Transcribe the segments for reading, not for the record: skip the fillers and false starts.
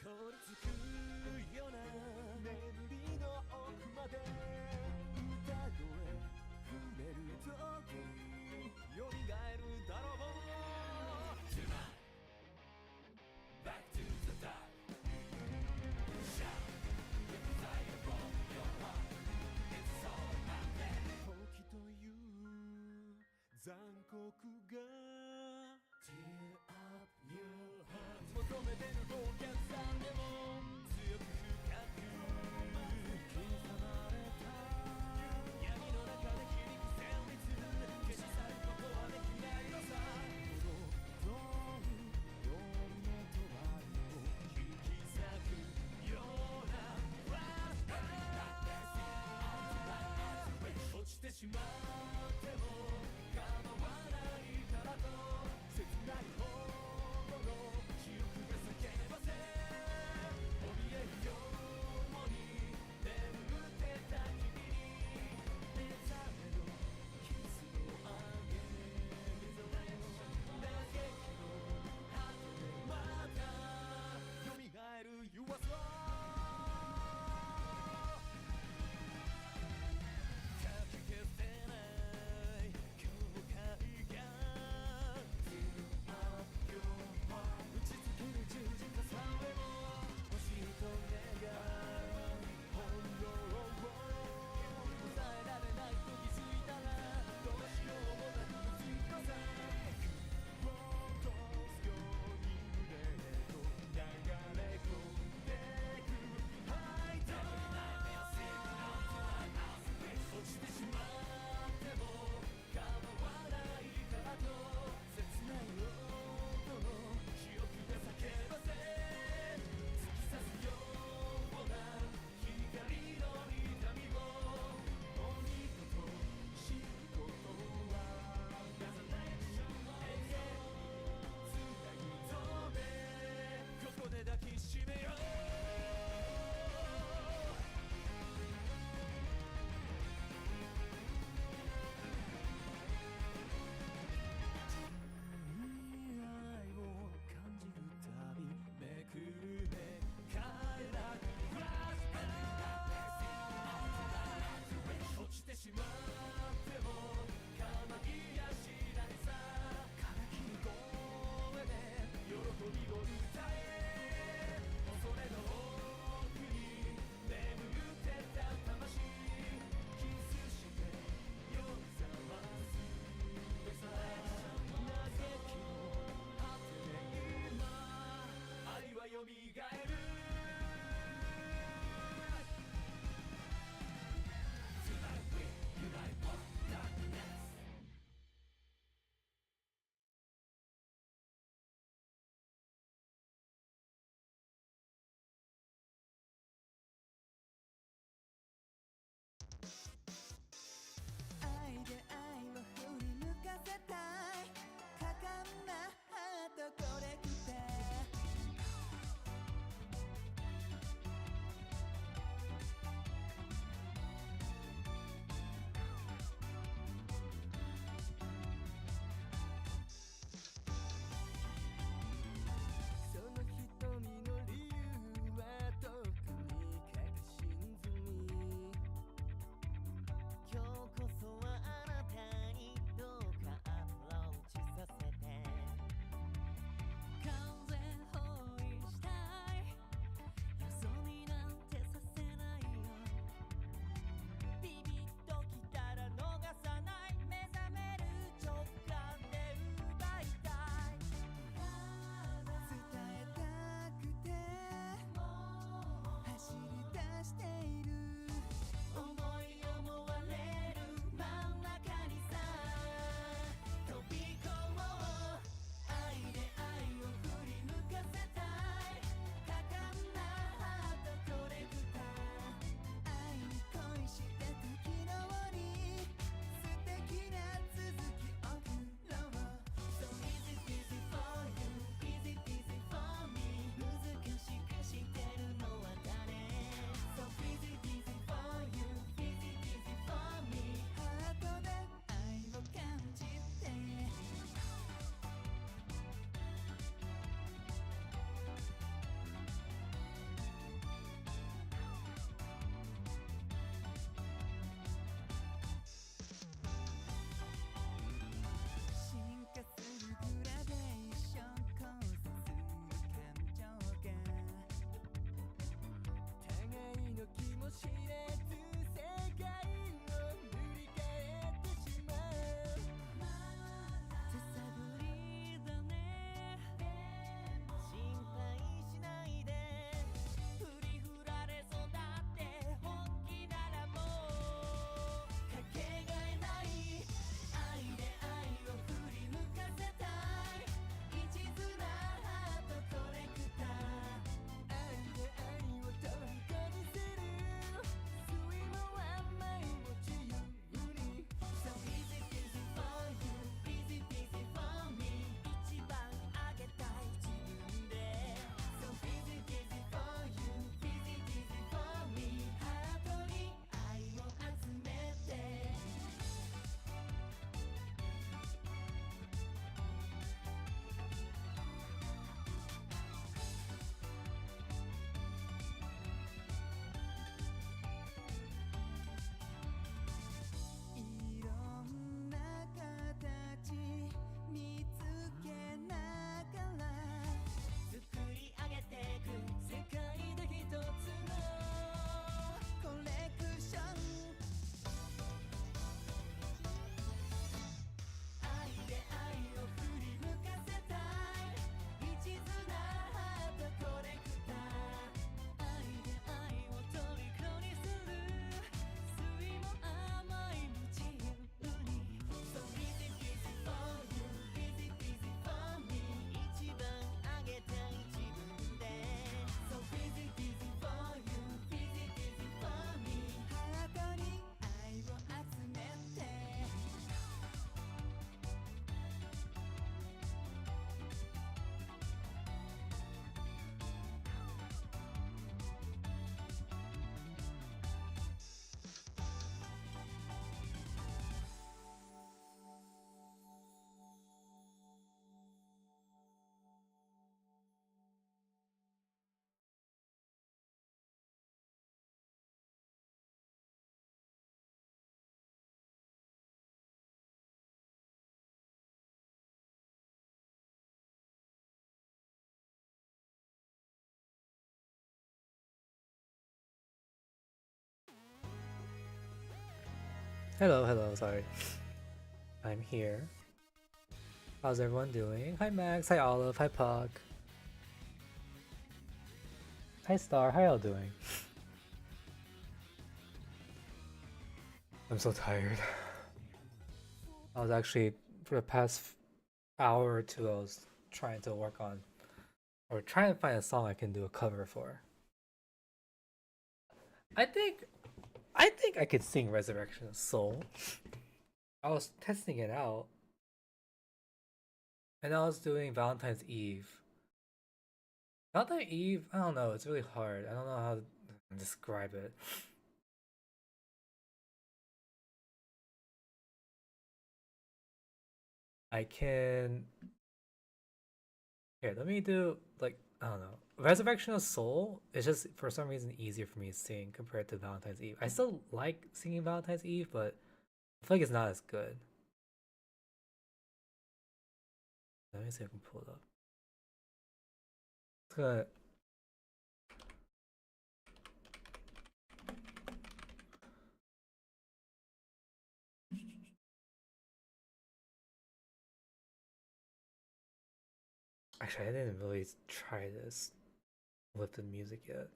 凍りつくような眠りの奥まで歌声触れる時蘇るだろう Tonight, back to the dark. Shout the desire from your heart. It's all out there. 時という残酷が Tear up your heart 求めてるお客さんでも強く深く刻まれた闇の中で響く旋律消し去ることはできないのさ届う夜のとばりを引き裂くような Flashbacks 落ちてしまっても構わないからと切ないほどの記憶が叫ばせ怯えるように眠ってた君に目覚めのキスをあげ目覚めの嘆きの果てでまた蘇る Your soul かき消せない Hello, sorry. I'm here. How's everyone doing? Hi Max, hi Olive, hi Puck. Hi Star, how y'all doing? I'm so tired. I was actually, for the past hour or two, I was trying to work on, or trying to find a song I can do a cover for. I think I could sing Resurrection of Soul. I was testing it out. And I was doing Valentine's Eve. Valentine's Eve, I don't know, it's really hard. I don't know how to describe it. I can. Here, let me do, like, I don't know. Resurrection of Soul is just, for some reason, easier for me to sing compared to Valentine's Eve. I still like singing Valentine's Eve, but I feel like it's not as good. Let me see if I can pull it up. It's gonna. Actually, I didn't really try this with the music yet.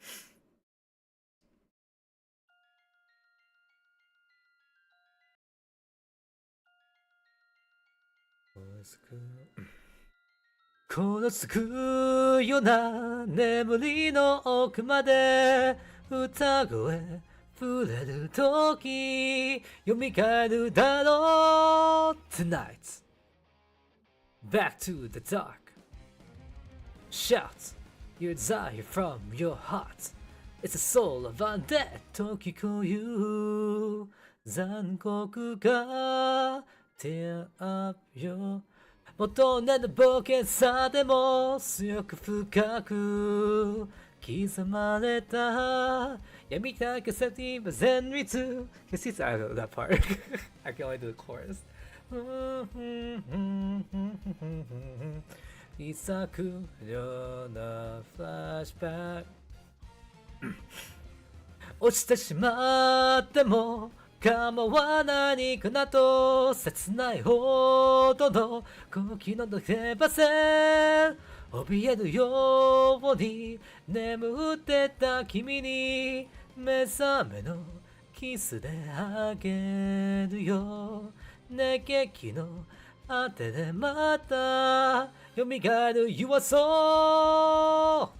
このつくような眠りの奥まで歌声触れるとき蘇るだろう Tonight Back to the dark Shout your desire from your heart It's the soul of undead と聞こえる残酷が Tear up your 求めぬ冒険さでも強く深く刻まれた闇高さに前律 I don't know that part I can only do the chorus いさくようなフラッシュバック落ちてしまっても構わないかなと切ないほどの時の手羽先怯えるように眠ってた君に目覚めのキスであげるよ熱気の果てでまた蘇る弱そ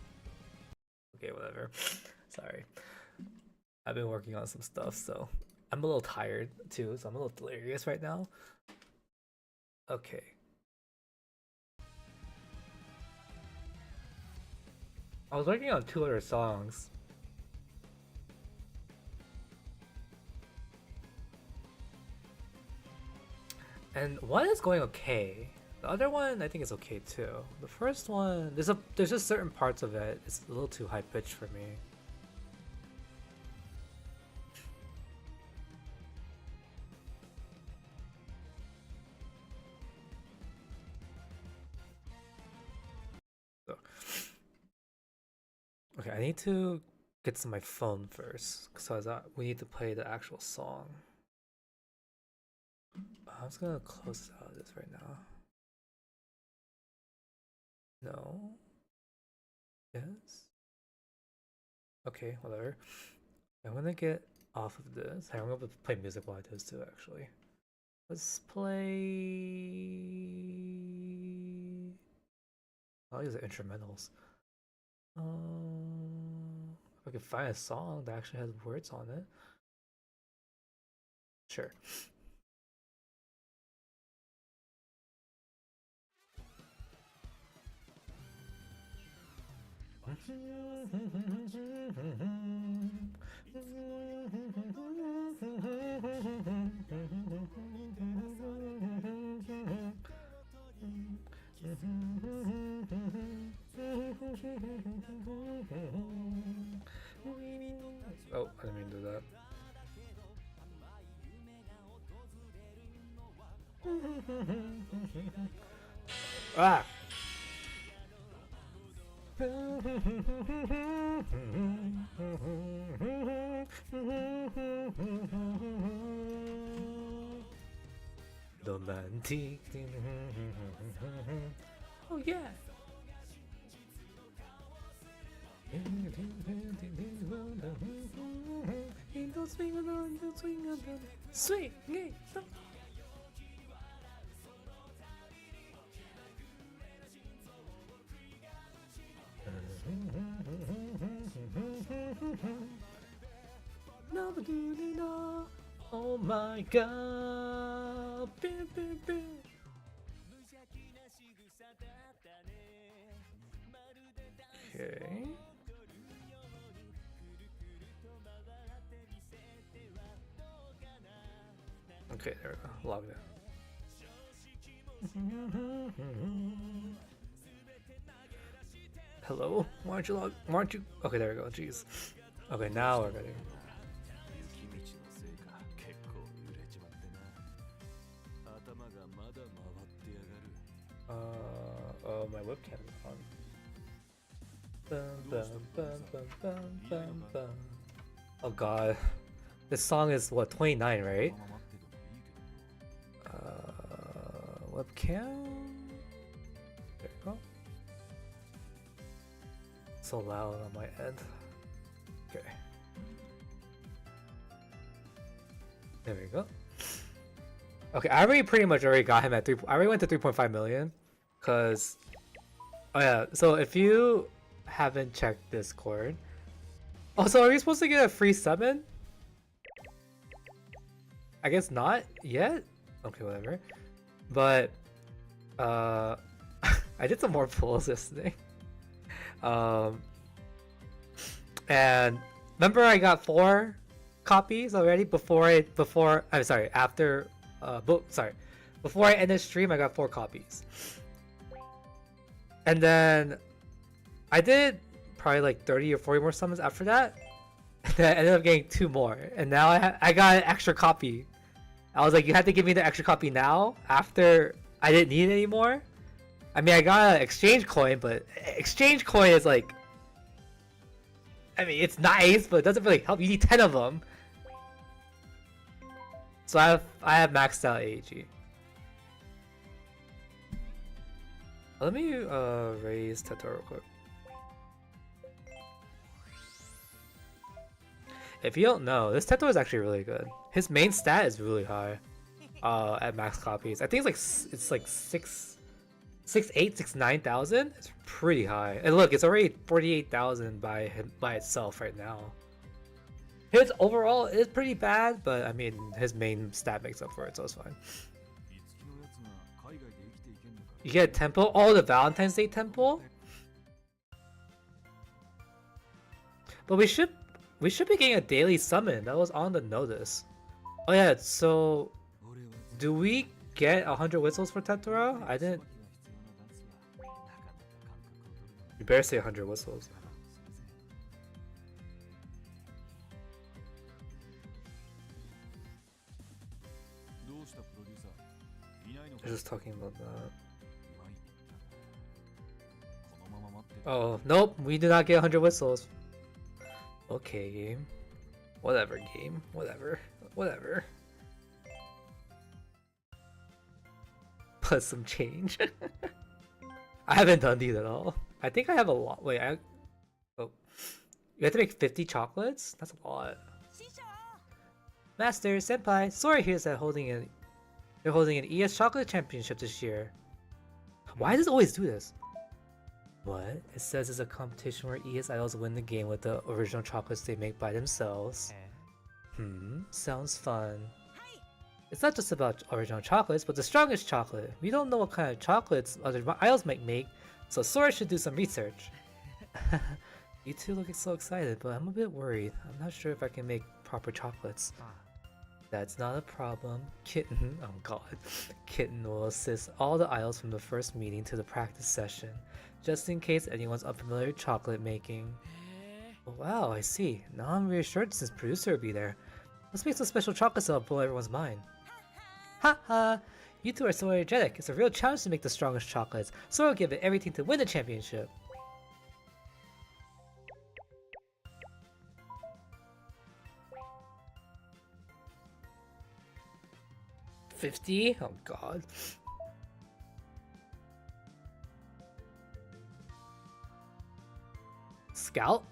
う Okay, whatever. Sorry. I've been working on some stuff, so I'm a little tired too, so I'm a little delirious right now. Okay. I was working on 2 other songs. And one is going okay. The other one I think is okay too. The first one, there's just certain parts of it, it's a little too high pitched for me. Okay, I need to get to my phone first, because we need to play the actual song. I'm just gonna close out of this right now. No. Yes. Okay, whatever. I'm gonna get off of this. I'm gonna play music while I do this too, actually. Let's play. I'll use the instrumentals. If I can find a song that actually has words on it. Sure. Oh, I didn't mean to do that. Ah! romantic. Oh yeah. Swing it. Oh my god. Okay. Okay, there we go. Log that. Hello? Why aren't you log? Why aren't you? Okay, there we go. Jeez. Okay, now we're ready. Oh, my webcam is on. Oh god. This song is what, 29, right? Webcam? There you go. So loud on my end. Okay. There we go. Okay, I already pretty much already got him at 3. I already went to 3.5 million. Cause, oh yeah. So if you haven't checked Discord, oh, so are we supposed to get a free summon? I guess not yet. Okay, whatever. But, I did some more pulls yesterday. And remember I got 4 copies already before I'm sorry, after before I ended stream I got 4 copies. And then I did probably like 30 or 40 more summons after that. And then I ended up getting 2 more. And now I got an extra copy. I was like, you had to give me the extra copy now after I didn't need it anymore. I mean, I got an exchange coin, but exchange coin is like, I mean, it's nice, but it doesn't really help. You need 10 of them. So I have maxed out AG. Let me raise Tetora real quick. If you don't know, this Tetora is actually really good. His main stat is really high at max copies. I think it's like 9,000. It's pretty high. And look, it's already 48,000 by itself right now. His overall is pretty bad, but I mean his main stat makes up for it, so it's fine. You get a temple? Oh, the Valentine's Day temple? But we should be getting a daily summon. That was on the notice. Oh yeah, so do we get 100 whistles for Tetora? I didn't. You better say 100 whistles. I was just talking about that. Oh, nope, we do not get 100 whistles. Okay, game. Whatever, game. Whatever. Whatever. Plus some change. I haven't done these at all. I think I have a lot. Wait, oh. You have to make 50 chocolates? That's a lot. Master, Senpai, Sora hears that they're holding an ES Chocolate Championship this year. Why does it always do this? What? It says it's a competition where ES idols win the game with the original chocolates they make by themselves. Sounds fun. It's not just about original chocolates, but the strongest chocolate. We don't know what kind of chocolates other idols might make, so Sora should do some research. You two look so excited, but I'm a bit worried. I'm not sure if I can make proper chocolates. That's not a problem. Kitten, oh god. Kitten will assist all the idols from the first meeting to the practice session, just in case anyone's unfamiliar with chocolate making. Oh, wow, I see. Now I'm reassured since producer will be there. Let's make some special chocolates that'll blow everyone's mind. Haha! You two are so energetic. It's a real challenge to make the strongest chocolates, so I'll give it everything to win the championship. 50? Oh god. Scout?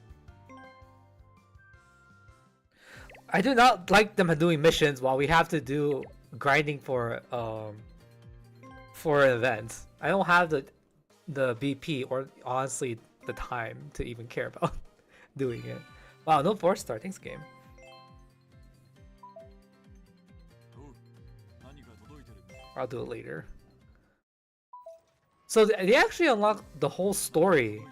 I do not like them doing missions while we have to do grinding for events. I don't have the BP or honestly the time to even care about doing it. Wow, no 4-star. Thanks, game. I'll do it later. So they actually unlocked the whole story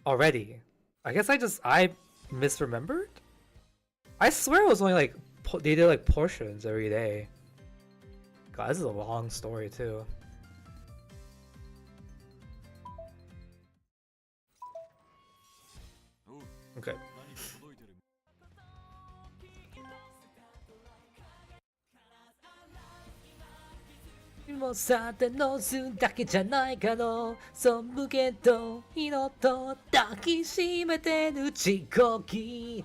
already. I guess I misremembered? I swear it was only like they did like portions every day. God, this is a long story too. Okay. もさてのすだけじゃないかのそむけど色と抱きしめてるちこき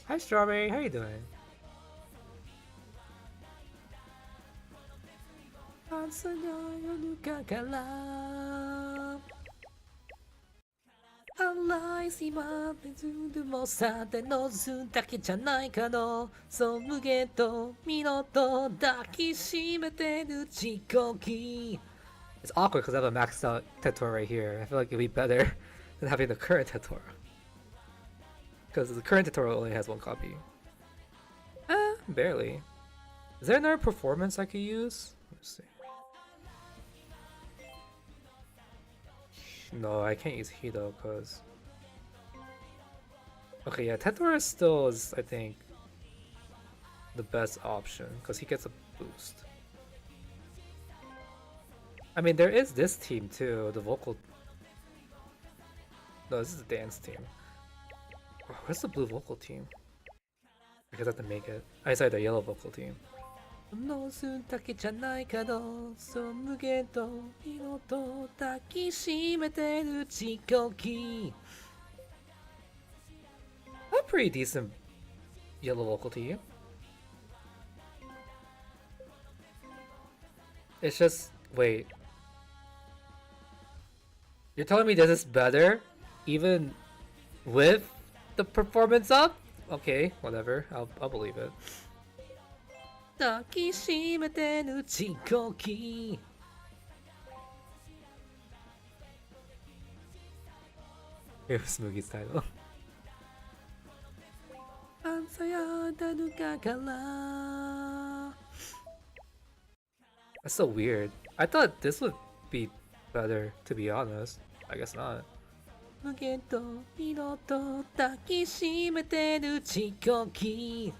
Hi Strawberry, how you doing? 朝の夜中から洗いしまってずるもさてのすだけじゃないかのそむけと身のと抱きしめてるちこき It's awkward because I have a maxed out Tetora right here. I feel like it'd be better than having the current Tetora. Because the current Tetora only has one copy. Barely. Is there another performance I could use? Let's see. No, I can't use Hido because... Okay, yeah, Tetora still is, I think, the best option because he gets a boost. I mean, there is this team too, the vocal... No, this is the dance team. Oh, where's the blue vocal team? I guess I have to make it. I sorry, the yellow vocal team. I'm pretty decent yellow vocal team. It's just wait. You're telling me this is better even with the performance up? Okay, whatever. I'll believe it. 抱きしめてるちこき Here's Smoothie's title. 朝やだぬかから That's so weird. I thought this would be better, to be honest. I guess not. 無限と色と抱きしめてるちこき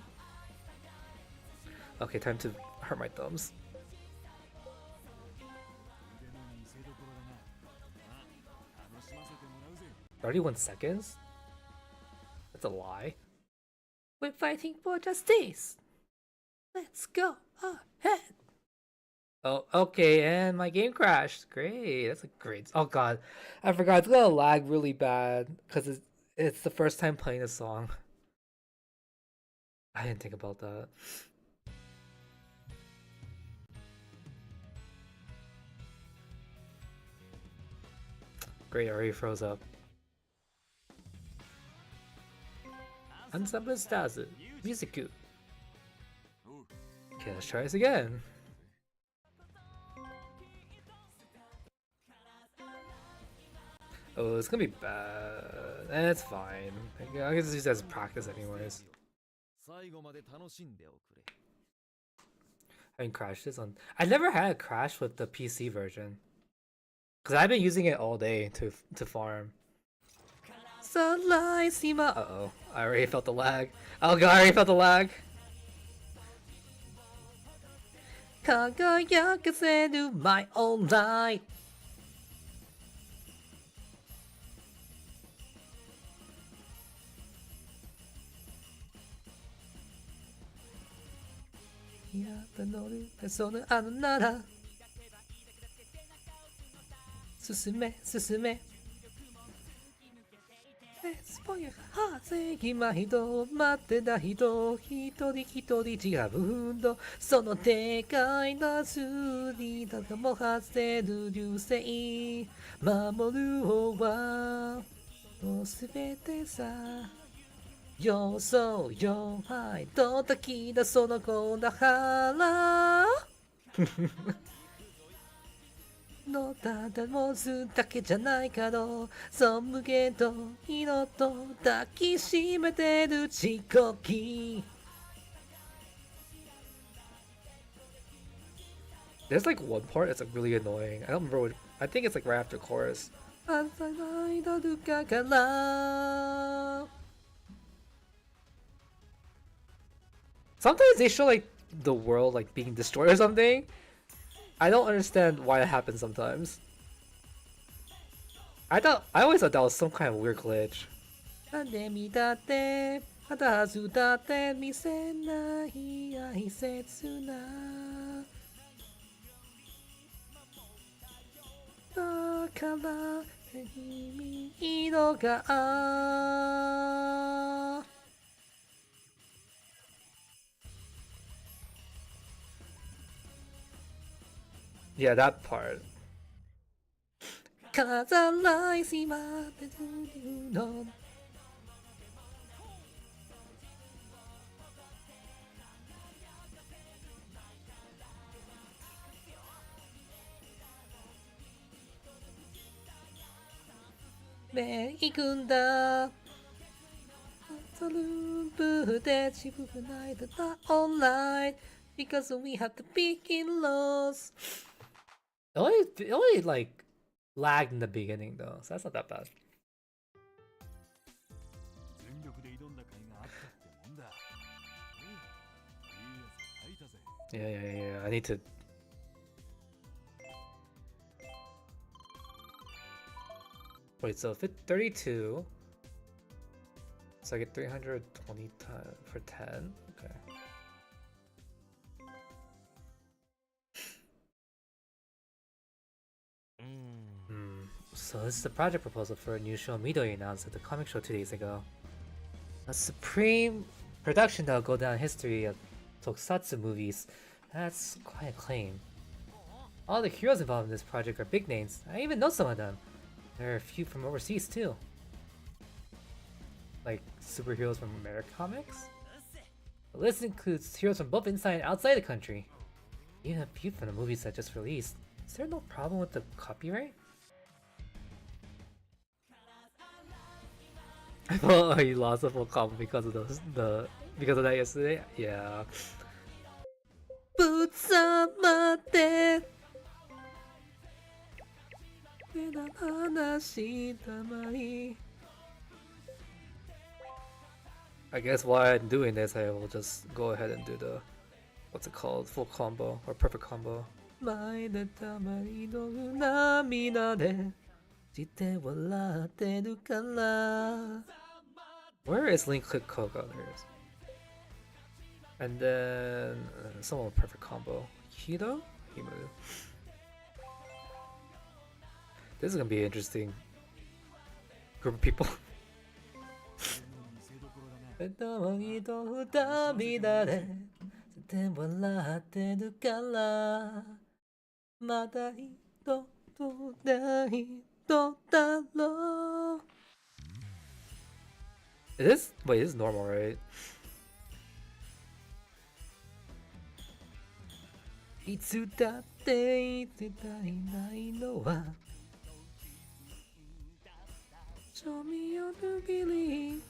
Okay, time to hurt my thumbs. 31 seconds? That's a lie. We're fighting for justice. Let's go ahead. Oh, okay, and my game crashed. Great, that's a great. Oh god, I forgot. It's gonna lag really bad because it's the first time playing this song. I didn't think about that. Great, I already froze up. Ensemble stars, music. Okay, let's try this again. Oh, it's gonna be bad. It's fine. I guess use it as practice anyways. I mean, crashed this on. I never had a crash with the PC version. Cause I've been using it all day to farm. Uh-oh. I already felt the lag. Oh god, I already felt the lag. 輝かせる my own light. Yeah, 進め進め Let's point 正義ま人待ってた人一人一人違う運動そのでかいな数にただも発せる流星守る方はもうすべてさ要素弱いと炊き出そのこだ腹のただもずだけじゃないかろそむけど色と抱きしめてるちこき There's like one part that's like really annoying. I don't remember what I think it's like right after chorus. Sometimes they show like the world like being destroyed or something. I don't understand why it happens sometimes. I always thought that was some kind of weird glitch. またずだって見せない愛切なだから君色がYeah, that part. 飾らいしまってるのねえ行くんだサループで自分がないとだ online because we have to begin lost it only like lagged in the beginning though so that's not that bad 全力で挑んだ甲斐があったってもんだ。いいやつ書いたぜ。 yeah I need to wait so if it's 32 so I get 320 times for 10 okay So this is the project proposal for a new show Midori announced at the comic show 2 days ago. A supreme production that will go down in history of tokusatsu movies. That's quite a claim. All the heroes involved in this project are big names. I even know some of them. There are a few from overseas too. Like superheroes from American comics? The list includes heroes from both inside and outside the country. Even a few from the movies that just released. Is there no problem with the copyright? I thought he lost a full combo because of because of that yesterday. Yeah. I guess while I'm doing this, I will just go ahead and do the what's it called, full combo or perfect combo. Where is Link Click Koga? There it is. And then someone with perfect combo. Hito? Himu. This is gonna be an interesting group of people. It is? Wait, it is normal, right? Show me your belief.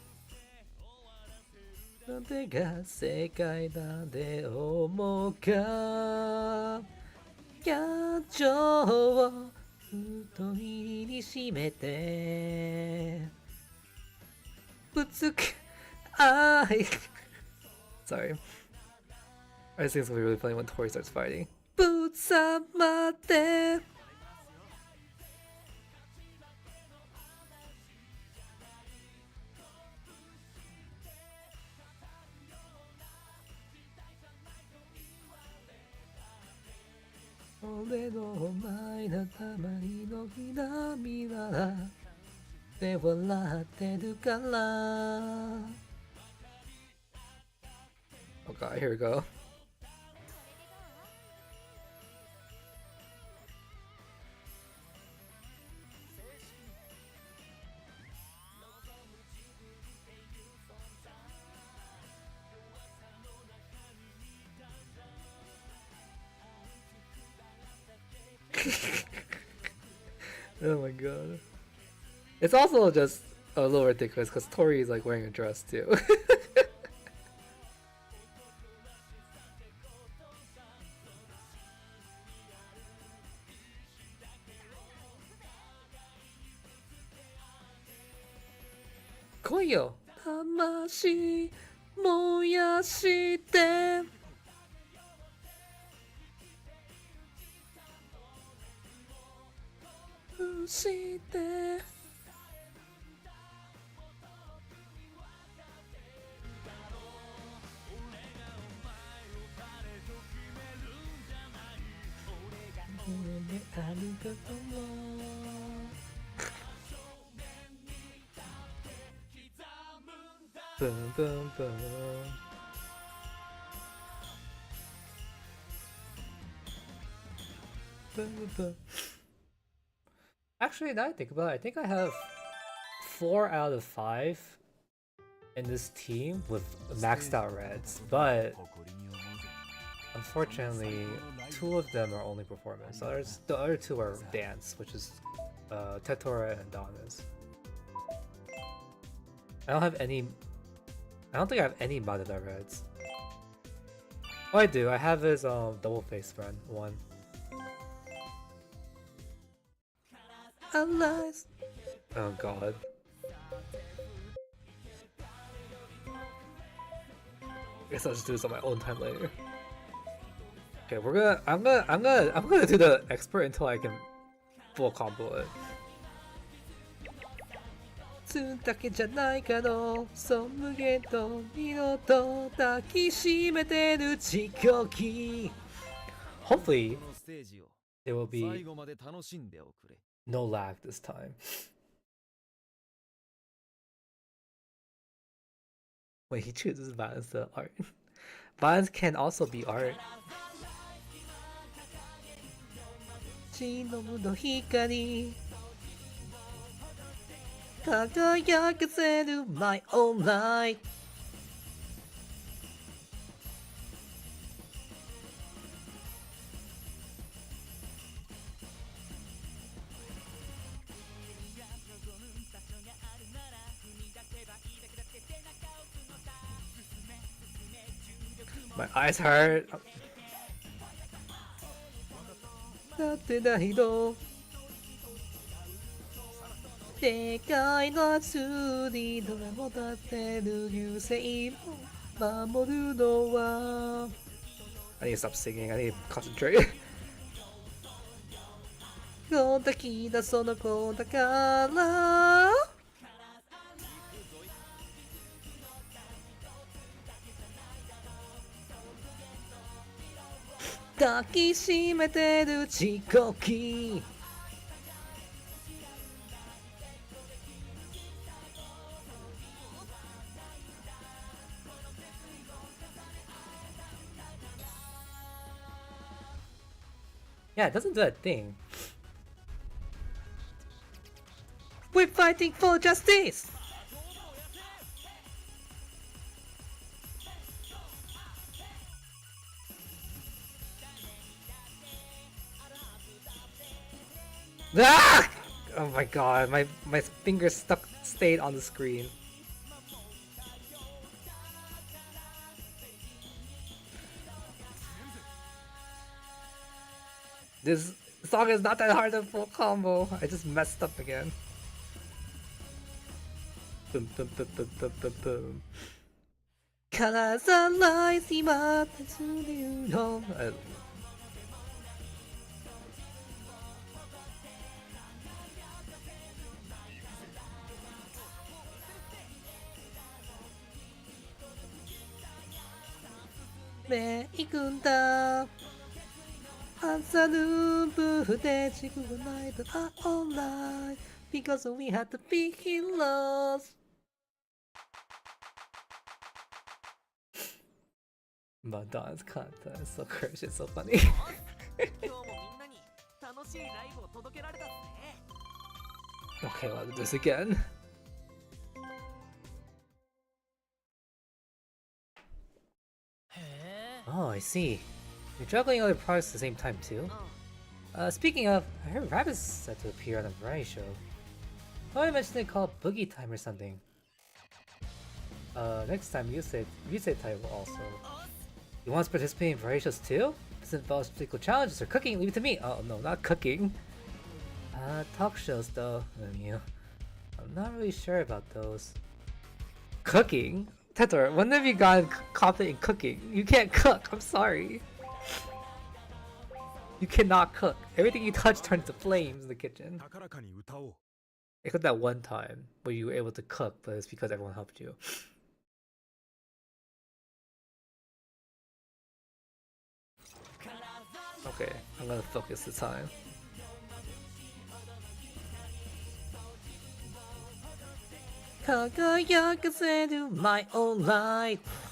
なんてが世界だで思うか感情をふと握りしめてぶつけ愛 Sorry I just think it's gonna be really funny when Tori starts fighting ぶさまって俺の前のたまりの涙で笑ってるから。 Oh god, here we go. Oh my god. It's also just a little ridiculous because Tori is like wearing a dress too.来いよ魂燃やしてしてありがとうBoom, boom, boom. Boom, boom. Actually, now I think about it, I think I have 4 out of 5 in this team with maxed out reds, but unfortunately, 2 of them are only performance. The other 2 are dance, which is Tetora and Donna's. I don't think I have any modded out reds. Oh, I do. I have his double face friend one. Allies. Oh god. I guess I'll just do this on my own time later. Okay, I'm gonna do the expert until I can full combo it. つだけじゃないかのそ無限と二度と抱きしめてる地獄 Hopefully there will be no lag this time. Wait, he chooses violence to art. Violence can also be art. 忍の光輝かせる my own light. My eyes hurt. だってだけどでかいのつりどれも立ってる流星を守るのは I need to stop singing, I need to concentrate. こだきだその子だから抱きしめてる地獄 Yeah, it doesn't do that thing. We're fighting for justice! Ah! Oh my god, my finger stayed on the screen. This song is not that hard to full combo. I just messed up again. Boom, boom, boom, boom, boom, boom, boom. Colors are lights, 내 이군다 한산은 부대 지구가 나이도 all night because we had to be heroes. Valentine's content is so cringe, it's so funny. Okay, let's do this again. Oh, I see. You're juggling other products at the same time too? Speaking of, I heard Rabbit's set to appear on a variety show. Oh, I mentioned it called Boogie Time or something. Next time Yusei Tai will also. You want to participate in variety shows too? Does it involve physical challenges or cooking? Leave it to me! Oh no, not cooking. Talk shows though. I'm not really sure about those. Cooking? Tetora, when have you gotten confident in cooking? You can't cook, I'm sorry. You cannot cook. Everything you touch turns to flames in the kitchen. Except that one time where you were able to cook, but it's because everyone helped you. Okay, I'm gonna focus this time. Do my own life.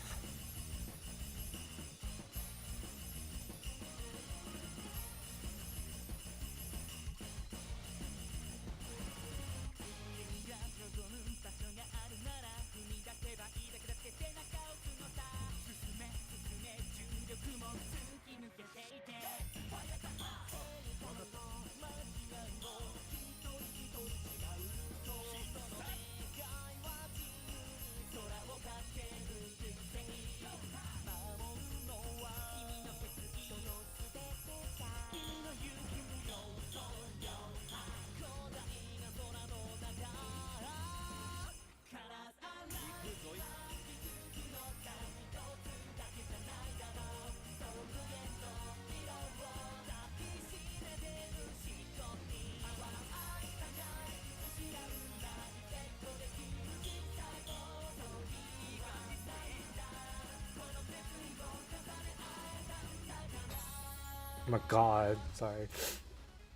Oh my god, sorry.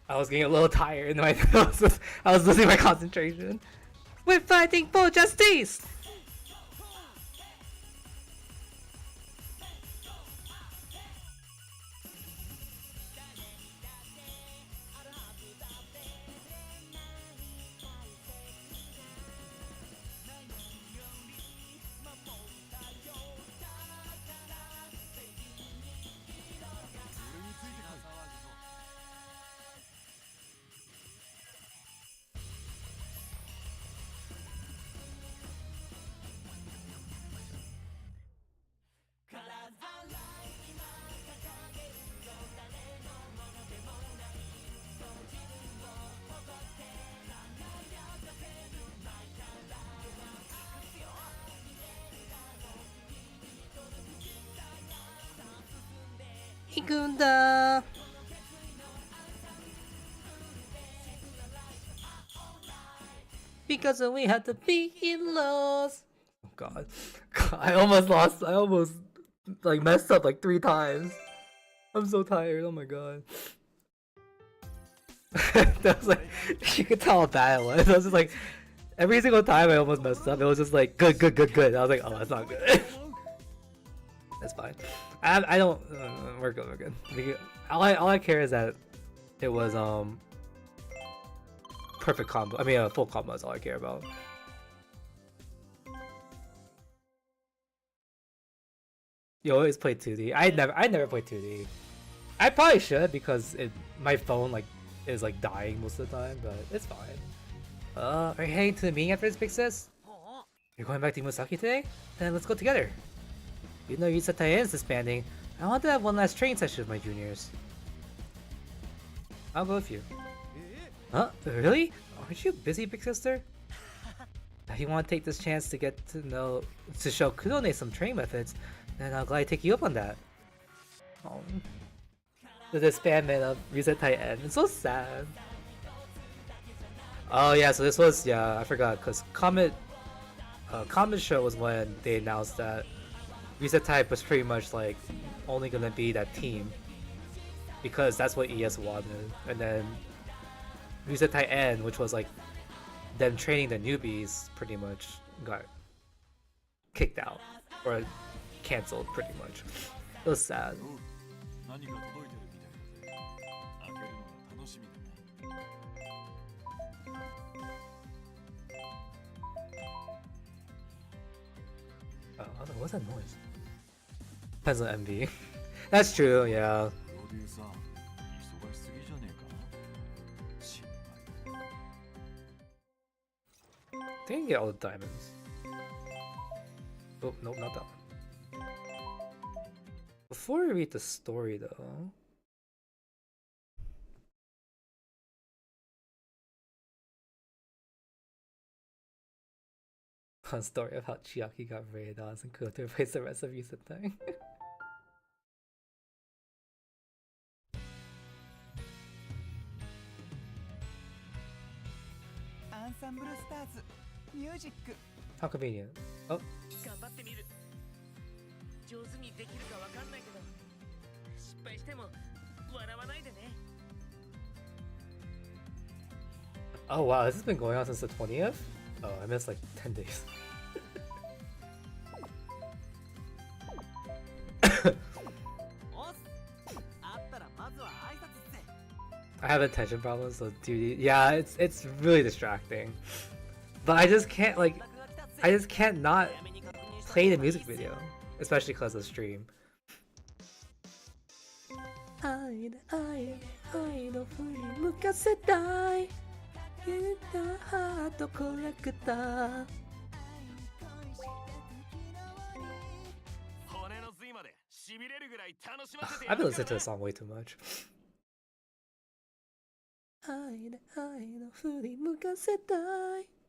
I was getting a little tired and I was losing my concentration. We're fighting for justice! Ikunda. Because we had to be heroes. Oh god. I almost like messed up like 3 times. I'm so tired, oh my god. That was like, you could tell how bad it was. I was just like, every single time I almost messed up, it was just like, good. I was like, oh, that's not good. That's fine. I don't, we're good. All I care is that it was, perfect combo. I mean, full combo is all I care about. You always play 2D. I never play 2D. I probably should because my phone like is like dying most of the time, but it's fine. Are you heading to the meeting after this, Big Sis? You're going back to Imusaki today? Then let's go together. You know Yusatai is disbanding. I want to have one last training session with my juniors. I'll go with you. Huh? Really? Aren't you busy, Big Sister? If you want to take this chance to get to show Kudone some training methods, then I'll gladly take you up on that. Oh. The disbandment of Yusatai N. It's so sad. Oh yeah, so this was, yeah, I forgot, because Comet Show was when they announced that Yusatai was pretty much like only gonna be that team because that's what ES wanted, and then Yusatai N, which was like them training the newbies pretty much got kicked out or canceled pretty much. It was sad. 何か届いてるみたいだぜ。開けるのが楽しみだな。Oh, what's that noise? Depends on MV. That's true, yeah. プロデューサー、忙しすぎじゃねえか。心配。 They didn't get all the diamonds. Oh, nope, not that one. Before we read the story though. One story of how Chiaki got raided on and Kuto replaced the rest of you thing. アンサンブルスターズミュージック How convenient. Oh, 頑張ってみる。上手にできるかわかんないけど、失敗しても笑わないでね。oh wow, this has been going on since the 20th? Oh, I missed like 10 days. おっあったらまずは挨拶っせ I have attention problems, so dude, yeah, it's really distracting. But I just can't not play the music video, especially because of the stream. 愛の振り向かせたいハートコレクター骨の髄まで痺れるぐらい楽しませて I've been listening to this song way too much. 愛の振り向かせたい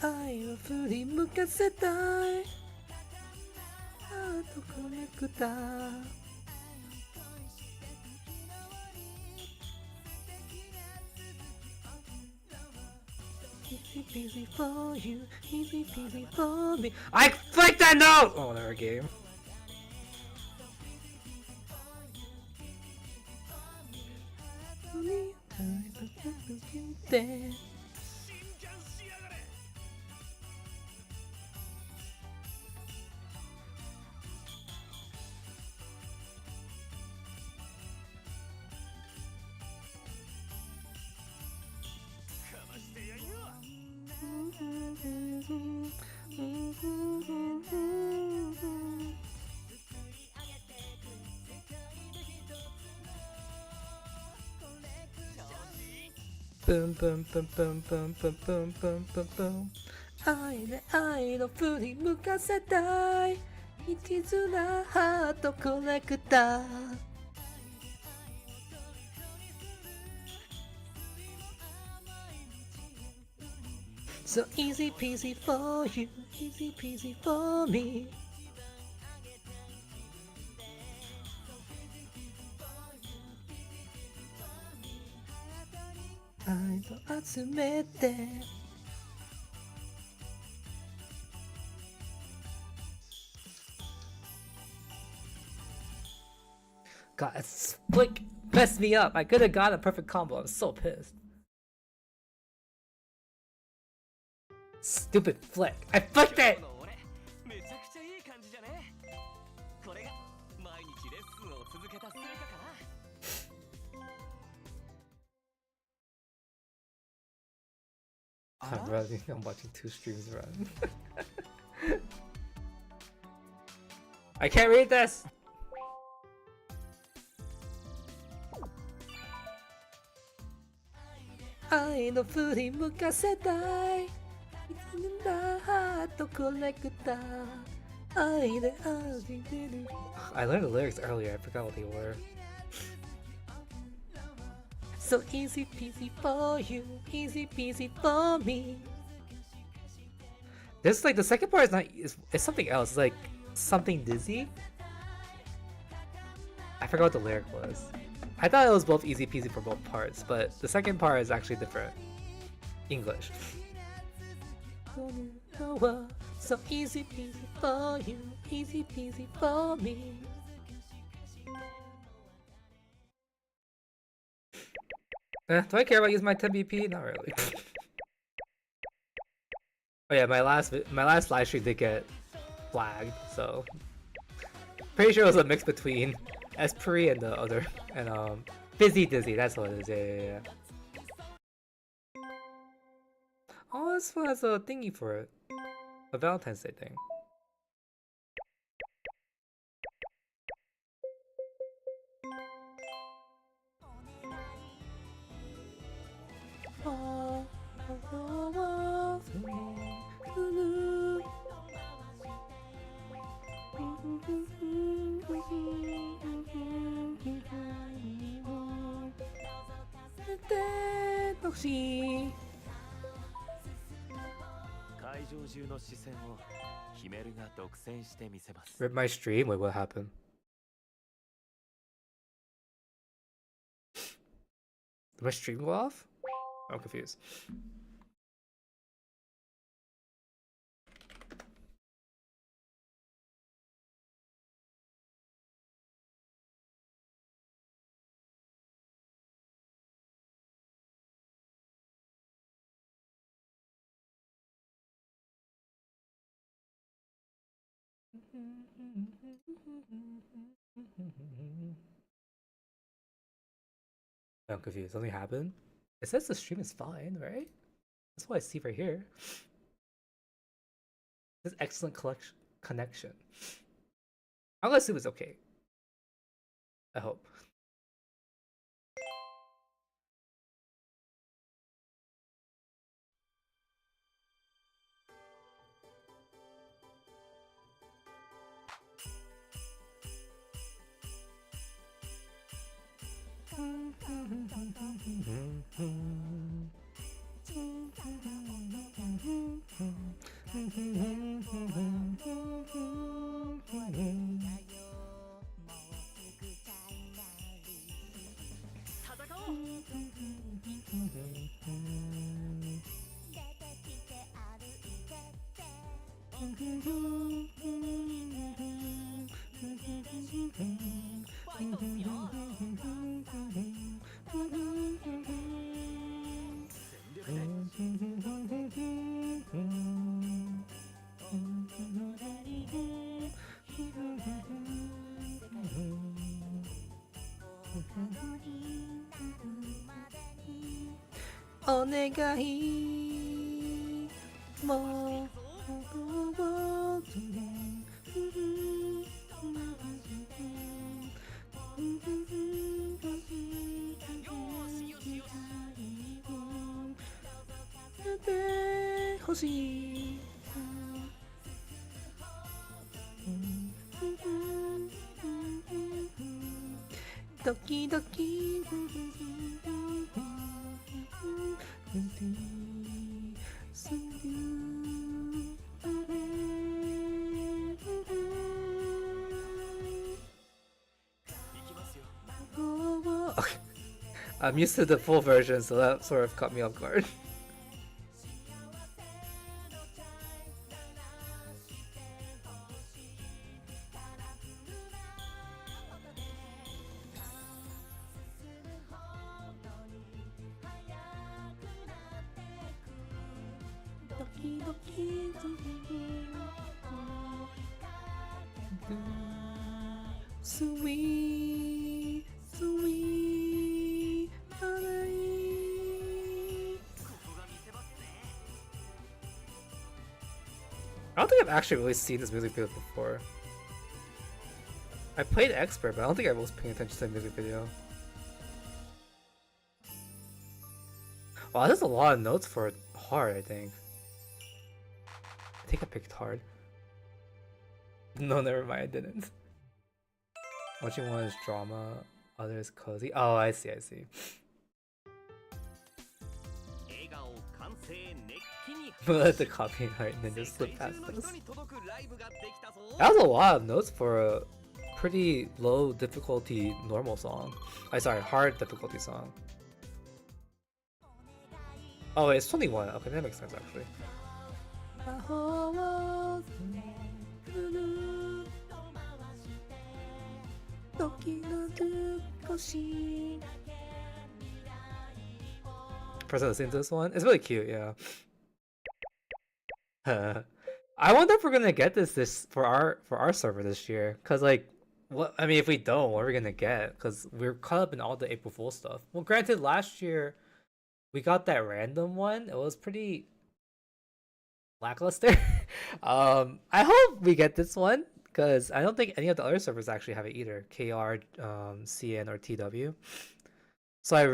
愛を振り向かせたいハートコネクター Easy peasy for you, easy peasy for me. I flicked that note! Oh, never game. Boom boom boom boom boom boom boom boom boom boom 愛の振り向かせたい一途なハートコレクター So easy peasy for you, easy peasy for me. I don't admit it. God, it's Flick messed me up. I could have got a perfect combo. I'm so pissed. Stupid Flick. I flicked it! I'm watching 2 streams run. I can't read this! I know fully mukasetai. I learned the lyrics earlier, I forgot what they were. So easy peasy for you, easy peasy for me. This, like, the second part is not, it's something else, like something dizzy. I forgot what the lyric was. I thought it was both easy peasy for both parts, but the second part is actually different. English. So easy peasy for you, easy peasy for me. Do I care about using my 10 BP? Not really. Oh yeah, my last live stream did get flagged, so pretty sure it was a mix between Esprit and the other, and Busy Dizzy. That's what it is. Yeah. Oh, this one has a thingy for it, a Valentine's Day thing. Rip my stream? Wait, what happened? Did my stream go off? I'm confused. I'm confused. Something happened? It says the stream is fine, right? That's what I see right here. This excellent connection. I'm gonna assume it's okay. I hope. Onegai mo hoshi doki doki okay. I'm used to the full version, so that sort of caught me off guard. Sweet, sweet, I don't think I've actually really seen this music video before. I played Expert, but I don't think I was paying attention to the music video. Wow, there's a lot of notes for hard, I think. I think I picked hard. No, never mind, I didn't. Watching one is drama, other is cozy. Oh, I see, I see. Let the copyright and then just slip past this. That was a lot of notes for a pretty low difficulty normal song. Sorry, hard difficulty song. Oh, wait, it's 21. Okay, that makes sense actually. Person listen to this one. It's really cute, yeah. I wonder if we're gonna get this for our server this year. Cause like, what I mean, if we don't, what are we gonna get? Cause we're caught up in all the April Fool stuff. Well, granted, last year we got that random one. It was pretty lackluster. I hope we get this one because I don't think any of the other servers actually have it either. KR, CN, or TW. So I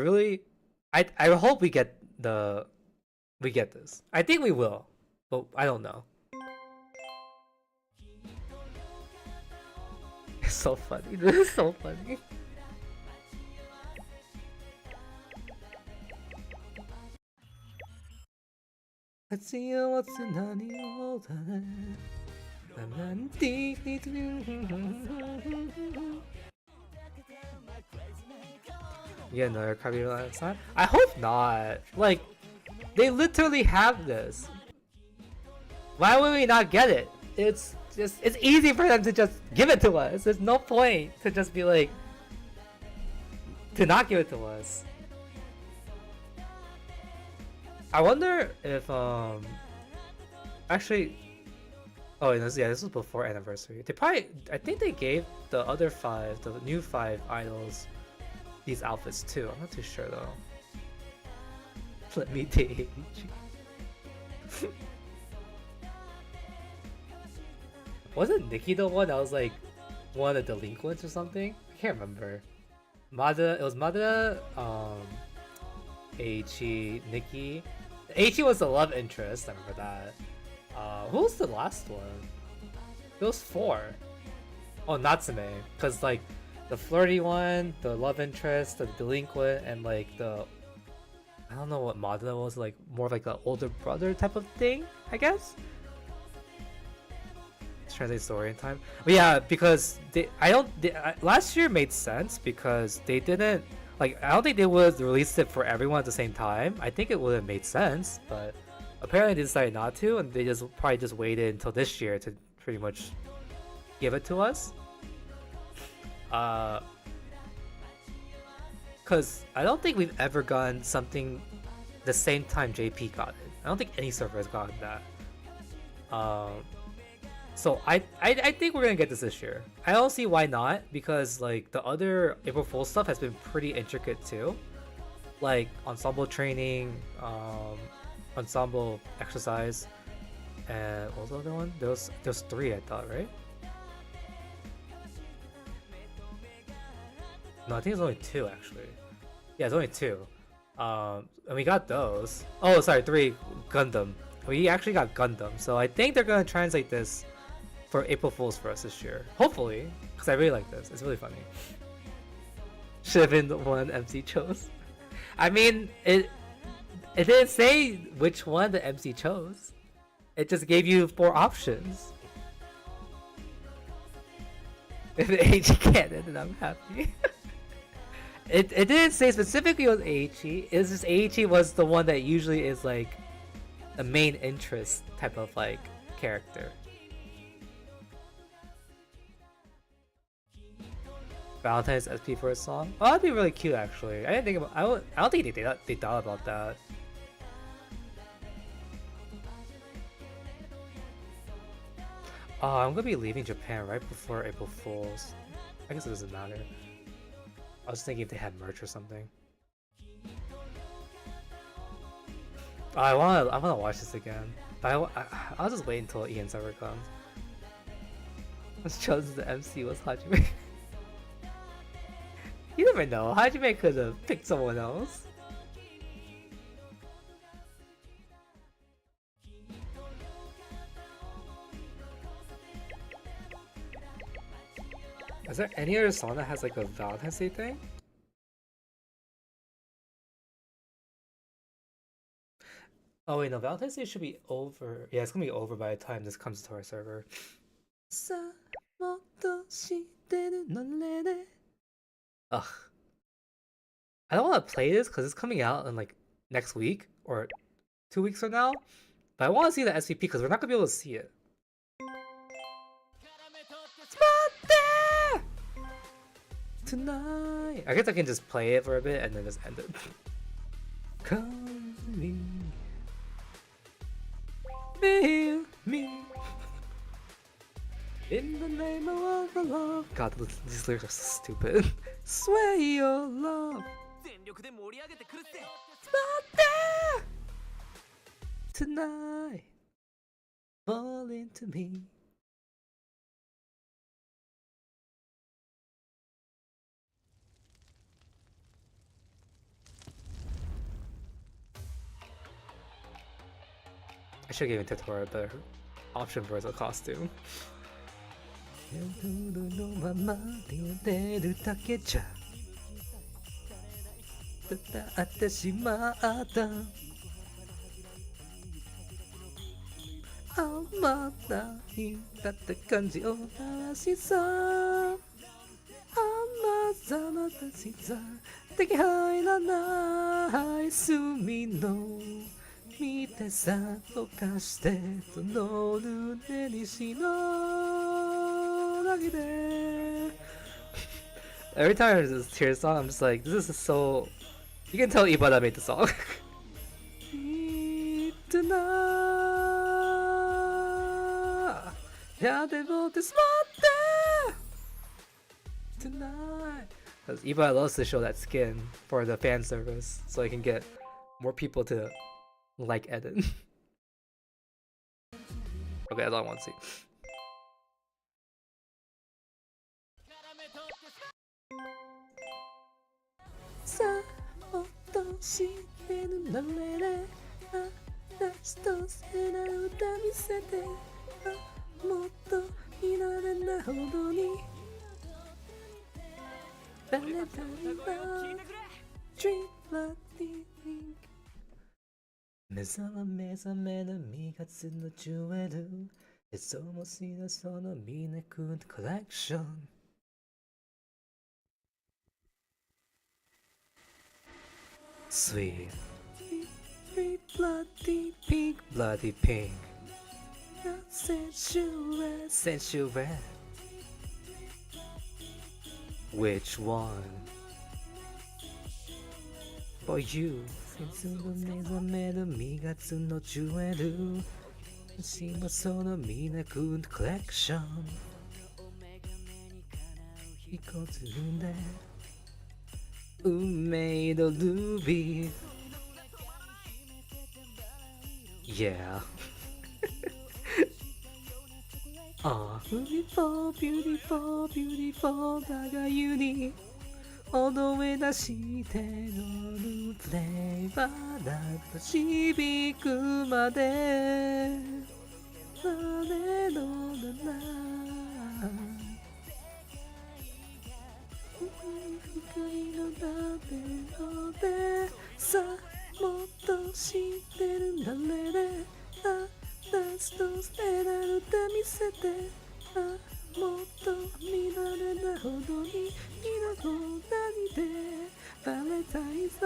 hope we get this. I think we will, but I don't know. It's so funny. This is so funny. Let's see what's in honey all time. Yeah, another copy last time. I hope not. Like, they literally have this. Why would we not get it? It's easy for them to just give it to us. There's no point to just be like, to not give it to us. I wonder if actually, oh this was before anniversary. They probably, I think they gave the other 5, the new 5 idols, these outfits too. I'm not too sure though. Let me take. Wasn't Nikki the one that was like one of the delinquents or something? I can't remember. Mada, it was Mada, Aichi, Nikki. Aichi was the love interest, I remember that. Who was the last one? There was 4. Oh, Natsume. Cause like the flirty one, the love interest, the delinquent, and like the, I don't know what Mada was, like more of like an older brother type of thing, I guess. Translate story in time. But yeah, because last year made sense because they didn't, like, I don't think they would have released it for everyone at the same time. I think it would have made sense, but apparently they decided not to, and they probably just waited until this year to pretty much give it to us. Because I don't think we've ever gotten something the same time JP got it. I don't think any server has gotten that. So I think we're gonna get this year. I don't see why not, because like the other April Fool's stuff has been pretty intricate too, like ensemble training, ensemble exercise, and what was the other one? There's 3 I thought, right? No, I think it's only 2 actually. Yeah, it's only 2. And we got those. Oh, sorry, 3 Gundam. We actually got Gundam, so I think they're gonna translate this for April Fools for us this year. Hopefully, because I really like this. It's really funny. Should have been the one MC chose. I mean, it didn't say which one the MC chose. It just gave you 4 options. If Aichi canon, then I'm happy. It didn't say specifically it was Aichi. It's just Aichi was the one that usually is like a main interest type of like character. Valentine's SP for a song? Oh, that'd be really cute actually. I didn't think about. I don't think they thought about that. Oh, I'm gonna be leaving Japan right before April Fools. I guess it doesn't matter. I was thinking if they had merch or something. Oh, I wanna watch this again. I'll just wait until Ian's server comes. Was chosen the MC was Hajime. You never know. Hajime could have picked someone else. Is there any other song that has like a Valentine's Day thing? Oh wait, no, Valentine's Day should be over. Yeah, it's gonna be over by the time this comes to our server. Ugh. I don't want to play this because it's coming out in like next week or 2 weeks from now. But I want to see the SVP because we're not gonna be able to see it. Tonight. I guess I can just play it for a bit and then just end it. Coming. Feel me. In the name of the love. God, these lyrics are so stupid. Sway your love. Tonight. Fall into me. I should have given Tetora a better option for his costume. Every time I hear this tear song, I'm just like, this is so. You can tell Ibada made the song. Tonight. Because Ibada loves to show that skin for the fan service, so I can get more people to like Eden. Okay, that's all I want to see. It's almost on a mini good collection. Sweet, bloody pink, sensual. Which one? For you. Collection. Made a ruby. Yeah. Ah, beautiful, beautiful, beautiful, daga uni. All the way that she no flavor that she be kumade. Valentine's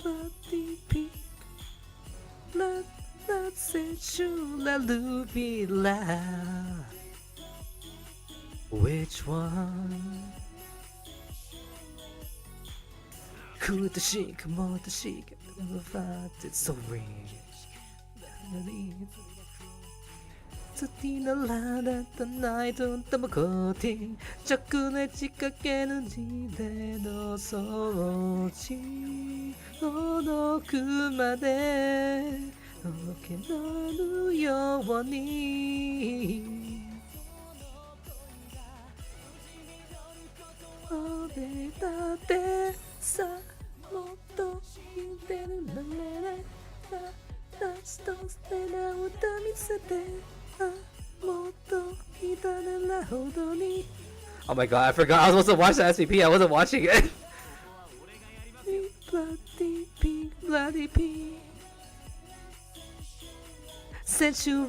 bloody pink. Let's sensual loopy laugh. Which one? Cool to chic, more to chic. It's so real. Satina lada tonight on the coating. Chakune chikake jide no sochi. Odoku made. 그렇게 너는 영원히 어딜 닿대 사모도 이대는 날래 나스토스테 나오다 미스테 아모도 이다는 라호도니. Oh my god, I forgot I was supposed to watch the SVP, I wasn't watching it. Bloody pink, bloody pink sensual.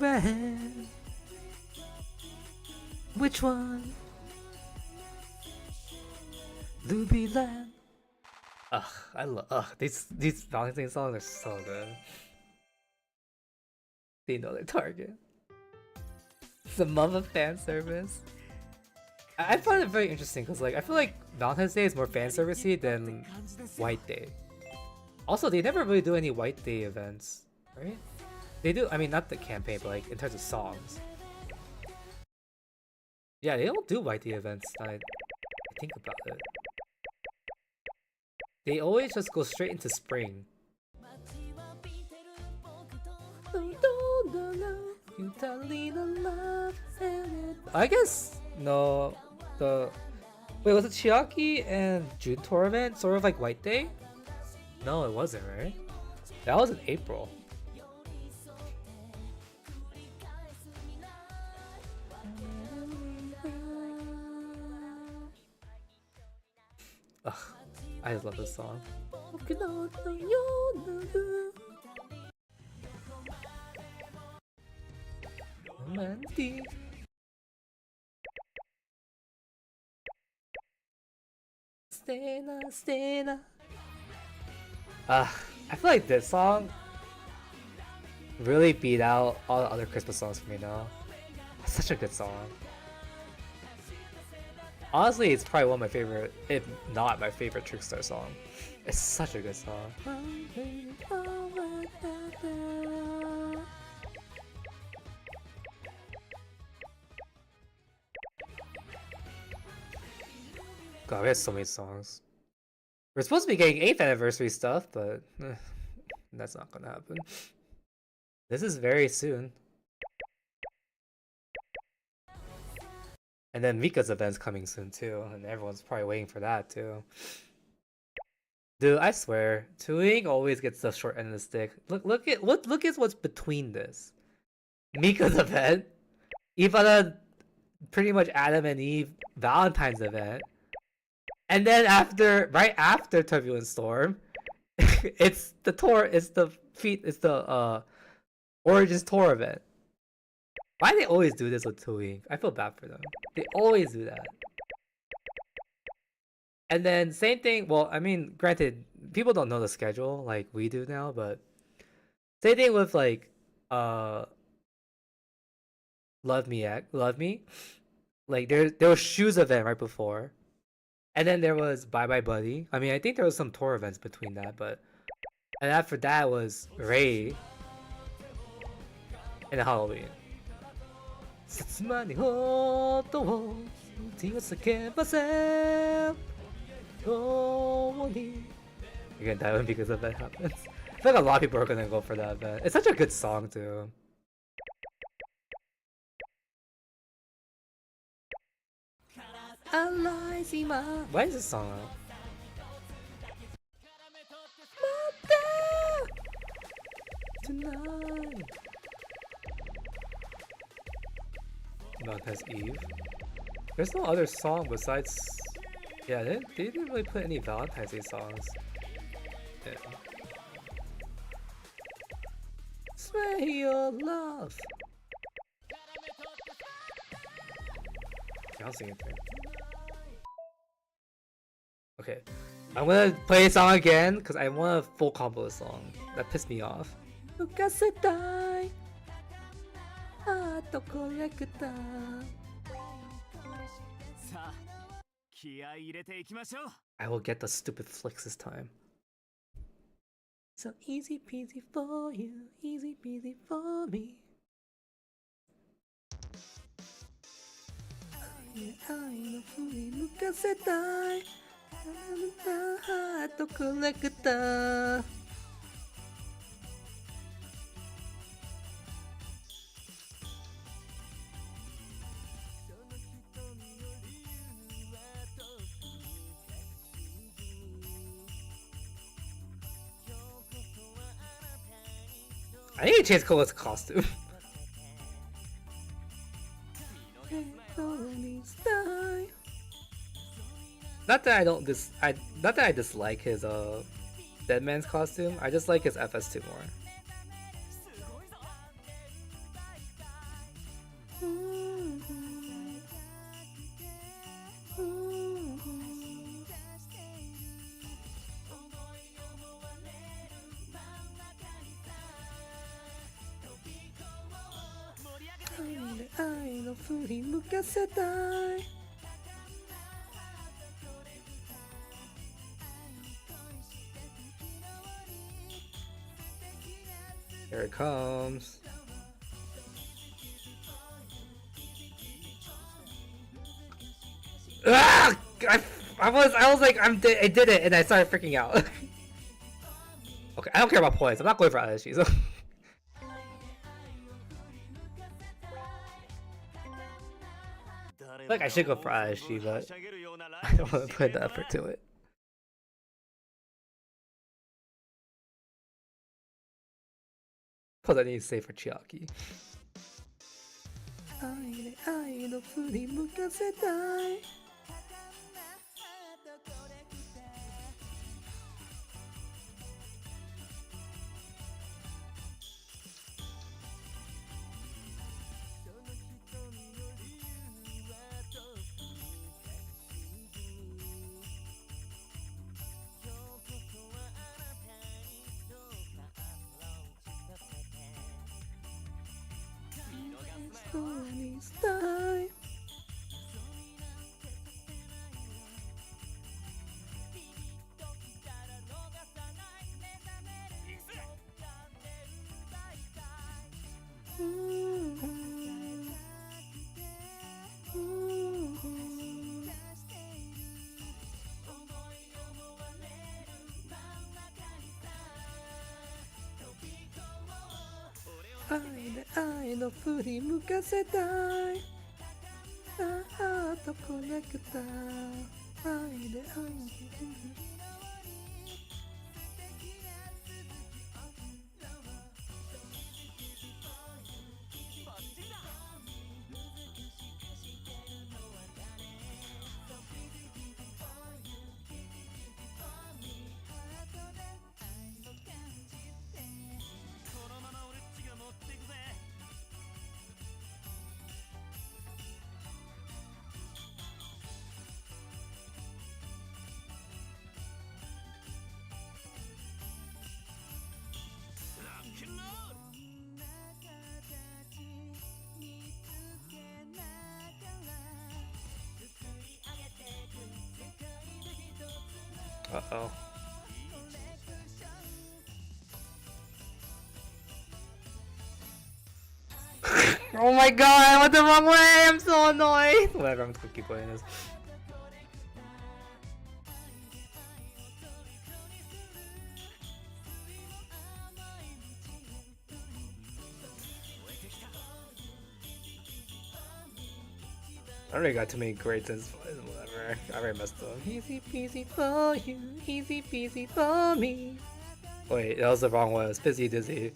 Which one? Lubiland. Ugh, I love these Valentine songs are so good. They know their target. The month of fan service. I find it very interesting because like I feel like Valentine's Day is more fan servicey than White Day. Also, they never really do any White Day events, right? They do. I mean, not the campaign, but like in terms of songs. Yeah, they don't do White Day events. I think about it. They always just go straight into spring. I guess no. Wait, was it Chiaki and Juntor event sort of like White Day? No, it wasn't, right? That was in April. Ugh, I just love this song. Romantic. Stena. I feel like this song really beat out all the other Christmas songs for me now. It's such a good song. Honestly, it's probably one of my favorite, if not my favorite Trickstar song. It's such a good song. God, we have so many songs. We're supposed to be getting 8th anniversary stuff, but that's not gonna happen. This is very soon. And then Mika's event's coming soon too, and everyone's probably waiting for that too. Dude, I swear, Tuing always gets the short end of the stick. Look at what's between this. Mika's event, Ivana, pretty much Adam and Eve Valentine's event, and then right after Turbulent Storm, it's the Origins tour event. Why do they always do this with Tuing? I feel bad for them. They always do that. And then same thing, well, I mean, granted, people don't know the schedule like we do now, but same thing with like Love Me. Like there was Shoes event right before. And then there was Bye Bye Buddy. I mean, I think there was some tour events between that, but and after that was Ray and Halloween. Again, that one because of that happens. I feel like a lot of people are gonna go for that event. It's such a good song too. Why is this song out? Tonight. Valentine's Eve. There's no other song besides. Yeah, they didn't really put any Valentine's Day songs. Yeah. Swear your love. I don't see anything. Okay, I'm gonna play the song again because I want a full combo of the song. That pissed me off. I will get the stupid flicks this time. So easy peasy for you, easy peasy for me. I need to change Cole's costume. Not that I don't not that I dislike his Dead Man's costume. I just like his FS2 more. Here it comes. Ah! I was like, I did it, and I started freaking out. Okay, I don't care about points. I'm not going for Adachi. So. Like I should go for Adachi, but I don't want to put the effort to it. Plus, I need to save for Chiaki.愛の振り向かせたいああとコネクタ愛で愛に Uh-oh. Oh my god, I went the wrong way! I'm so annoyed! Whatever, I'm gonna keep playing this. I already got too many grades and whatever. I already messed up. Easy peasy for you, easy peasy for me. Wait, that was the wrong one. It's Fizzy Dizzy.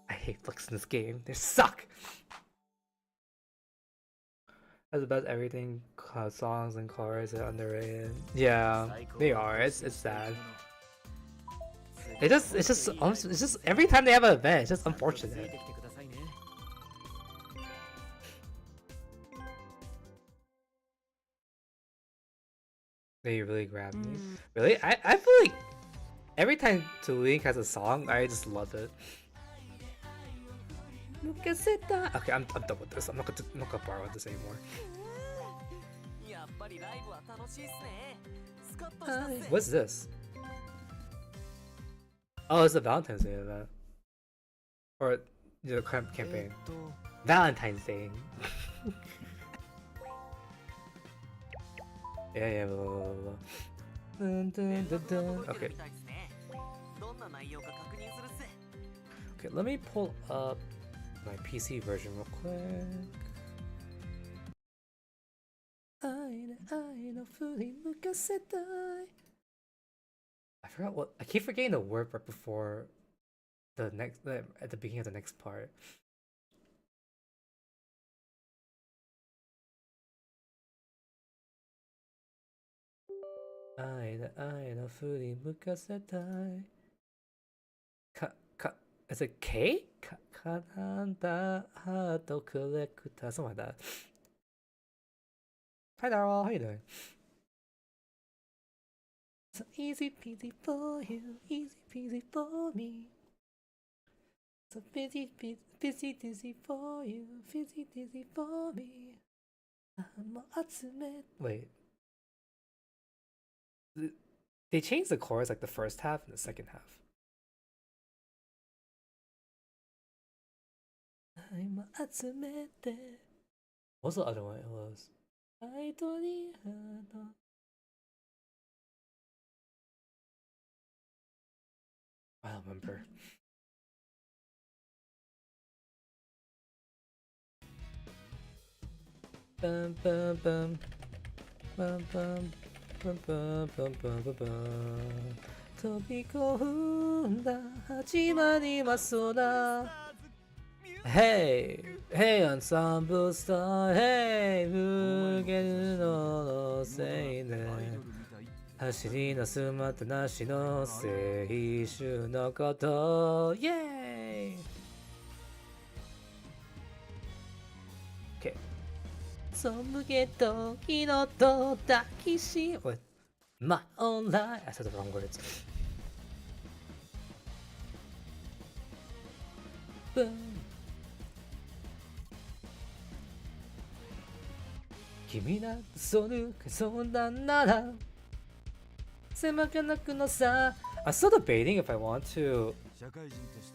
I hate flicks in this game. They suck. That's about everything. Songs and cars are underrated. Yeah, they are. It's sad. It's just every time they have an event, it's just unfortunate. They really grabbed me. Really? I feel like every time Tulink has a song, I just love it. Okay, I'm done with this. I'm not gonna borrow this anymore. What's this? Oh, it's a Valentine's Day event. Or the campaign. Valentine's Day. yeah, blah, blah, blah. Dun, dun, dun, dun. Okay. Okay, let me pull up my PC version real quick. I forgot what I keep forgetting the word right before the next at the beginning of the next part. Is it K? Something like that. Hi Daryl, how you doing? So easy peasy for you, easy peasy for me. So busy dizzy for you, busy dizzy for me. Wait. They changed the chorus like the first half and the second half. What's the other one? It was I don't remember. Bum bum bum bum bum bum bum bum bum bum bum. 飛び込んだ始まりますそうだ Hey Hey Ensemble Star Hey 無限のせいで走りのすまたなしの青春のことイェーイ OK そむけ時のと抱きし What? My own life I said the wrong words Boom 君なそぬかそんななら狭くなくのさ I'm still debating if I want to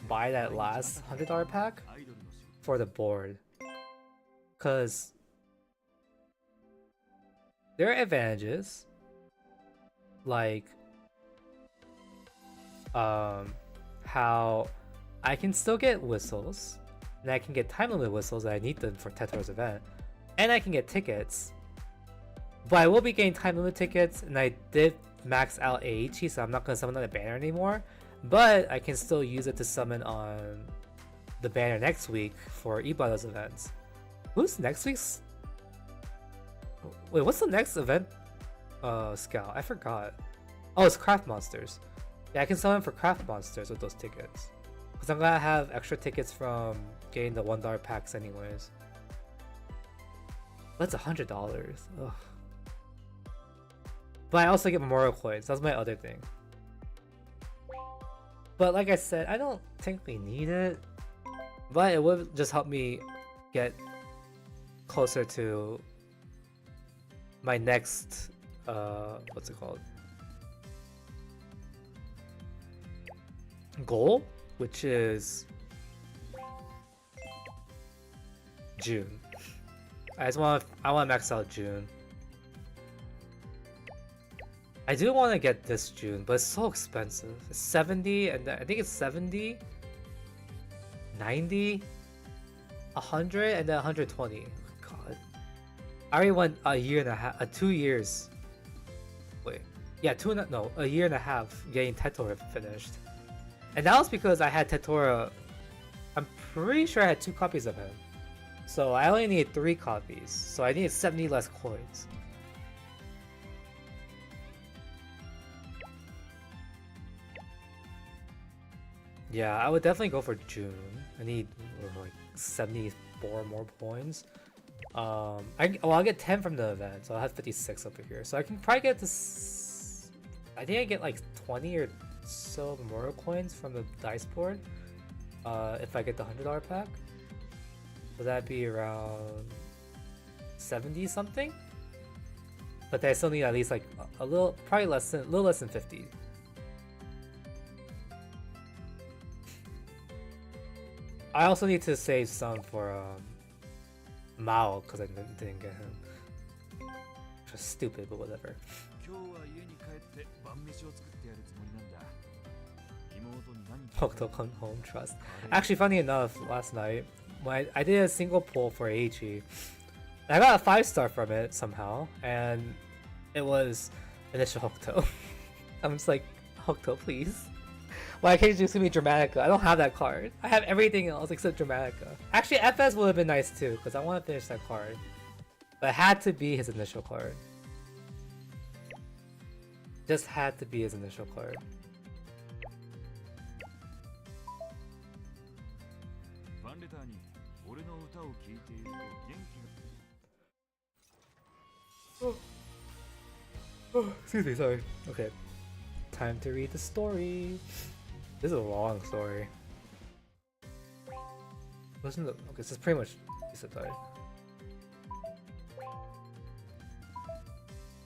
buy that last $100 pack for the board because there are advantages like how I can still get whistles and I can get time limit whistles that I need them for Tetora's event and I can get tickets but I will be getting time limit tickets and I did max out AHE so I'm not going to summon on the banner anymore but I can still use it to summon on the banner next week for Ibada's events. Who's next week's? Wait, what's the next event? Scout. I forgot. Oh, it's Craft Monsters. Yeah, I can summon for Craft Monsters with those tickets. Because I'm gonna have extra tickets from getting the $1 packs anyways. That's $100. Ugh. But I also get Memorial Coins. That's my other thing. But like I said, I don't technically need it. But it would just help me get closer to my next what's it called, goal, which is June. I want to max out June. I do want to get this June, but it's so expensive. It's 70 and I think it's 70, 90, 100 and then 120. God, I already went a year and a half, 2 years. Wait, yeah, a year and a half getting Tetora finished. And that was because I had Tetora, I'm pretty sure I had 2 copies of him. So I only needed 3 copies, so I needed 70 less coins. Yeah, I would definitely go for June. I need like 74 more points. I'll get 10 from the event, so I'll have 56 over here. So I can probably get this. I think I get like 20 or so Memorial coins from the dice board. If I get the $100 pack, so that'd be around 70 something. But I still need at least like a little, probably a little less than 50. I also need to save some for Mao because I didn't get him. Which was stupid, but whatever. Hokuto come home trust. Actually, funny enough, last night when I did a single pull for AG, I got a 5-star from it somehow, and it was initial Hokuto. I'm just like, Hokuto, please. Why can't you just give me Dramatica? I don't have that card. I have everything else except Dramatica. Actually, FS would have been nice too, because I want to finish that card. But it had to be his initial card. Just had to be his initial card. Excuse me, sorry. Okay. Time to read the story. This is a long story. Listen to okay, this is pretty much Isetai.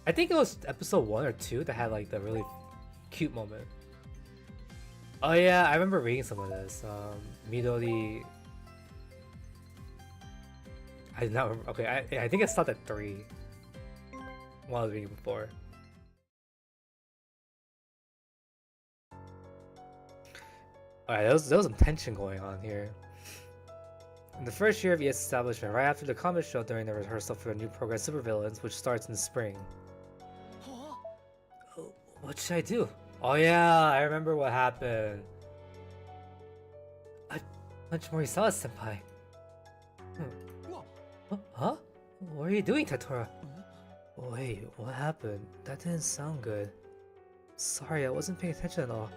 I think it was episode 1 or 2 that had like the really cute moment. Oh yeah, I remember reading some of this. Midori. I did not remember. Okay, I think it stopped at 3. While I was reading before. Alright, there was some tension going on here. In the first year of ES establishment, right after the comic show during the rehearsal for the new program Supervillains, which starts in the spring. Oh, what should I do? Oh yeah, I remember what happened. I punched Morisawa senpai. Huh? What are you doing, Tetora? Wait, what happened? That didn't sound good. Sorry, I wasn't paying attention at all.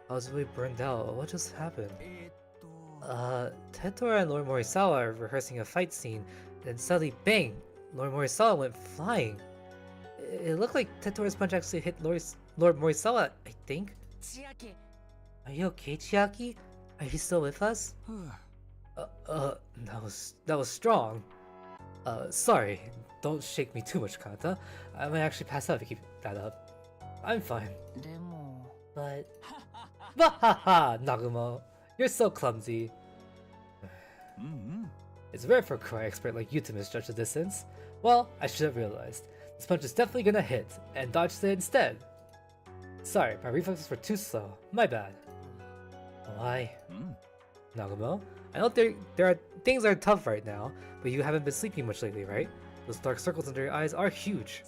I was really burned out. What just happened? Tetora and Lord Morisawa are rehearsing a fight scene, then suddenly bang! Lord Morisawa went flying. It looked like Tetora's punch actually hit Lord Morisawa, I think. Are you okay, Chiaki? Are you still with us? That was strong. Sorry. Don't shake me too much, Kanata. I might actually pass out if you keep that up. I'm fine. But... Bahaha, Nagumo. You're so clumsy. It's rare for a karate expert like you to misjudge the distance. Well, I should have realized. This punch is definitely gonna hit, and dodged it instead. Sorry, my reflexes were too slow. My bad. Why? Nagumo, I know things are tough right now, but you haven't been sleeping much lately, right? Those dark circles under your eyes are huge.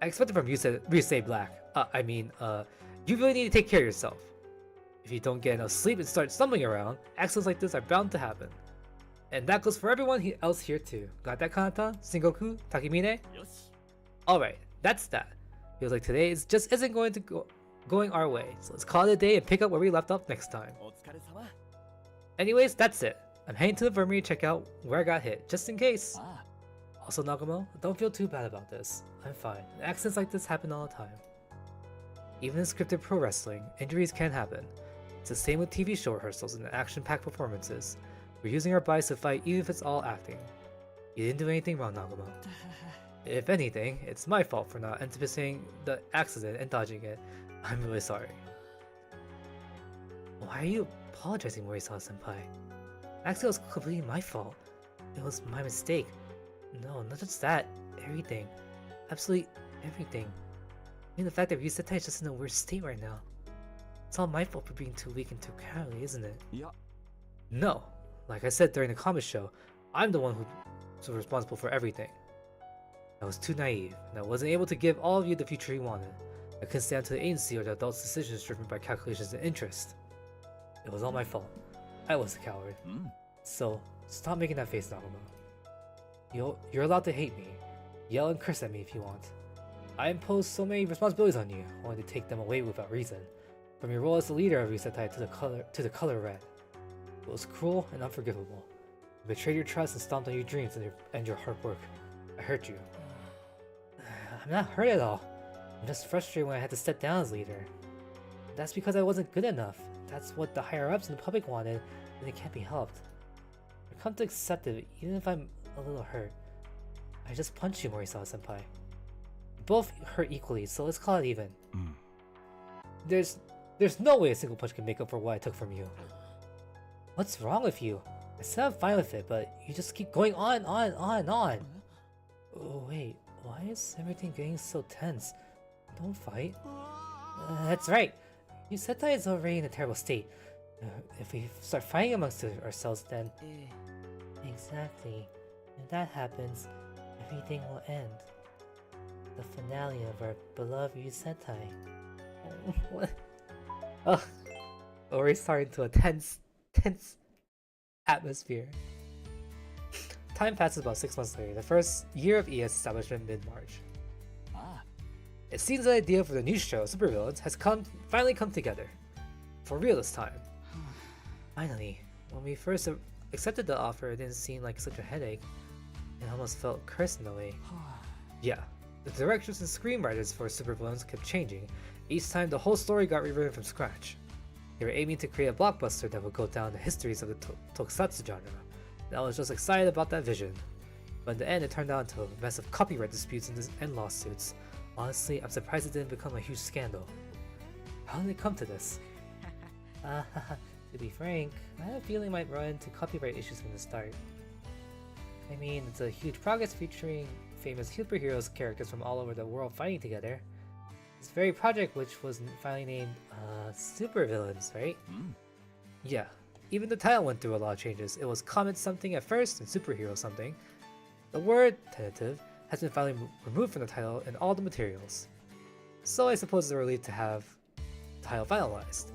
I expect it from Ryusei Black. You really need to take care of yourself. If you don't get enough sleep and start stumbling around, accidents like this are bound to happen. And that goes for everyone else here too. Got that, Kanata? Sengoku? Takemine? Alright, that's that. Feels like today just isn't going our way, so let's call it a day and pick up where we left off next time. Anyways, that's it. I'm heading to the infirmary to check out where I got hit, just in case. Also, Nagumo, don't feel too bad about this. I'm fine. Accidents like this happen all the time. Even in scripted pro wrestling, injuries can happen. It's the same with TV show rehearsals and action-packed performances. We're using our bodies to fight even if it's all acting. You didn't do anything wrong, Nagumo. If anything, it's my fault for not anticipating the accident and dodging it. I'm really sorry. Why are you apologizing, Morisawa-senpai? Actually, it was completely my fault. It was my mistake. No, not just that. Everything. Absolutely everything. I mean, the fact that Ryusetai is just in a weird state right now. It's all my fault for being too weak and too cowardly, isn't it? Yeah. No. Like I said during the comic show, I'm the one who's responsible for everything. I was too naive, and I wasn't able to give all of you the future you wanted. I couldn't stand to the agency or the adults' decisions driven by calculations and interest. It was all my fault. I was a coward. So, stop making that face, Nagumo. You're allowed to hate me. Yell and curse at me if you want. I imposed so many responsibilities on you, only to take them away without reason. From your role as the leader of Ryusetai to the color red. It was cruel and unforgivable. I betrayed your trust and stomped on your dreams and your hard work. I hurt you. I'm not hurt at all. I'm just frustrated when I had to step down as leader. That's because I wasn't good enough. That's what the higher-ups and the public wanted, and it can't be helped. I've come to accept it, even if I'm a little hurt. I just punched you, Morisawa-senpai. Both hurt equally, so let's call it even. There's no way a single punch can make up for what I took from you. What's wrong with you? I said I'm fine with it, but you just keep going on. Oh wait, why is everything getting so tense? Don't fight. That's right. Ryusetai is already in a terrible state. If we start fighting amongst ourselves, then... Exactly. If that happens, everything will end. The finale of our beloved Yusetai. What? Oh, we're starting to a tense atmosphere. Time passes about 6 months later, the first year of ES establishment mid-March. It seems the idea for the new show, Supervillains, has finally come together. For real this time. Finally, when we first accepted the offer, it didn't seem like such a headache. It almost felt cursed in a way. Yeah, the directors and screenwriters for Supervillains kept changing. Each time the whole story got rewritten from scratch. They were aiming to create a blockbuster that would go down the histories of the tokusatsu genre. And I was just excited about that vision. But in the end, it turned out into a mess of copyright disputes and lawsuits. Honestly, I'm surprised it didn't become a huge scandal. How did it come to this? To be frank, I had a feeling it might run into copyright issues from the start. I mean, it's a huge project featuring famous superheroes characters from all over the world fighting together. This very project, which was finally named Supervillains, right? Yeah, even the title went through a lot of changes. It was Comet something at first and Superhero something. The word tentative has been finally removed from the title and all the materials. So I suppose it's a relief to have the title finalized.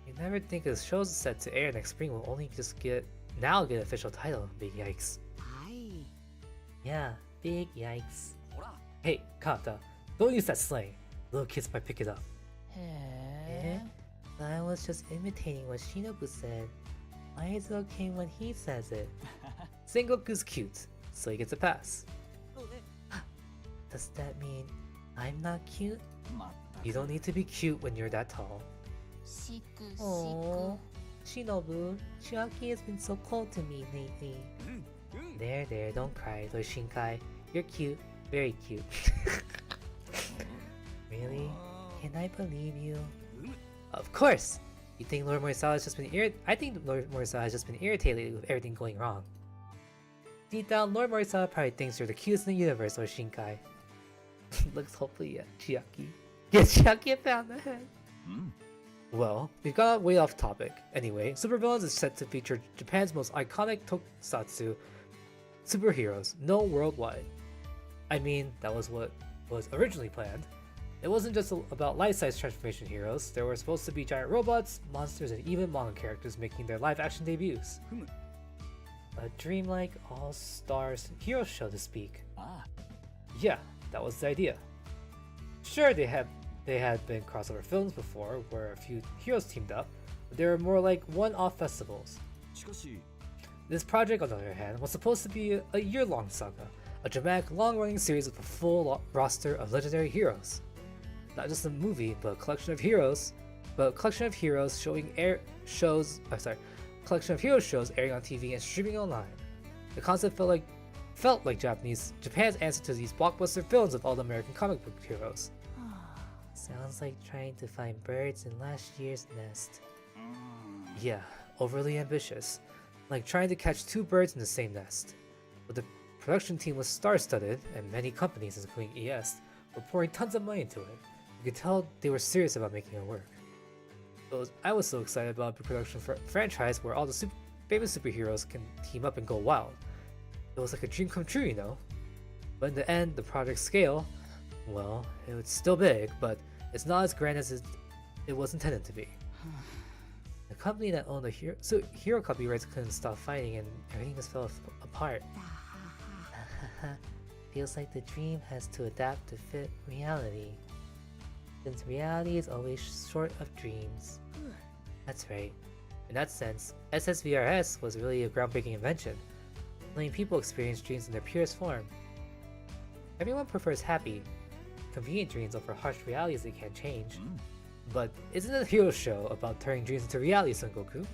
You never think a show set to air next spring will only just get official title. Big yikes. Yeah, big yikes. Hey, Kata, don't use that slang. Little kids might pick it up. Eh? I was just imitating what Shinobu said. Why is it okay when he says it? Sengoku's cute, so he gets a pass. Does that mean I'm not cute? You don't need to be cute when you're that tall. Oh, Shinobu, Chiaki has been so cold to me lately. There, don't cry, Lord Shinkai. You're cute, very cute. Really? Can I believe you? Of course! You think Lord Morisawa has just been I think Lord Morisawa has just been irritated with everything going wrong. Deep down, Lord Morisawa probably thinks you're the cutest in the universe, Lord Shinkai. Looks hopefully at Chiaki. Get Chiaki a pound the head. Well, we've got way off topic. Anyway, Supervillains is set to feature Japan's most iconic tokusatsu superheroes, known worldwide. I mean, that was what was originally planned. It wasn't just about life-size transformation heroes. There were supposed to be giant robots, monsters, and even manga characters making their live-action debuts. A dreamlike all-stars hero show to speak. Yeah, that was the idea. Sure, they had been crossover films before, where a few heroes teamed up, but they were more like one-off festivals. This project, on the other hand, was supposed to be a year-long saga, a dramatic, long-running series with a full roster of legendary heroes. Not just a movie, but a collection of heroes. Collection of hero shows airing on TV and streaming online. The concept felt like Japan's answer to these blockbuster films of all the American comic book heroes. Sounds like trying to find birds in last year's nest. Yeah, overly ambitious. Like trying to catch two birds in the same nest. But the production team was star-studded, and many companies, including ES, were pouring tons of money into it. You could tell they were serious about making it work. I was so excited about the production franchise where all the famous superheroes can team up and go wild. It was like a dream come true, you know? But in the end, the project scale, well, it was still big, but it's not as grand as it was intended to be. The company that owned the hero copyrights couldn't stop fighting and everything just fell apart. Feels like the dream has to adapt to fit reality. Since reality is always short of dreams. That's right. In that sense, SSVRS was really a groundbreaking invention, letting people experience dreams in their purest form. Everyone prefers happy, convenient dreams over harsh realities they can't change. But isn't a hero show about turning dreams into reality, Son Goku?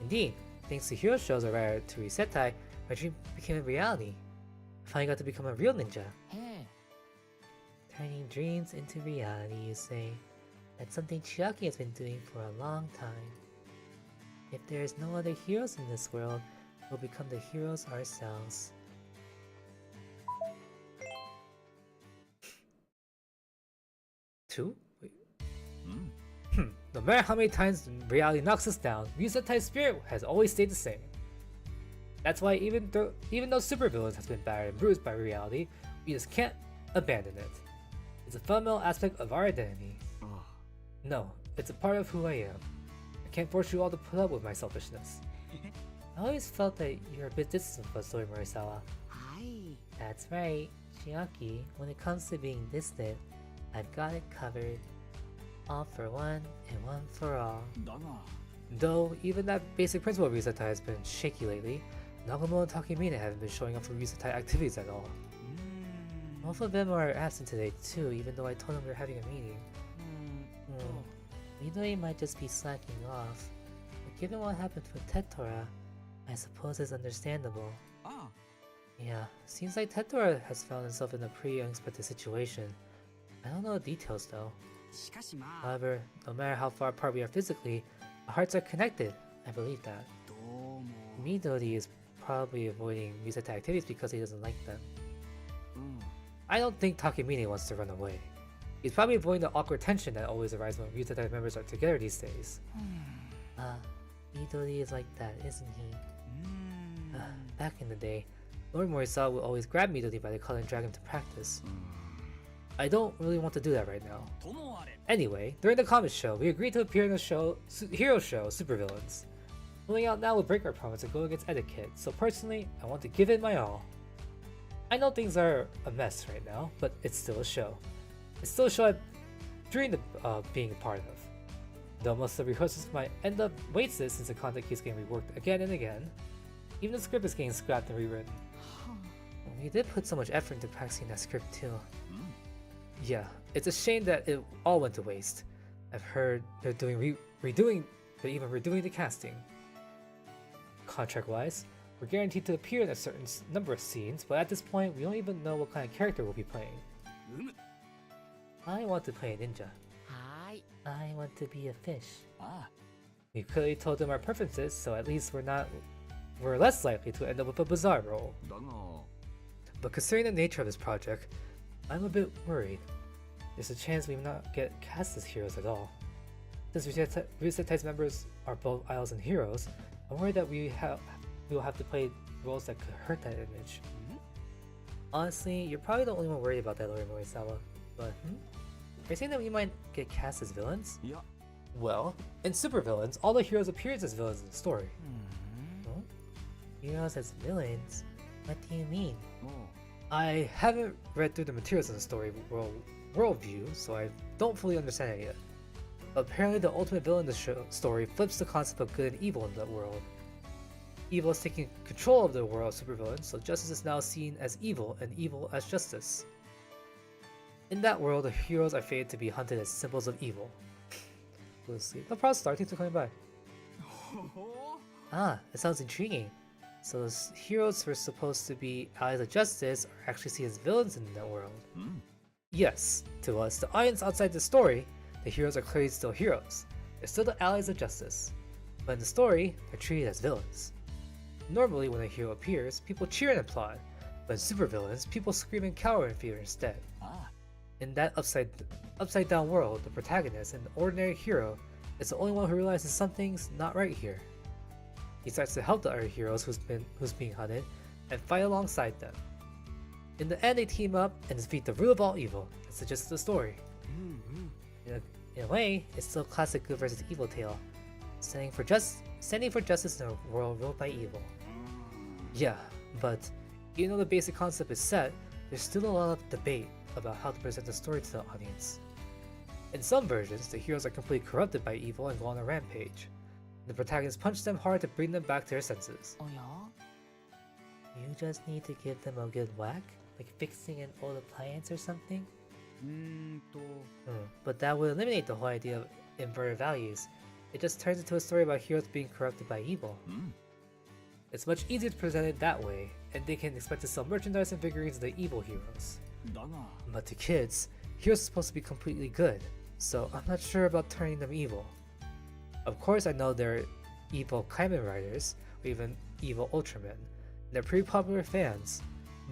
Indeed, thanks to hero shows or rather to Resetai, my dream became a reality. I finally got to become a real ninja. Turning dreams into reality, you say? That's something Chiaki has been doing for a long time. If there is no other heroes in this world, we'll become the heroes ourselves. Two? Wait. No matter how many times reality knocks us down, Ryusetai's spirit has always stayed the same. That's why even though supervillains has been battered and bruised by reality, we just can't abandon it. It's a fundamental aspect of our identity. No, it's a part of who I am. I can't force you all to put up with my selfishness. I always felt that you're a bit distant from us, Lord Morisawa. Aye. That's right, Chiaki. When it comes to being distant, I've got it covered. All for one and one for all. だが Though even that basic principle of Risatai has been shaky lately, Nagumo and Takemine haven't been showing up for Risatai activities at all. Both of them are absent today too, even though I told them we were having a meeting. Midori might just be slacking off, but given what happened with Tetora, I suppose it's understandable. あ Yeah, seems like Tetora has found himself in a pretty unexpected situation. I don't know the details though. しかしまあ However, no matter how far apart we are physically, our hearts are connected. I believe that. どうも Midori is probably avoiding Risatai activities because he doesn't like them. うん I don't think Takemine wants to run away. He's probably avoiding the awkward tension that always arises when Risatai members are together these days. Midori is like that, isn't he? Back in the day, Lord Morisawa would always grab Midori by the collar and drag him to practice. I don't really want to do that right now. ともあれ Anyway, during the comic show, we agreed to appear in the hero show, Supervillains. Pulling out now would break our promise to go against etiquette, so personally, I want to give it my all. I know things are a mess right now, but it's still a show. It's still a show I've dreamed of being a part of. Though most of the rehearsals might end up wasted since the content keeps getting reworked again and again, even the script is getting scrapped and rewritten. We did put so much effort into practicing that script too. Yeah, it's a shame that it all went to waste. I've heard they're doing redoing the casting. Contract-wise, we're guaranteed to appear in a certain number of scenes, but at this point, we don't even know what kind of character we'll be playing. うむ I want to play a ninja. はーい I want to be a fish. あ We clearly told them our preferences, so at least we're less likely to end up with a bizarre role. だが But considering the nature of this project, I'm a bit worried. There's a chance we may not get cast as heroes at all. Since Risetai's members are both idols and heroes, I'm worried that we will have to play roles that could hurt that image. Honestly, you're probably the only one worried about that, Lord Morisawa. But, are you saying that we might get cast as villains? いや Well, in Supervillains, all the heroes appear as villains in the story. Huh? Heroes as villains? What do you mean? も I haven't read through the materials in the story worldview, so I don't fully understand it yet. Apparently, the ultimate villain in the story flips the concept of good and evil in that world. Evil is taking control of the world of supervillains, so justice is now seen as evil and evil as justice. In that world, the heroes are fated to be hunted as symbols of evil. We'll see. No problem, Star. Thanks for coming by. うほほ Ah, it sounds intriguing. So the heroes who are supposed to be allies of justice are actually seen as villains in that world. うん Yes, to us, the audience outside the story, the heroes are clearly still heroes. They're still the allies of justice. But in the story, they're treated as villains. Normally, when a hero appears, people cheer and applaud. But in supervillains, people scream and cower in fear instead. あ In that upside down world, the protagonist, an ordinary hero, is the only one who realizes something's not right here. He starts to help the other heroes who's being hunted and fight alongside them. In the end, they team up and defeat the root of all evil. That's the gist of the story. In a way, it's still a classic good versus evil tale, standing for justice in a world ruled by evil. Yeah, but even though the basic concept is set, there's still a lot of debate about how to present the story to the audience. In some versions, the heroes are completely corrupted by evil and go on a rampage. The protagonist punches them hard to bring them back to their senses. おや You just need to give them a good whack? Like fixing an old appliance or something? と But that would eliminate the whole idea of inverted values. It just turns into a story about heroes being corrupted by evil. うん It's much easier to present it that way, and they can expect to sell merchandise and figurines of the evil heroes. だが But to kids, heroes are supposed to be completely good, so I'm not sure about turning them evil. Of course, I know there are evil Kamen Riders, or even evil Ultramen. They're pretty popular fans,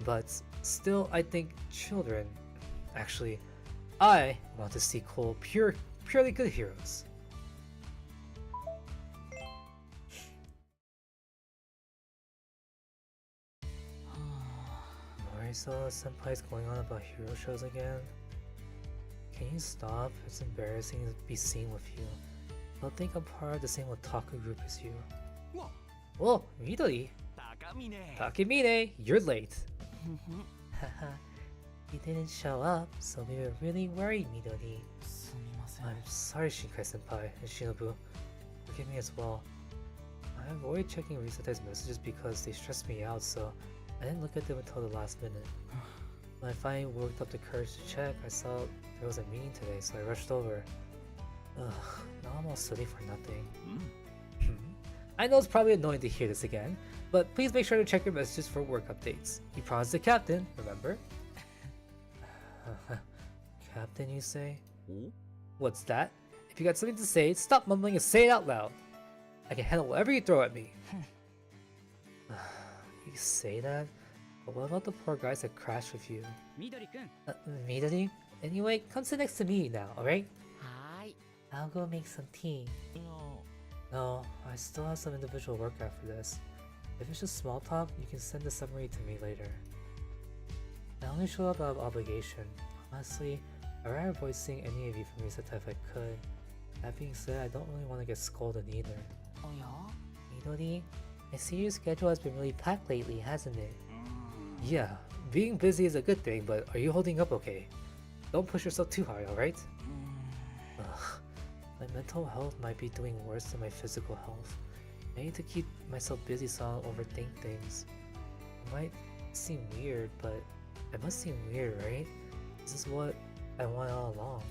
but still, I think children. Actually, I want to see cool, purely good heroes. saw senpai's going on about hero shows again. Can you stop? It's embarrassing to be seen with you. They'll think I'm part of the same otaku group as you. Whoa, Midori! Takemine, you're late! Haha, you didn't show up, so we were really worried, Midori. I'm sorry, Shinkai-senpai and Shinobu. Forgive me as well. I avoid checking Risatai's messages because they stress me out, so I didn't look at them until the last minute. When I finally worked up the courage to check, I saw there was a meeting today, so I rushed over. Ugh, now I'm all sweaty for nothing. I know it's probably annoying to hear this again, but please make sure to check your messages for work updates. You promised the captain, remember? Captain, you say? What's that? If you got something to say, stop mumbling and say it out loud. I can handle whatever you throw at me. You say that? But what about the poor guys that crashed with you? Midori-kun. Midori? Anyway, come sit next to me now, alright? Hi. I'll go make some tea. No, I still have some individual work after this. If it's just small talk, you can send the summary to me later. I only show up out of obligation. Honestly, I'd rather avoid seeing any of you from Risata if I could. That being said, I don't really want to get scolded either. Oh yeah? Midori, I see your schedule has been really packed lately, hasn't it? Yeah, being busy is a good thing, but are you holding up okay? Don't push yourself too hard, alright? Ugh, my mental health might be doing worse than my physical health. I need to keep myself busy so I don't overthink things. It might seem weird, but it must seem weird, right? This is what I want all along.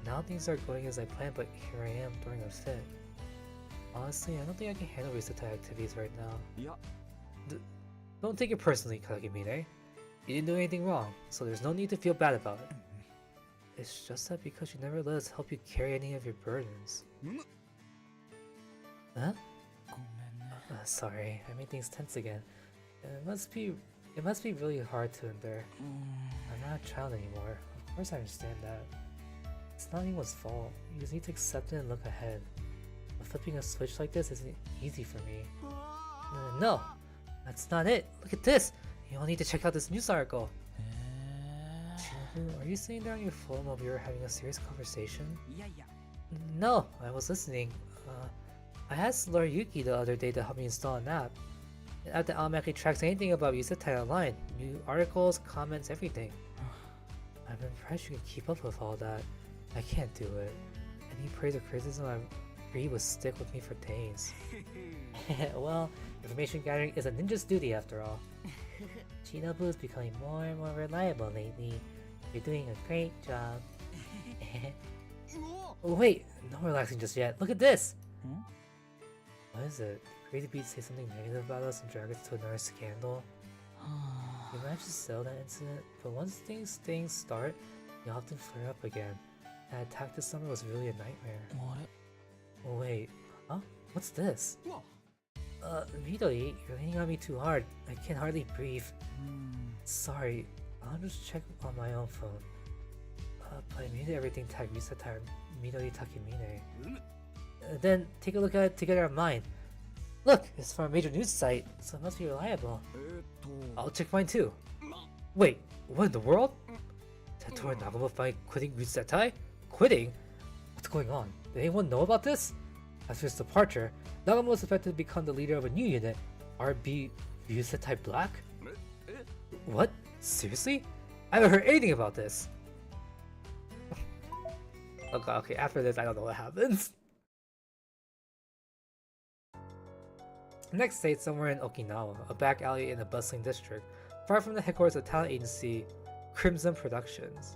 Now things are going as I planned, but here I am throwing a fit. Honestly, I don't think I can handle Risata activities right now. Don't take it personally, Takemine. You didn't do anything wrong, so there's no need to feel bad about it. It's just that because you never let us help you carry any of your burdens. Huh? Sorry, I made things tense again. It must be really hard to endure. I'm not a child anymore. Of course I understand that. It's not anyone's fault. You just need to accept it and look ahead. But flipping a switch like this isn't easy for me. No! That's not it! Look at this! You all need to check out this news article! Shinobu, are you sitting there on your phone while we were having a serious conversation? Yeah. No, I was listening. I asked Lord Yuki the other day to help me install an app. The app that automatically tracks anything about Yusetai online. New articles, comments, everything. I'm impressed you can keep up with all that. I can't do it. Any praise or criticism I read would stick with me for days. Well, information gathering is a ninja's duty after all. Shinobu is becoming more and more reliable lately. You're doing a great job. Oh wait, no relaxing just yet. Look at this! What is it? Crazy Beat say something negative about us and drag us to another scandal? We managed to settle that incident, but once things start, they often flare up again. That attack this summer was really a nightmare. Oh wait, huh? What's this? Midori, you're leaning on me too hard. I can hardly breathe. Sorry, I'll just check on my own phone. But I made everything tag Risata Midori Takemine. Then take a look at it together on mine. Look, it's from a major news site, so it must be reliable. I'll check mine too. Wait, what in the world? Tetora Nagamo finally quitting Risetai? Quitting? What's going on? Did anyone know about this? After his departure, Nagamo was expected to become the leader of a new unit, RB Risetai Black? What? Seriously? I haven't heard anything about this! Okay, after this I don't know what happens. Next state somewhere in Okinawa, a back alley in a bustling district, far from the headquarters of talent agency Crimson Productions.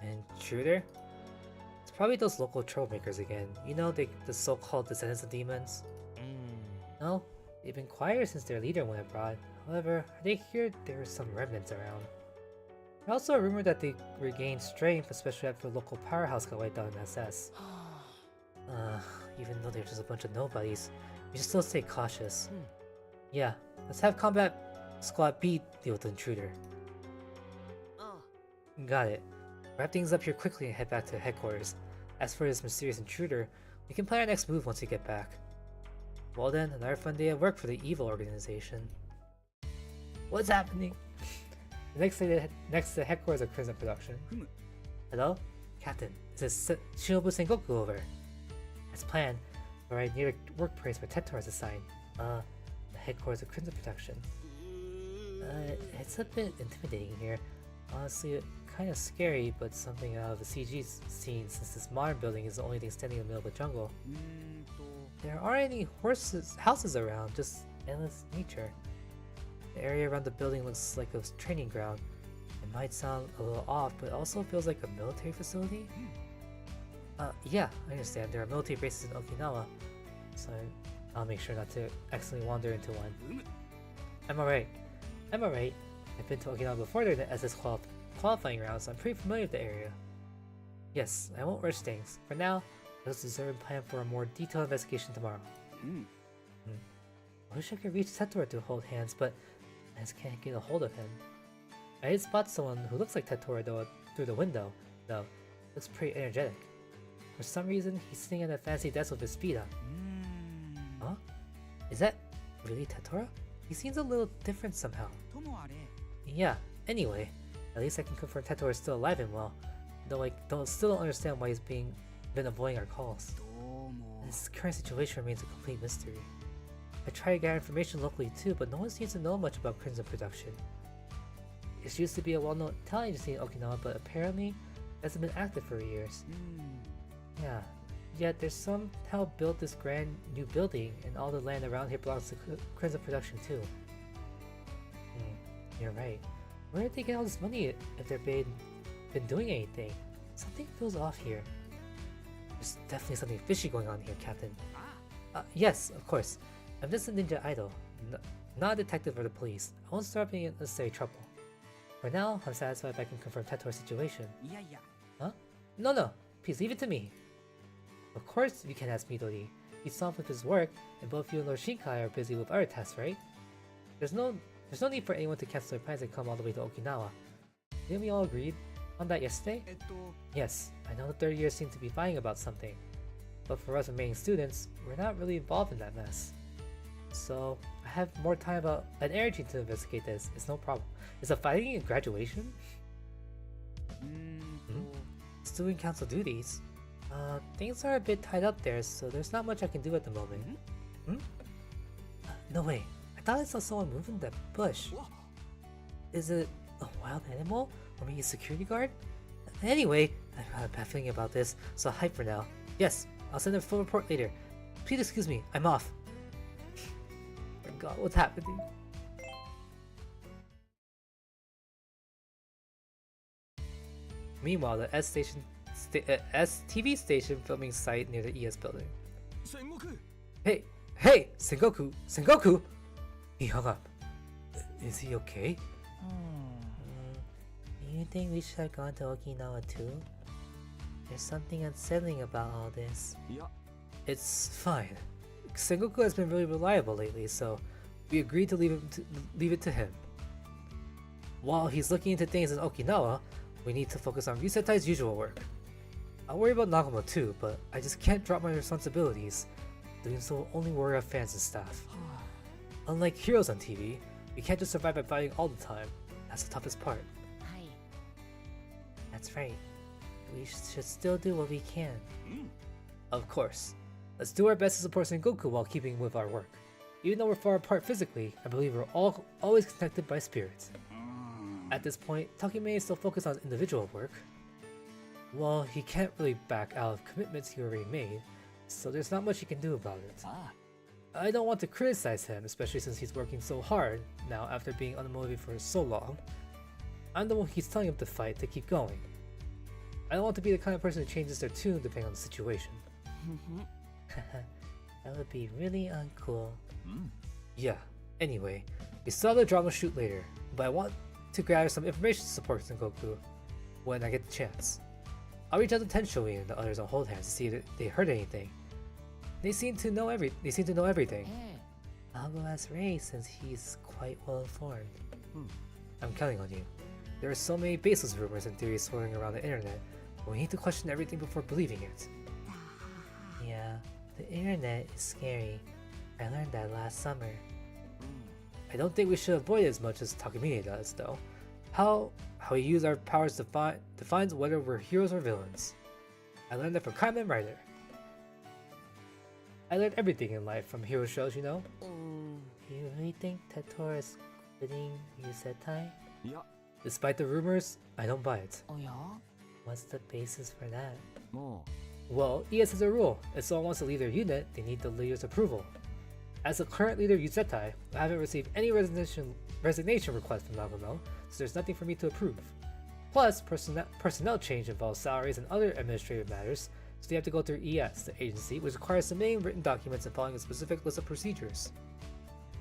Intruder? It's probably those local troublemakers again. You know, the so-called descendants of demons? No, they've been quieter since their leader went abroad. However, I did hear there were some remnants around. There's also a rumor that they regained strength, especially after the local powerhouse got wiped out in SS. Even though they're just a bunch of nobodies, we should still stay cautious. Yeah, let's have Combat Squad B deal with the intruder. Got it. Wrap things up here quickly and head back to headquarters. As for this mysterious intruder, we can plan our next move once we get back. Well then, another fun day at work for the evil organization. What's happening? Next to headquarters of Crimson Production. Hello? Captain, this is Shinobu Sengoku over. As planned, we're right near the workplace where Tetora is assigned. The headquarters of Crimson Production. It's a bit intimidating here. Honestly, kind of scary, but something out of the CG scene since this modern building is the only thing standing in the middle of the jungle. There aren't any houses around, just endless nature. The area around the building looks like a training ground. It might sound a little off, but it also feels like a military facility. Yeah, I understand. There are military bases in Okinawa, so I'll make sure not to accidentally wander into one. I'm alright. I've been to Okinawa before during the SS qualifying round, so I'm pretty familiar with the area. Yes, I won't rush things. For now, let's observe and plan for a more detailed investigation tomorrow. I wish I could reach Tetora to hold hands, but I just can't get a hold of him. I did spot someone who looks like Tetora though through the window, though. Looks pretty energetic. For some reason, he's sitting at a fancy desk with his feet up. Huh? Is that really Tetora? He seems a little different somehow. Yeah, anyway, at least I can confirm Tetora is still alive and well, though I still don't understand why he's been avoiding our calls. His current situation remains a complete mystery. I tried to gather information locally too, but no one seems to know much about Crimson Production. It used to be a well-known talent agency in Okinawa, but apparently hasn't been active for years. Yeah, yet there's somehow built this grand new building, and all the land around here belongs to Crimson Production too. You're right. Where did they get all this money if they've been doing anything? Something feels off here. There's definitely something fishy going on here, Captain. Yes, of course. I'm just a ninja idol, not a detective or the police. I won't start being in unnecessary trouble. For now, I'm satisfied if I can confirm Tetora's situation. Huh? No, please leave it to me. Of course you can't ask Midori. He's off with his work, and both you and Lord Shinkai are busy with other tasks, right? There's no need for anyone to cancel their plans and come all the way to Okinawa. Didn't we all agree on that yesterday? Yes, I know the third years seem to be fighting about something, but for us remaining students, we're not really involved in that mess. So, I have more time and energy to investigate this. It's no problem. Is the fighting in graduation? Student council duties? Things are a bit tied up there, so there's not much I can do at the moment. No way. I thought I saw someone move in that bush. Is it a wild animal? Or maybe a security guard? Anyway, I've got a bad feeling about this, so hype for now. Yes, I'll send a full report later. Please excuse me, I'm off. God, what's happening? Meanwhile, the S TV station filming site near the ES building. Hey, Sengoku! He hung up. Is he okay? Do you think we should have gone to Okinawa too? There's something unsettling about all this. It's fine. Sengoku has been really reliable lately, so we agreed to leave it to him. While he's looking into things in Okinawa, we need to focus on Resetai's usual work. I'll worry about Nagumo too, but I just can't drop my responsibilities. Doing so will only worry our fans and staff. Unlike heroes on TV, we can't just survive by fighting all the time. That's the toughest part. That's right. We should still do what we can. Of course. Let's do our best to support Sengoku while keeping with our work. Even though we're far apart physically, I believe we're always connected by spirits. At this point, Takime is still focused on his individual work. Well, he can't really back out of commitments he already made, so there's not much he can do about it. I don't want to criticize him, especially since he's working so hard now after being unmotivated for so long. I'm the one he's telling him to fight to keep going. I don't want to be the kind of person who changes their tune depending on the situation. That would be really uncool. Yeah, anyway, we still have the drama shoot later, but I want to gather some information to support Sengoku when I get the chance. I'll reach out to Tenshui and the others on Hold Hands to see if they heard anything. They seem to know everything. I'll go ask Ray since he's quite well informed. I'm counting on you. There are so many baseless rumors and theories swirling around the internet, but we need to question everything before believing it. Yeah, the internet is scary. I learned that last summer. I I don't think we should avoid it as much as Takamine does, though. How we use our powers defines whether we're heroes or villains. I learned that from Kamen Rider. I learned everything in life from hero shows, you know? Do you really think Tetora is quitting Yusetai? いや Despite the rumors, I don't buy it. おや What's the basis for that? も Well, ES has a rule. If someone wants to leave their unit, they need the leader's approval. As the current leader of Yusetai, I haven't received any resignation request from Nagumo, so there's nothing for me to approve. Plus, personnel change involves salaries and other administrative matters, so they have to go through ES, the agency, which requires submitting written documents and following a specific list of procedures.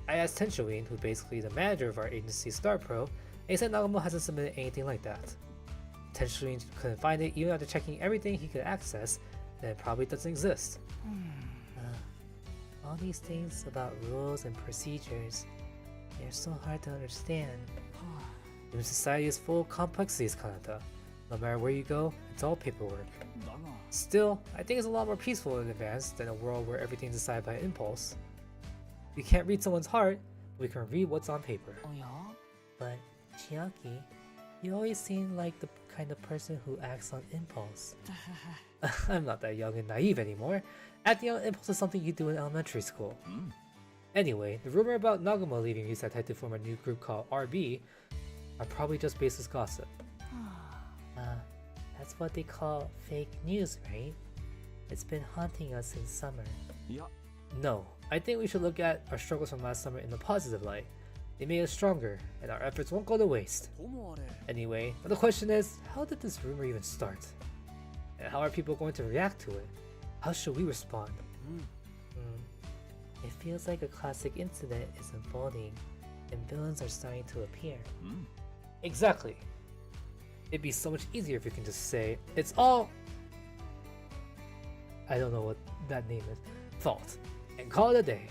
I asked Tenshoin, who basically is the manager of our agency Star Pro, and he said Nagumo hasn't submitted anything like that. Tenshoin couldn't find it even after checking everything he could access, then it probably doesn't exist. All these things about rules and procedures, they're so hard to understand. Human society is full of complexities, Kanata. No matter where you go, it's all paperwork. だが Still, I think it's a lot more peaceful and advanced than a world where everything's decided by impulse. We can't read someone's heart, but we can read what's on paper. おや But Chiaki, you always seem like the kind of person who acts on impulse. I'm not that young and naive anymore. Acting on impulse is something you do in elementary school. うん Anyway, the rumor about Nagumo leaving Yusetai to form a new group called RB are probably just baseless gossip. That's what they call fake news, right? It's been haunting us since summer. いや No, I think we should look at our struggles from last summer in a positive light. They made us stronger, and our efforts won't go to waste. ともあれ Anyway, the question is, how did this rumor even start? And how are people going to react to it? How should we respond? It feels like a classic incident is unfolding, and villains are starting to appear. うん Exactly. It'd be so much easier if you can just say, it's all... I don't know what that name is. Fault. And call it a day.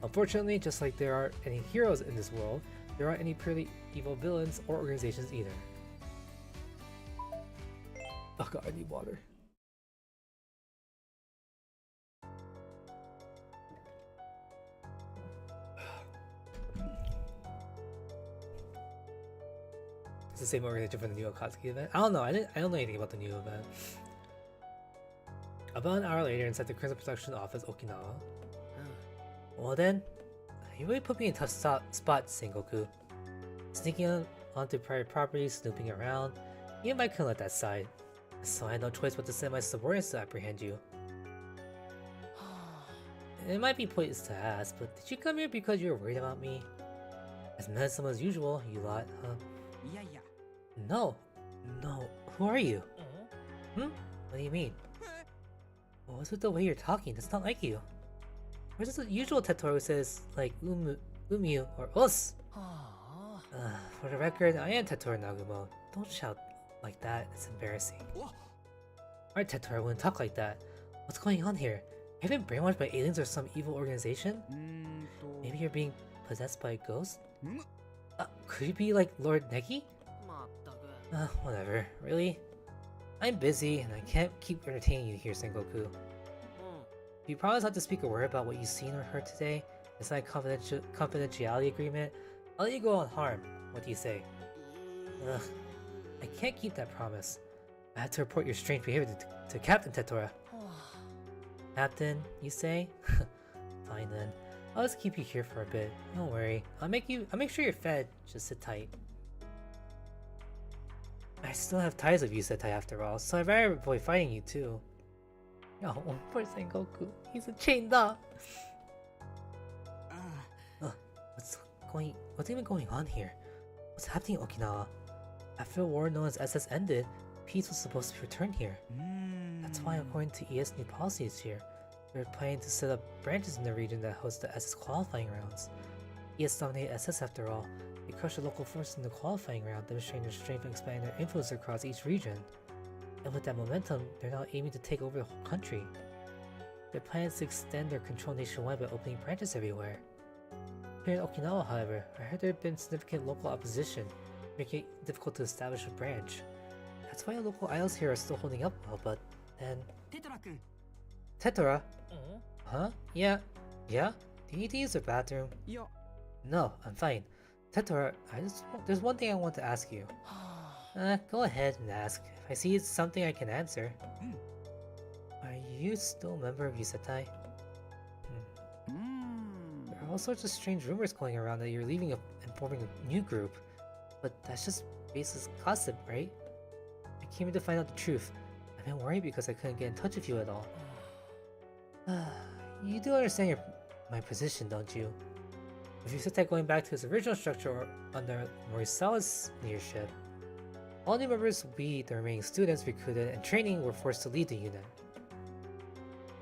Unfortunately, just like there aren't any heroes in this world, there aren't any purely evil villains or organizations either. Oh god, I need water. It's the same organization for the new Akatsuki event. I don't know. I don't know anything about the new event. About an hour later, inside the Crimson Production office, Okinawa. Well then, you really put me in a tough spot, Sengoku. Sneaking onto private property, snooping around. Even I couldn't let that slide. So I had no choice but to send my subordinates to apprehend you. It might be pointless to ask, but did you come here because you were worried about me? As menacing as usual, you lot, huh? いやいや No. No. Who are you? Hmm? What do you mean? What's with the way you're talking? That's not like you. Where's the usual Tetora who says, like, Umiu or us? For the record, I am Tetora Nagumo. Don't shout like that, it's embarrassing. わ Alright, Tetora, I wouldn't talk like that. What's going on here? Have you been brainwashed by aliens or some evil organization? うーんと Maybe you're being possessed by a ghost? ん Could you be like Lord Neki? まったく Whatever. Really? I'm busy and I can't keep entertaining you here, Sengoku. う If you promise not to speak a word about what you've seen or heard today, it's like a confidentiality agreement, I'll let you go unharmed. What do you say? Ugh. I can't keep that promise. I have to report your strange behavior to Captain Tetora. ん Captain, you say? Fine then. I'll just keep you here for a bit. Don't worry. I'll make sure you're fed. Just sit tight. I still have ties with Yusetai after all, so I'd rather avoid fighting you too. Oh, poor Sengoku. He's chained up. あ What's even going on here? What's happening in Okinawa? After the war known as SS ended, peace was supposed to be returned here. うーん That's why, according to ES new policies here, they're planning to set up branches in the region that host the SS qualifying rounds. ES dominated SS after all. They crushed the local forces in the qualifying round, demonstrating their strength and expanding their influence across each region. And with that momentum, they're now aiming to take over the whole country. Their plan is to extend their control nationwide by opening branches everywhere. Here in Okinawa, however, I heard there had been significant local opposition, making it difficult to establish a branch. That's why the local idols here are still holding up well, but then... テトラ君 Tetora? うん Huh? Yeah? Do you need to use the bathroom? いや No, I'm fine. Tetora, there's one thing I want to ask you. Go ahead and ask. If I see it's something I can answer. Are you still a member of Yusetai? There are all sorts of strange rumors going around that you're leaving and forming a new group. But that's just baseless gossip, right? I came here to find out the truth. I've been worried because I couldn't get in touch with you at all. You do understand my position, don't you? With Yusetai going back to its original structure under Morisawa's leadership, all new members we, the remaining students recruited and training, were forced to lead the unit.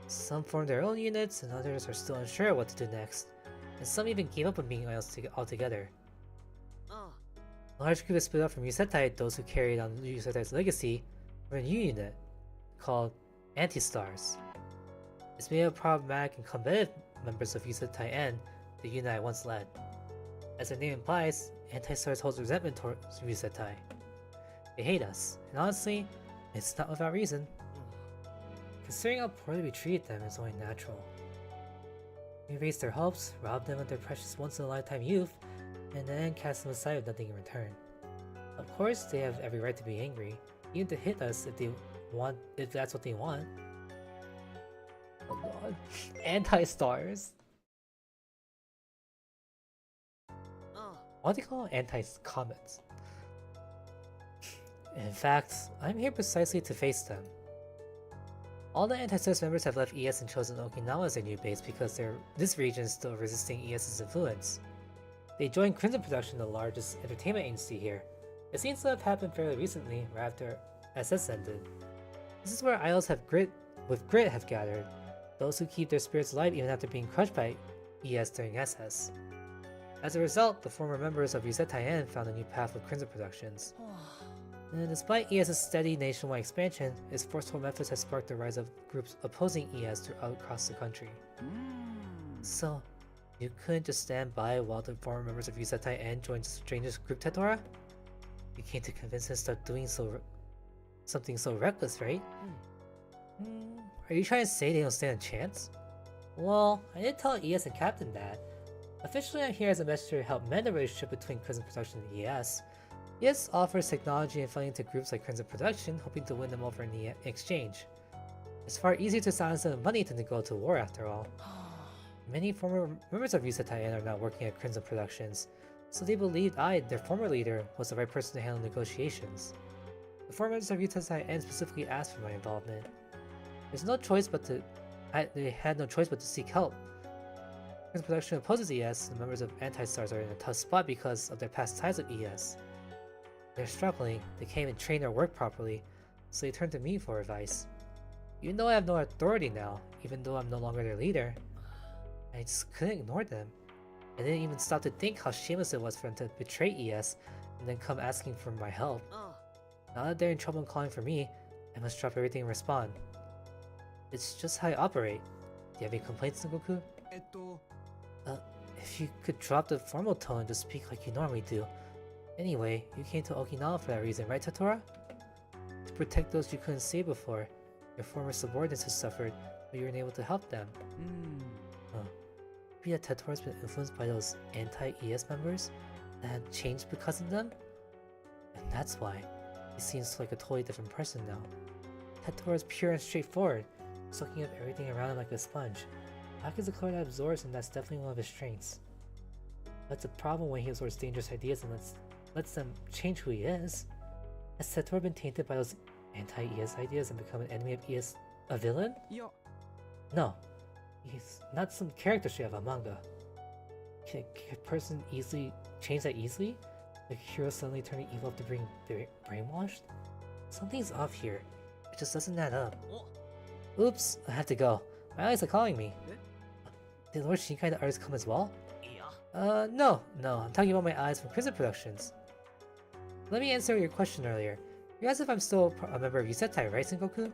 Some formed their own units, and others are still unsure what to do next, and some even gave up on being altogether. A large group is split up from Yusetai, those who carried on Yusetai's legacy, for a new unit, called Anti-Stars. It's made of problematic and combative members of Yusetai and the unit I once led. As their name implies, Anti-Stars holds resentment towards Yusetai. They hate us, and honestly, it's not without reason. Considering how poorly we treated them is only natural. We erased their hopes, robbed them of their precious once-in-a-lifetime youth, and then cast them aside with nothing in return. Of course, they have every right to be angry, even to hit us if that's what they want. Oh god. Anti-stars. Why do they call it anti-comets? In fact, I'm here precisely to face them. All the Anti-Stars members have left ES and chosen Okinawa as their new base because this region is still resisting ES's influence. They joined Crimson Production, the largest entertainment agency here. It seems to have happened fairly recently, right after SS ended. This is where idols with grit have gathered, those who keep their spirits alive even after being crushed by ES during SS. As a result, the former members of Yusetai N found a new path with Crimson Productions. And despite ES's steady nationwide expansion, its forceful methods has sparked the rise of groups opposing ES throughout across the country. So, you couldn't just stand by while the former members of Yusetai N joined the strangest group, Tetora? You came to convince him to start doing something so reckless, right? Are you trying to say they don't stand a chance? Well, I did tell ES and Captain that. Officially, I'm here as a messenger to help mend the relationship between Crimson Production and ES. ES offers technology and funding to groups like Crimson Production, hoping to win them over in the exchange. It's far easier to silence them with money than to go to war after all. Many former members of Yusetai N are now working at Crimson Productions, so they believed I, their former leader, was the right person to handle negotiations. The former members of Yusetai N specifically asked for my involvement. They had no choice but to seek help. Crimson Production opposes ES, and members of Anti-Stars are in a tough spot because of their past ties with ES. They're struggling, they can't even train or work properly, so they turn to me for advice. Even though I have no authority now, even though I'm no longer their leader, I just couldn't ignore them. I didn't even stop to think how shameless it was for them to betray ES and then come asking for my help. Now that they're in trouble and calling for me, I must drop everything and respond. It's just how I operate. Do you have any complaints, Goku? If you could drop the formal tone and just speak like you normally do. Anyway, you came to Okinawa for that reason, right, Tetora? To protect those you couldn't save before. Your former subordinates have suffered, but you were unable to help them. Maybe that Tetora's been influenced by those anti-ES members that had changed because of them? And that's why he seems like a totally different person now. Tetora is pure and straightforward, soaking up everything around him like a sponge. Black is a color that absorbs, and that's definitely one of his strengths. That's a problem when he absorbs dangerous ideas and lets them change who he is. Has Tetora been tainted by those anti-ES ideas and become an enemy of ES, a villain? No. He's not some character straight out of a manga. Can a person easily change that easily? Like a hero suddenly turning evil after being brainwashed? Something's off here. It just doesn't add up. Oops, I have to go. My eyes are calling me. Did Lord Shinkai the artist come as well? No, I'm talking about my eyes from Crimson Productions. Let me answer your question earlier. You asked if I'm still a member of Yusetai, right, Sengoku?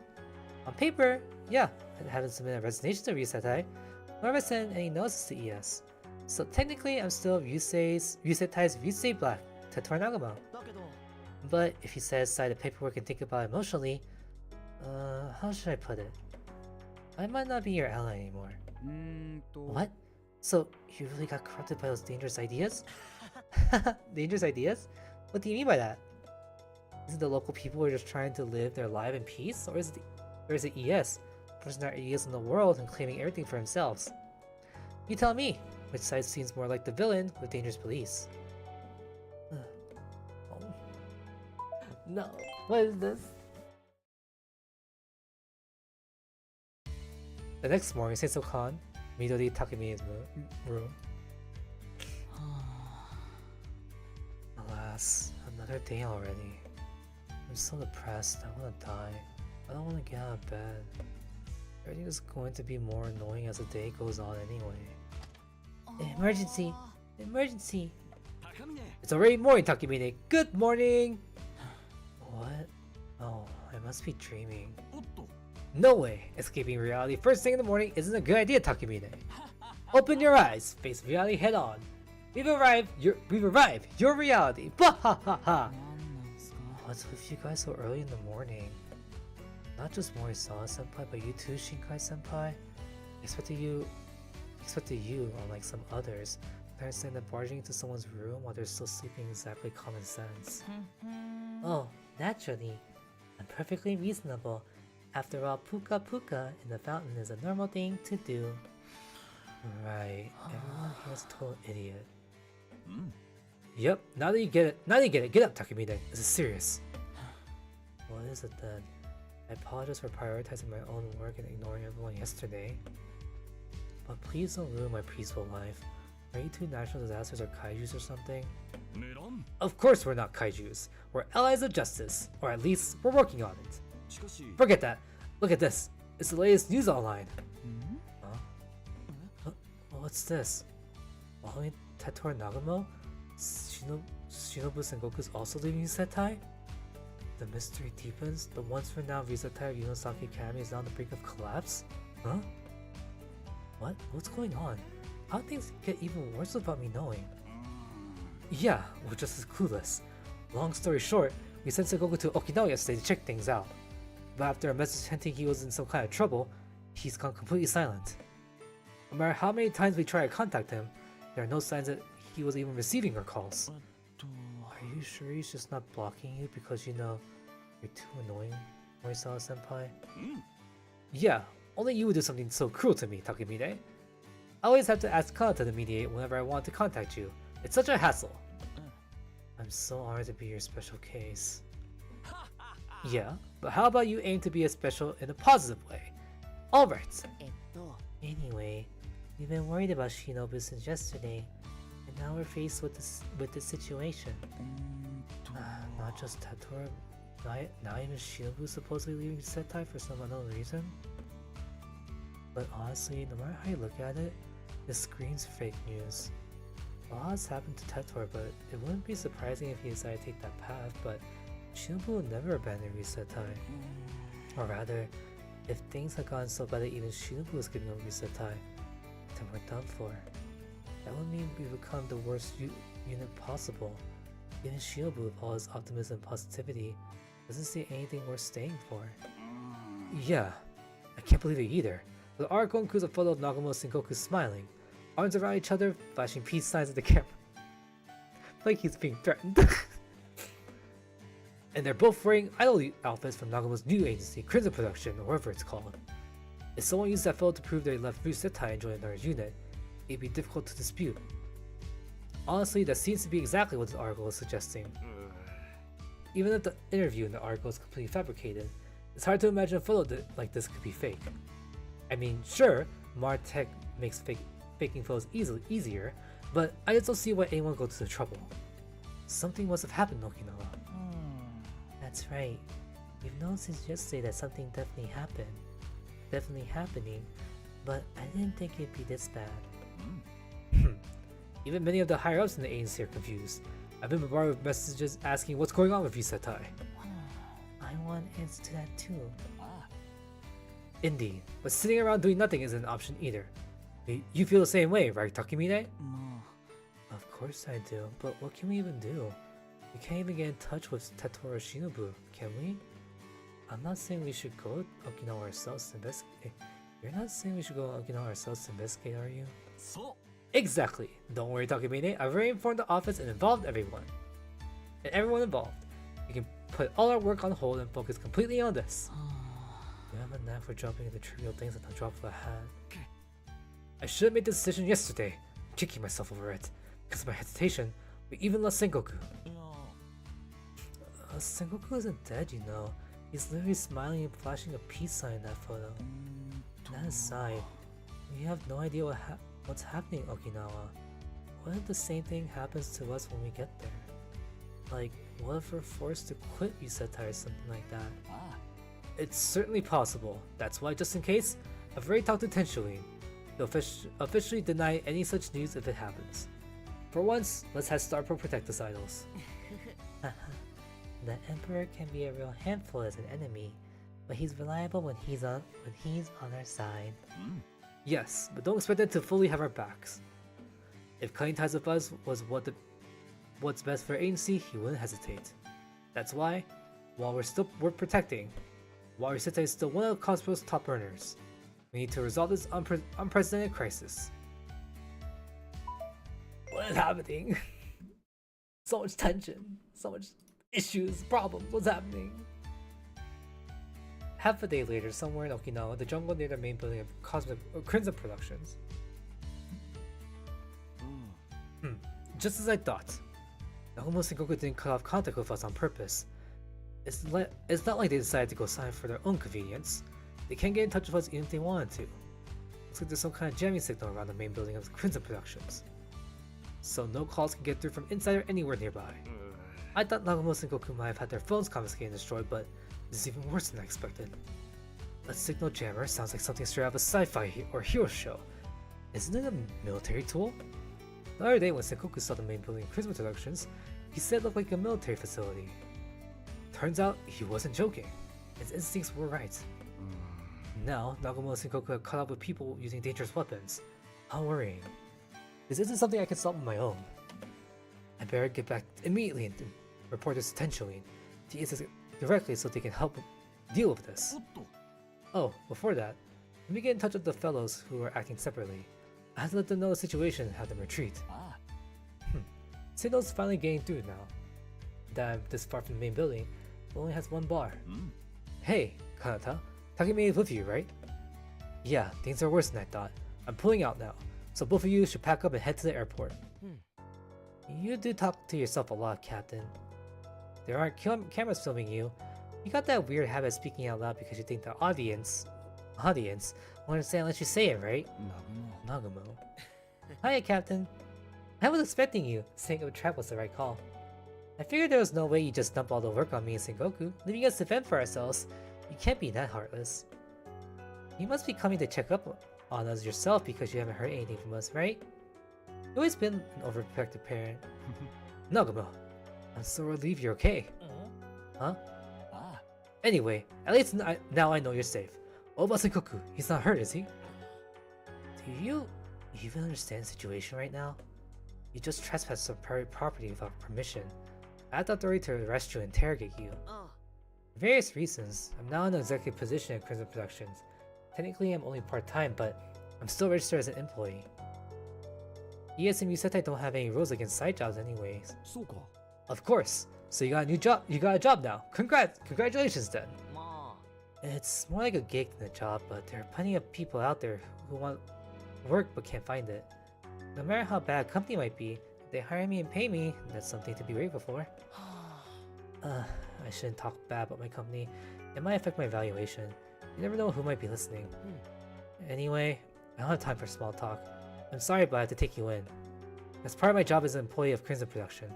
On paper, yeah, I haven't submitted a resignation to Yusetai, nor have I sent any notices to ES. So technically, I'm still Yusetai's Yusei Black, Tetora Nagama. But if you set aside the paperwork and think about it emotionally, how should I put it? I might not be your ally anymore. What? So, you really got corrupted by those dangerous ideas? Dangerous ideas? What do you mean by that? Is it the local people who are just trying to live their life in peace? Or is it ES, pushing their ideas in the world and claiming everything for themselves? You tell me, which side seems more like the villain with dangerous beliefs? Oh. No, what is this? The next morning, Seiso-kan, Midori Takemi's room. Alas, another day already. I'm so depressed, I wanna die. I don't wanna get out of bed. Everything is going to be more annoying as the day goes on anyway. Emergency! Emergency! It's already morning, Takemine! Good morning! What? Oh, I must be dreaming. No way! Escaping reality first thing in the morning isn't a good idea, Takemine. Open your eyes, face reality head on. We've arrived, your reality! Blah ha ha ha! What's with you guys so early in the morning? Not just Morisawa-senpai, but you too, Shinkai-senpai? Expected you, unlike some others, to understand that barging into someone's room while they're still sleeping is exactly common sense. Oh, naturally. I'm perfectly reasonable. After all, puka puka in the fountain is a normal thing to do. Right, everyone here is a total idiot. Yep, now that you get it, get up, Takemine. This is serious. What is it then? I apologize for prioritizing my own work and ignoring everyone yesterday. But please don't ruin my peaceful life. Are you two natural disasters or kaijus or something? Of course we're not kaijus. We're allies of justice. Or at least, we're working on it. Forget that. Look at this. It's the latest news online. Huh? What's this? Following Tetora Nagamo? Shinobu Sengoku's also leaving Setai? The mystery deepens. The once renowned Risetai of Yunosaki Academy is now on the brink of collapse? Huh? What? What's going on? How did things get even worse without me knowing? Yeah, we're just as clueless. Long story short, we sent Sengoku to Okinawa yesterday to check things out. But after a message hinting he was in some kind of trouble, he's gone completely silent. No matter how many times we try to contact him, there are no signs that he was even receiving our calls. Are you sure he's just not blocking you because you know you're too annoying, Morisawa-senpai? Yeah, only you would do something so cruel to me, Takemine. I always have to ask Kanata to mediate whenever I want to contact you. It's such a hassle. I'm so honored to be your special case. Yeah, but how about you aim to be a special in a positive way? Alright. Anyway, we've been worried about Shinobu since yesterday, and now we're faced with this situation. Not just Tetora, not even Shinobu supposedly leaving Setai for some unknown reason. But honestly, no matter how you look at it, this screams fake news. A lot has happened to Tetora, but it wouldn't be surprising if he decided to take that path, but Shinobu will never abandon Risetai. Or rather, if things had gone so bad that even Shinobu was giving up Risetai, then we're done for. That would mean we become the worst unit possible. Even Shinobu, with all his optimism and positivity, doesn't see anything worth staying for. Yeah, I can't believe it either. The article includes a photo of Nagamo and Sengoku smiling, arms around each other, flashing peace signs at the camera. Like he's being threatened. And they're both wearing idol outfits from Nagamo's new agency, Crimson Production, or whatever it's called. If someone used that photo to prove they left Risetai and joined another unit, it'd be difficult to dispute. Honestly, that seems to be exactly what this article is suggesting. Even if the interview in the article is completely fabricated, it's hard to imagine a photo like this could be fake. I mean, sure, Martech makes faking photos easier, but I just don't see why anyone would go to the trouble. Something must have happened in Okinawa. That's right. We've known since yesterday that something definitely happened. Definitely happening, but I didn't think it'd be this bad. Even many of the higher-ups in the agency are confused. I've been bombarded with messages asking what's going on with Risetai. I want answers to that too. Indeed, but sitting around doing nothing isn't an option either. You feel the same way, right, Takemine? Of course I do, but what can we even do? We can't even get in touch with Tetora Shinobu, can we? I'm not saying we should go to Okinawa ourselves to investigate. You're not saying we should go to Okinawa ourselves to investigate, are you? Exactly. Don't worry, Takemine. I've already informed the office and involved everyone. And everyone involved. We can put all our work on hold and focus completely on this. You have a knack for jumping into trivial things at the drop of a hat. I should have made this decision yesterday. I'm kicking myself over it. Because of my hesitation, we even lost Sengoku. Sengoku isn't dead, you know. He's literally smiling and flashing a peace sign in that photo. That aside, we have no idea what's happening in Okinawa. What if the same thing happens to us when we get there? Like, what if we're forced to quit Yusetai or something like that? It's certainly possible. That's why, just in case, I've already talked to Tenshuin. He'll officially deny any such news if it happens. For once, let's have Starpro protect us idols. The Emperor can be a real handful as an enemy, but he's reliable when he's on our side. Yes, but don't expect them to fully have our backs. If cutting ties with us was what's best for agency, he wouldn't hesitate. That's why, while we're protecting, while Yusetai is still one of Cosmo's top earners, we need to resolve this unprecedented crisis. What is happening? So much tension, so much issues, problems, what's happening? Half a day later, somewhere in Okinawa, the jungle near the main building of Crimson Productions. Just as I thought. Nagumo Sengoku didn't cut off contact with us on purpose. It's not like they decided to go silent for their own convenience. They can't get in touch with us even if they wanted to. Looks like there's some kind of jamming signal around the main building of Crimson Productions. So no calls can get through from inside or anywhere nearby. I thought Nagumo Sengoku might have had their phones confiscated and destroyed, but this is even worse than I expected. A signal jammer sounds like something straight out of a sci-fi or hero show. Isn't it a military tool? The other day when Sengoku saw the main building of Crimson Productions, he said it looked like a military facility. Turns out he wasn't joking. His instincts were right. Now, Nagumo and Sengoku have caught up with people using dangerous weapons. How worrying. This isn't something I can solve on my own. I better get back immediately and report this to Tenshuin directly so they can help deal with this. Oh, before that, let me get in touch with the fellows who are acting separately. I have to let them know the situation and have them retreat. Signal's finally getting through now. That I'm this far from the main building, it only has one bar. Hey, Kanata, Takemi is with you, right? Yeah, things are worse than I thought. I'm pulling out now, so both of you should pack up and head to the airport. You do talk to yourself a lot, Captain. There aren't cameras filming you. You got that weird habit of speaking out loud because you think the audience won't understand unless you say it, right? Nagumo. Hiya, Captain. I was expecting you. Setting up a trap was the right call. I figured there was no way you just dump all the work on me and Sengoku, leaving us to fend for ourselves. You can't be that heartless. You must be coming to check up on us yourself because you haven't heard anything from us, right? You've always been an overprotective parent. Nagumo, I'm so relieved you're okay. Huh? Anyway, at least now I know you're safe. What about Sengoku? He's not hurt, is he? Do you even understand the situation right now? You just trespassed some private property without permission. I had the authority to arrest you and interrogate you. For various reasons, I'm now in an executive position at Crimson Productions. Technically, I'm only part-time, but I'm still registered as an employee. ES and Yusetai don't have any rules against side jobs anyways. Of course! So you got a new job. You got a job now. Congratulations then. It's more like a gig than a job, but there are plenty of people out there who want work but can't find it. No matter how bad a company might be, if they hire me and pay me, that's something to be grateful for. I shouldn't talk bad about my company. It might affect my evaluation. You never know who might be listening. Anyway, I don't have time for small talk. I'm sorry, but I have to take you in. As part of my job as an employee of Crimson Production.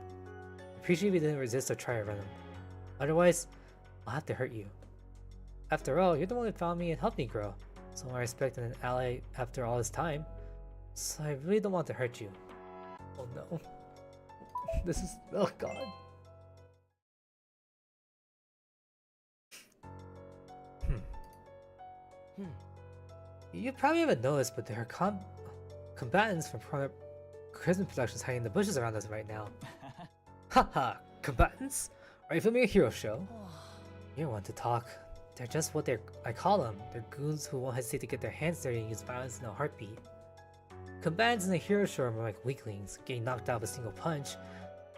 I appreciate if you didn't resist or try to run them. Otherwise, I'll have to hurt you. After all, you're the one that found me and helped me grow. Someone I respect and an ally after all this time. So I really don't want to hurt you. Oh no. This is... oh god. You probably haven't noticed, but there are combatants from Crimson Productions hiding in the bushes around us right now. Haha, combatants? Are you filming a hero show? You don't want to talk. They're just what I call them. They're goons who won't hesitate to get their hands dirty and use violence in a heartbeat. Combatants in a hero show are more like weaklings, getting knocked out with a single punch.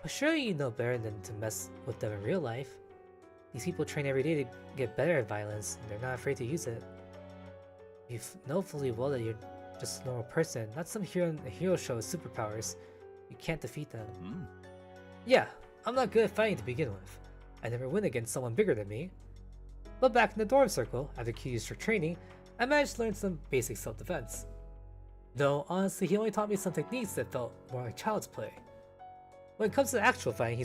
But surely you know better than to mess with them in real life. These people train every day to get better at violence, and they're not afraid to use it. You know fully well that you're just a normal person, not some hero in a hero show with superpowers. You can't defeat them. Yeah, I'm not good at fighting to begin with. I never win against someone bigger than me. But back in the dorm circle, after Kiryu's strict training, I managed to learn some basic self-defense. Though, honestly, he only taught me some techniques that felt more like child's play. When it comes to actual fighting,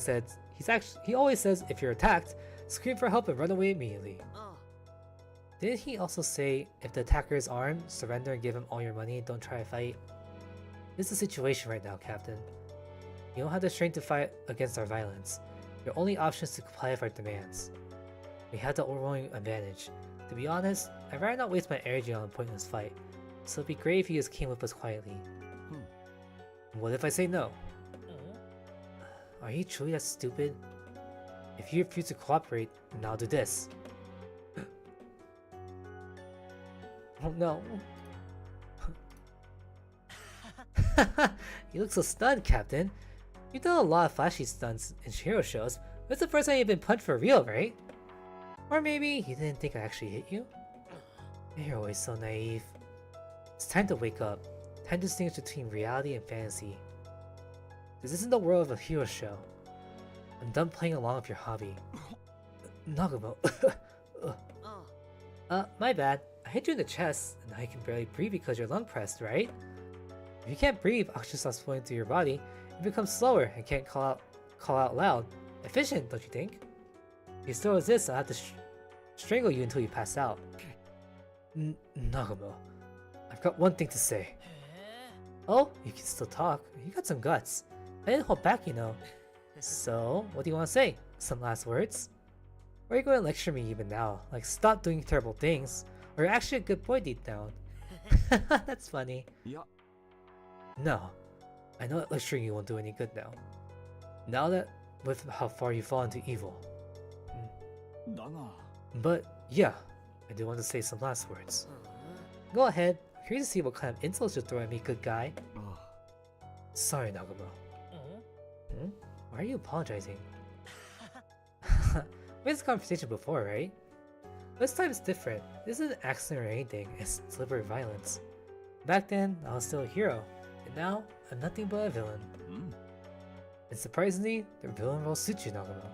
he always says if you're attacked, scream for help and run away immediately. Didn't he also say if the attacker is armed, surrender and give him all your money and don't try to fight? This is the situation right now, Captain. You don't have the strength to fight against our violence. Your only option is to comply with our demands. We have the overwhelming advantage. To be honest, I'd rather not waste my energy on a pointless fight, so it'd be great if you just came with us quietly. What if I say no? Are you truly that stupid? If you refuse to cooperate, then I'll do this. Oh no. You look so stunned, Captain. You've done a lot of flashy stunts in hero shows, but it's the first time you've been punched for real, right? Or maybe you didn't think I actually hit you? You're always so naive. It's time to wake up. Time to distinguish between reality and fantasy. This isn't the world of a hero show. I'm done playing along with your hobby. Nagumo. My bad. I hit you in the chest, and now you can barely breathe because you're lung pressed, right? If you can't breathe, oxygen stops flowing through your body, you become slower and can't call out loud. Efficient, don't you think? If you still resist, I'll have to strangle you until you pass out. Nagumo, I've got one thing to say. Oh, you can still talk. You got some guts. I didn't hold back, you know. So, what do you want to say? Some last words? Or are you going to lecture me even now? Like, stop doing terrible things. Or you're actually a good boy deep down. That's funny. Yeah. No. I know that lecturing you won't do any good now. Now that with how far you fall into evil. But, yeah. I do want to say some last words. Go ahead. I'm curious to see what kind of insults you'll throw at me, good guy. Sorry, Nagumo. Why are you apologizing? We had this conversation before, right? This time it's different. This isn't an accident or anything, it's deliberate violence. Back then, I was still a hero, and now, I'm nothing but a villain. And surprisingly, the villain role suits you, Nagumo.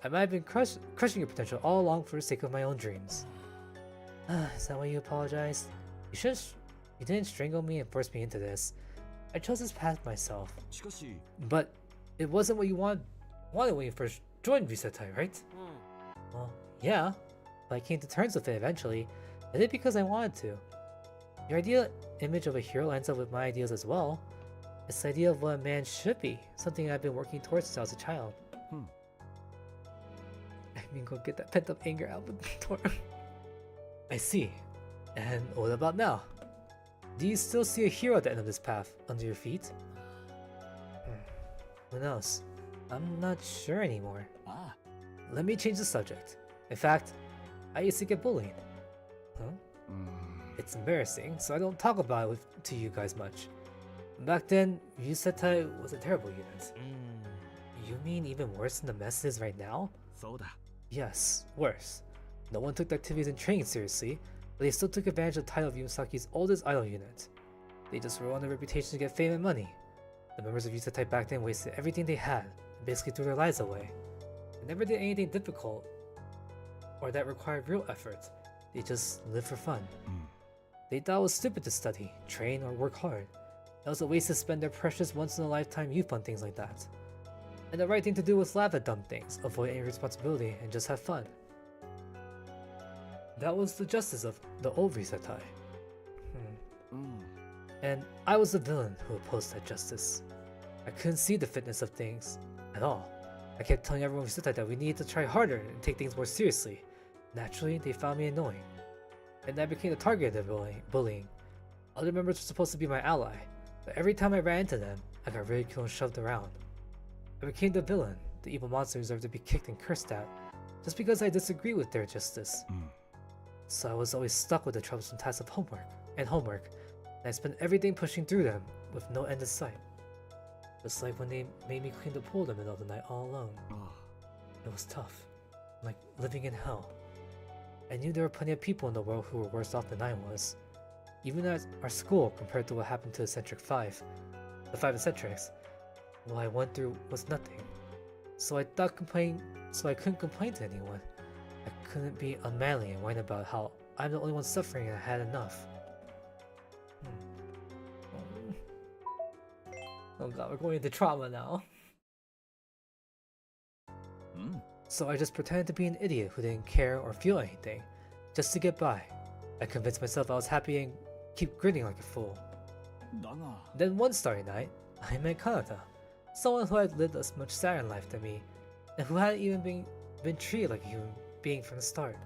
I might have been crushing your potential all along for the sake of my own dreams. Is that why you apologized? You didn't strangle me and force me into this. I chose this path myself. But it wasn't what you wanted when you first joined Resetai, right? Well, yeah, but I came to terms with it eventually. I did it because I wanted to. Your ideal image of a hero lines up with my ideals as well. It's the idea of what a man should be, something I've been working towards since I was a child. I mean, go get that pent-up anger out with Tetora. I see. And what about now? Do you still see a hero at the end of this path, under your feet? Who knows? I'm not sure anymore. Let me change the subject. In fact, I used to get bullied. It's embarrassing, so I don't talk about it to you guys much. Back then, Yusetai was a terrible unit. You mean even worse than the mess it is right now? Yes, worse. No one took the activities and training seriously, but they still took advantage of the title of Yusaki's oldest idol unit. They just rely on their reputation to get fame and money. The members of Yusetai back then wasted everything they had, and basically threw their lives away. They never did anything difficult, or that required real effort. They just lived for fun. They thought it was stupid to study, train, or work hard. It was a waste to spend their precious once-in-a-lifetime youth on things like that. And the right thing to do was laugh at dumb things, avoid any responsibility, and just have fun. That was the justice of the old Resetai. And I was the villain who opposed that justice. I couldn't see the fitness of things at all. I kept telling everyone who Resetai that we needed to try harder and take things more seriously. Naturally, they found me annoying. And I became the target of their bullying. Other members were supposed to be my ally, but every time I ran into them, I got ridiculed and shoved around. I became the villain, the evil monster who deserved to be kicked and cursed at, just because I disagreed with their justice. So I was always stuck with the troublesome task of homework, and I spent every day pushing through them with no end in sight. Just like when they made me clean the pool in the middle of the night all alone. It was tough, like living in hell. I knew there were plenty of people in the world who were worse off than I was. Even at our school, compared to what happened to Eccentric 5, the 5 eccentrics, what I went through was nothing. So I couldn't complain to anyone. I couldn't be unmanly and whine about how I'm the only one suffering and I had enough. Oh god, we're going into trauma now. So I just pretended to be an idiot who didn't care or feel anything, just to get by. I convinced myself I was happy and keep grinning like a fool. Then one starry night, I met Kanata, someone who had lived a much sadder life than me, and who hadn't even been treated like a human being from the start.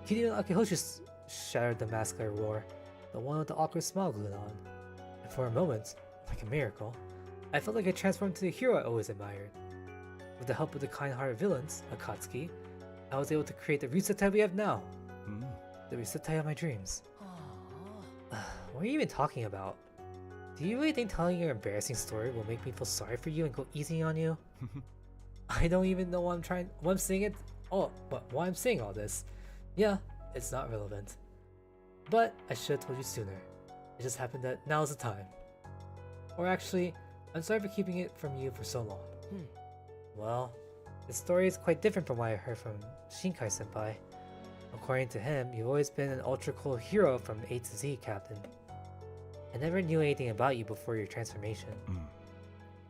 Kiryu Akihoshi's shattered the mask I wore, the one with the awkward smile glued on, and for a moment, like a miracle, I felt like I transformed into the hero I always admired. With the help of the kind-hearted villains, Akatsuki, I was able to create the Ryusetai we have now. The Ryusetai of my dreams. What are you even talking about? Do you really think telling your embarrassing story will make me feel sorry for you and go easy on you? I don't even know why I'm saying it. Oh, but why I'm saying all this. Yeah, it's not relevant. But I should have told you sooner. It just happened that now is the time. Or actually, I'm sorry for keeping it from you for so long. Well, the story is quite different from what I heard from Shinkai-senpai. According to him, you've always been an ultra-cool hero from A to Z, Captain. I never knew anything about you before your transformation.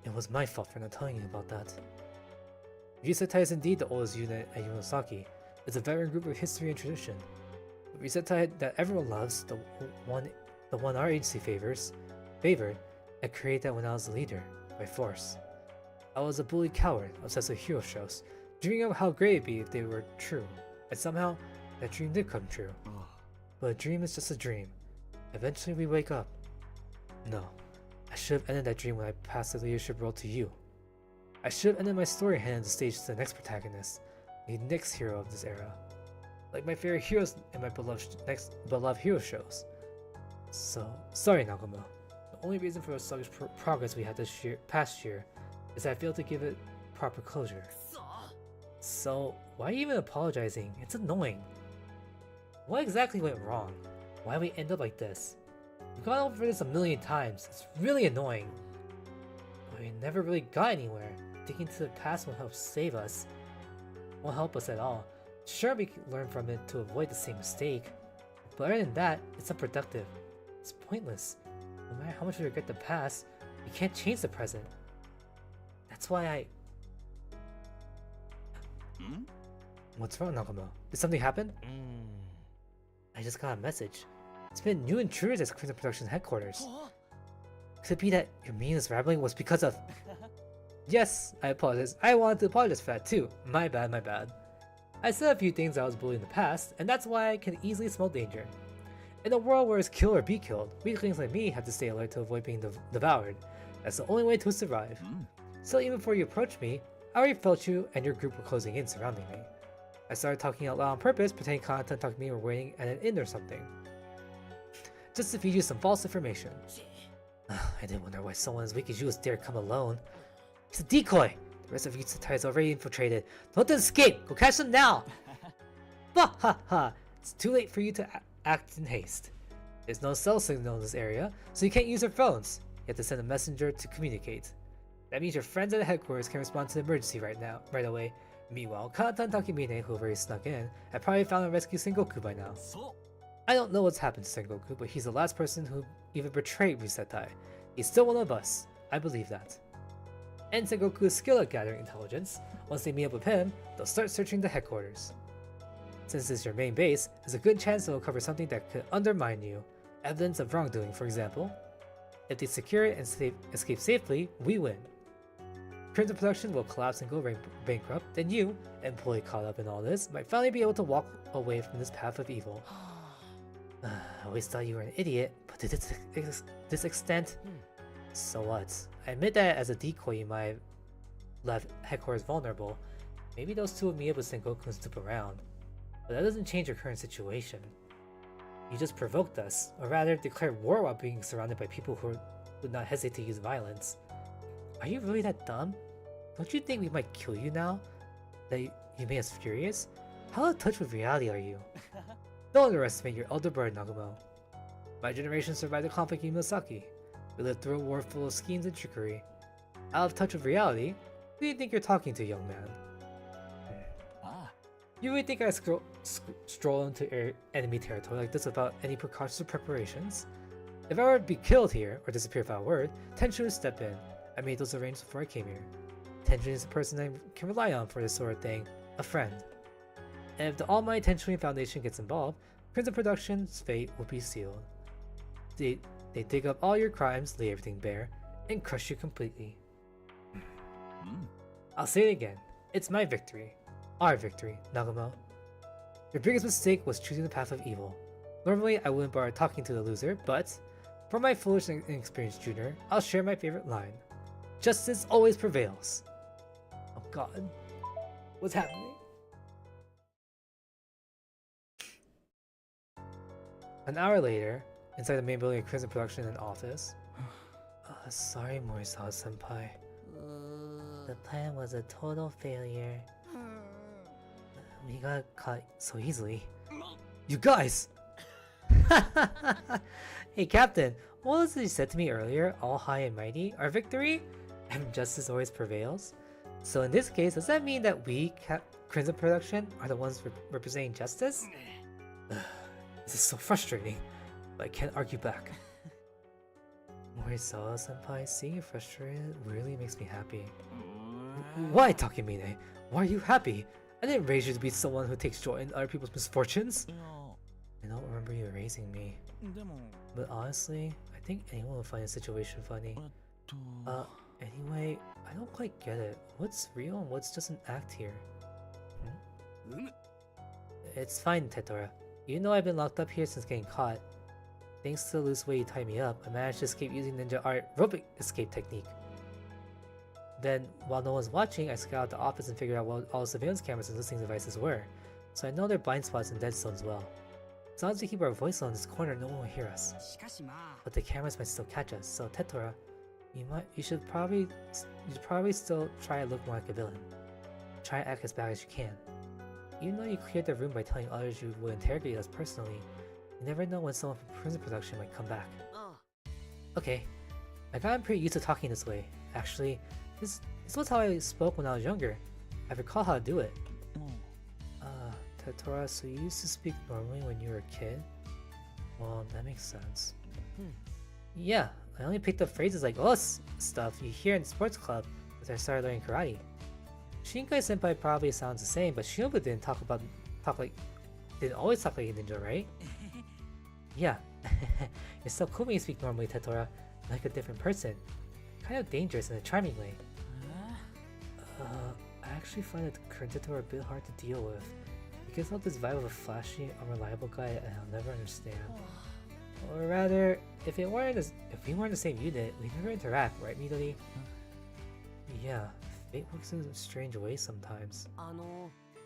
It was my fault for not telling you about that. Ryusetai is indeed the oldest unit at Yunosaki. It's a veteran group of history and tradition. The Ryusetai that everyone loves, the one our agency favored, I created that when I was the leader, by force. I was a bully coward, obsessed with hero shows, dreaming of how great it'd be if they were true, and somehow, that dream did come true. But a dream is just a dream. Eventually we wake up. No, I should have ended that dream when I passed the leadership role to you. I should have ended my story and handed the stage to the next protagonist, the next hero of this era. Like my favorite heroes and my beloved hero shows. So, sorry Nagumo. The only reason for the sluggish progress we had this past year is that I failed to give it proper closure. So, why are you even apologizing? It's annoying. What exactly went wrong? Why did we end up like this? We've gone over this a million times. It's really annoying. But we never really got anywhere. Digging to the past won't help save us. Won't help us at all. Sure, we can learn from it to avoid the same mistake. But other than that, it's unproductive. It's pointless. No matter how much we regret the past, we can't change the present. That's why I... What's wrong, Nagumo? Did something happen? I just got a message. It's been new intruders at Crimson Production headquarters. Could it be that your meaningless rambling was because of... Yes, I apologize. I wanted to apologize for that too. My bad. I said a few things I was bullied in the past, and that's why I can easily smell danger. In a world where it's kill or be killed, weaklings like me have to stay alert to avoid being devoured. That's the only way to survive. So even before you approached me, I already felt you and your group were closing in, surrounding me. I started talking out loud on purpose, pretending Kanata and Takumi were waiting at an inn or something. Just to feed you some false information. I did wonder why someone as weak as you dared come alone. He's a decoy! The rest of Ryusetai is already infiltrated. Don't let them escape! Go catch them now! Bah ha ha! It's too late for you to act in haste. There's no cell signal in this area, so you can't use your phones. You have to send a messenger to communicate. That means your friends at the headquarters can respond to the emergency right away. Meanwhile, Kanata and Takimine, who have already snuck in, have probably found and rescued Sengoku by now. I don't know what's happened to Sengoku, but he's the last person who even betrayed Ryusetai. He's still one of us. I believe that. And Sengoku is skilled at gathering intelligence. Once they meet up with him, they'll start searching the headquarters. Since this is your main base, there's a good chance they'll cover something that could undermine you. Evidence of wrongdoing, for example. If they secure it and escape safely, we win. Crimson Production will collapse and go bankrupt, then you, employee caught up in all this, might finally be able to walk away from this path of evil. I always thought you were an idiot, but to this extent? So what? I admit that as a decoy you might have left headquarters vulnerable. Maybe those two would meet up with Sengoku and snoop around. But that doesn't change your current situation. You just provoked us, or rather declared war while being surrounded by people who would not hesitate to use violence. Are you really that dumb? Don't you think we might kill you now? That you made us furious? How out of touch with reality are you? Don't underestimate your elder brother, Nagumo. My generation survived the conflict in Imasaki. We lived through a war full of schemes and trickery. Out of touch with reality? Who do you think you're talking to, young man? Ah, You really think I stroll into enemy territory like this without any precautions or preparations? If I were to be killed here, or disappear without a word, Tenjin would step in. I made those arrangements before I came here. Tenjin is a person I can rely on for this sort of thing, a friend. And if the almighty Tenjin Foundation gets involved, Crimson Productions' fate will be sealed. They dig up all your crimes, lay everything bare, and crush you completely. I'll say it again. It's my victory. Our victory, Nagumo. Your biggest mistake was choosing the path of evil. Normally, I wouldn't bother talking to the loser, but for my foolish and inexperienced junior, I'll share my favorite line. Justice always prevails. Oh god. What's happening? An hour later, inside the main building of Crimson Production and office. Sorry, Morisawa-senpai. The plan was a total failure. We got caught so easily. You guys! Hey Captain, what was it you said to me earlier? All high and mighty? Our victory? And justice always prevails? So in this case, does that mean that we, Crimson Production, are the ones representing justice? This is so frustrating, but I can't argue back. Morisawa-senpai, seeing you frustrated really makes me happy. Why, Takemine? Why are you happy? I didn't raise you to be someone who takes joy in other people's misfortunes. I don't remember you raising me. But honestly, I think anyone would find the situation funny. Anyway, I don't quite get it. What's real and what's just an act here? It's fine, Tetora. You know I've been locked up here since getting caught. Thanks to the loose way you tied me up, I managed to escape using ninja art rope escape technique. Then, while no one's watching, I scouted the office and figured out what all the surveillance cameras and listening devices were, so I know their blind spots and dead zones well. As long as we keep our voice low in this corner, no one will hear us. But the cameras might still catch us, so Tetora, you should probably still try to look more like a villain. Try to act as bad as you can. Even though you cleared the room by telling others you would interrogate us personally, you never know when someone from Crimson Production might come back. Okay, I gotten pretty used to talking this way. Actually, this was how I spoke when I was younger. I recall how to do it. Tetora, so you used to speak normally when you were a kid? Well, that makes sense. Yeah, I only picked up phrases like stuff you hear in the sports club as I started learning karate. Shinkai-senpai probably sounds the same, but Shinobu didn't always talk like a ninja, right? Yeah, you're so cool when you speak normally, Tetora, like a different person. Kind of dangerous in a charming way. I actually find the current Tetora a bit hard to deal with. He gives off this vibe of a flashy, unreliable guy and I'll never understand. Or rather, if we weren't in the same unit, we'd never interact, right, Midori? Yeah, fate works in strange ways sometimes.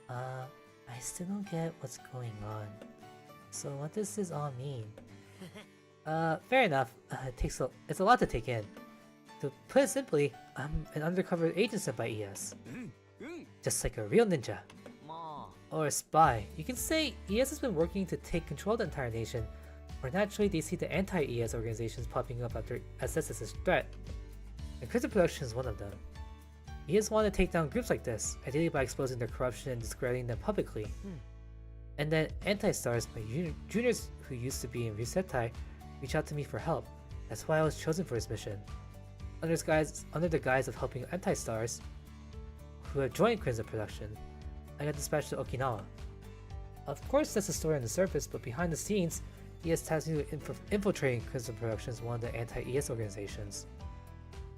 I still don't get what's going on. So what does this all mean? Fair enough. It's a lot to take in. To put it simply, I'm an undercover agent sent by ES. Just like a real ninja. Or a spy. You can say ES has been working to take control of the entire nation, or naturally they see the anti-ES organizations popping up after assessed as a threat. And Crimson Production is one of them. ES want to take down groups like this, ideally by exposing their corruption and discrediting them publicly. And then Anti-Stars, my juniors who used to be in Risetai, reached out to me for help. That's why I was chosen for this mission. Under the guise of helping Anti-Stars, who have joined Crimson Production, I got dispatched to Okinawa. Of course that's the story on the surface, but behind the scenes, ES tasked me with infiltrating Crimson Productions, one of the anti-ES organizations.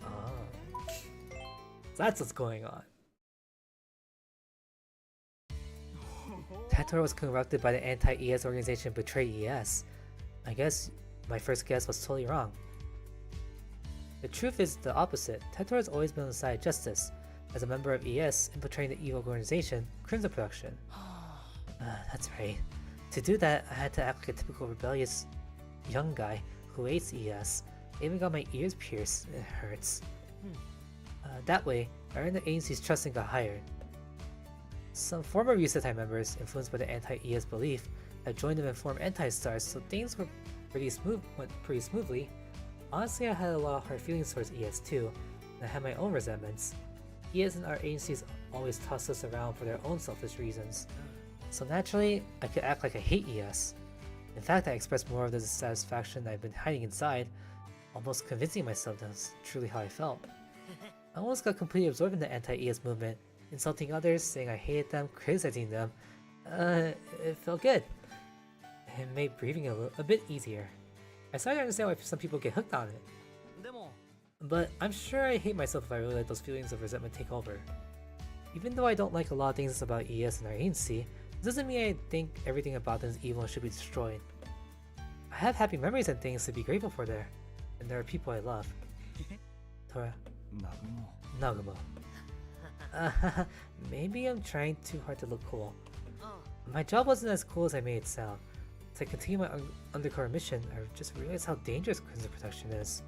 So that's what's going on. Tetora was corrupted by the anti-ES organization and betrayed ES. I guess my first guess was totally wrong. The truth is the opposite. Tetora has always been on the side of justice. As a member of ES, infiltrating the evil organization, Crimson Production. That's right. To do that, I had to act like a typical rebellious young guy who hates ES. I even got my ears pierced. It hurts. That way, I earned the agency's trust and got hired. Some former Resetai members, influenced by the anti-ES belief, had joined them and formed anti-stars, so things went pretty smoothly. Honestly, I had a lot of hard feelings towards ES too, and I had my own resentments. ES and our agencies always tossed us around for their own selfish reasons. So naturally, I could act like I hate ES. In fact, I expressed more of the dissatisfaction I've been hiding inside, almost convincing myself that's truly how I felt. I almost got completely absorbed in the anti-ES movement, insulting others, saying I hated them, criticizing them. It felt good. It made breathing a bit easier. I started to understand why some people get hooked on it. But I'm sure I hate myself if I really let those feelings of resentment take over. Even though I don't like a lot of things about ES and our agency, it doesn't mean I think everything about them is evil and should be destroyed. I have happy memories and things to be grateful for there, and there are people I love. Tora. Nagumo. Maybe I'm trying too hard to look cool. My job wasn't as cool as I made it sound. As I continue my undercover mission, I just realized how dangerous Crimson Protection is.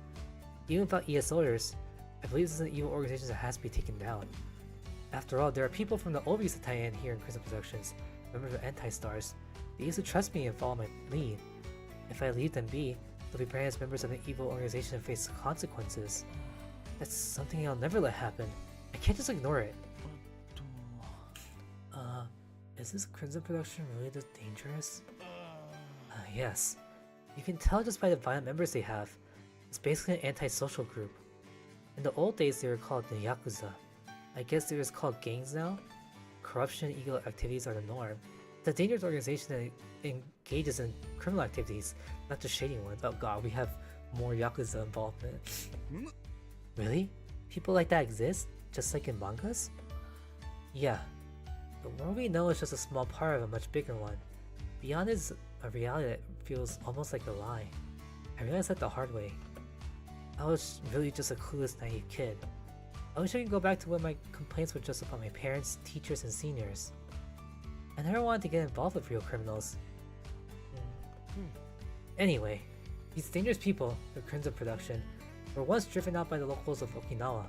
Even without ES orders, I believe this is an evil organization that has to be taken down. After all, there are people from the old Resetai here in Crimson Productions, members of Anti-Stars. They used to trust me and follow my lead. If I leave them be, they'll be branded as members of an evil organization and face consequences. That's something I'll never let happen. I can't just ignore it. Is this Crimson Production really this dangerous? Yes. You can tell just by the violent members they have. It's basically an anti-social group. In the old days they were called the Yakuza. I guess they're just called gangs now? Corruption and illegal activities are the norm. It's a dangerous organization that engages in criminal activities, not just shady ones. Oh god, we have more Yakuza involvement. Really? People like that exist? Just like in mangas? Yeah. The world we know is just a small part of a much bigger one. Beyond is a reality that feels almost like a lie. I realized that the hard way. I was really just a clueless, naive kid. I wish I could go back to when my complaints were just about my parents, teachers, and seniors. I never wanted to get involved with real criminals. Anyway, these dangerous people, the Crimson Production, were once driven out by the locals of Okinawa.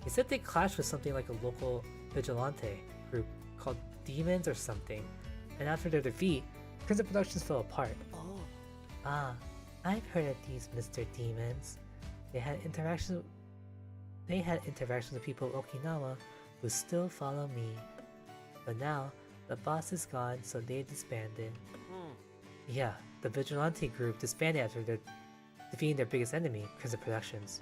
They said they clashed with something like a local vigilante group called Demons or something, and after their defeat, Crimson Productions fell apart. I've heard of these Mr. Demons. They had interactions with people of Okinawa who still follow me. But now, the boss is gone, so they disbanded. Yeah, the vigilante group disbanded after defeating their biggest enemy, Crimson Productions.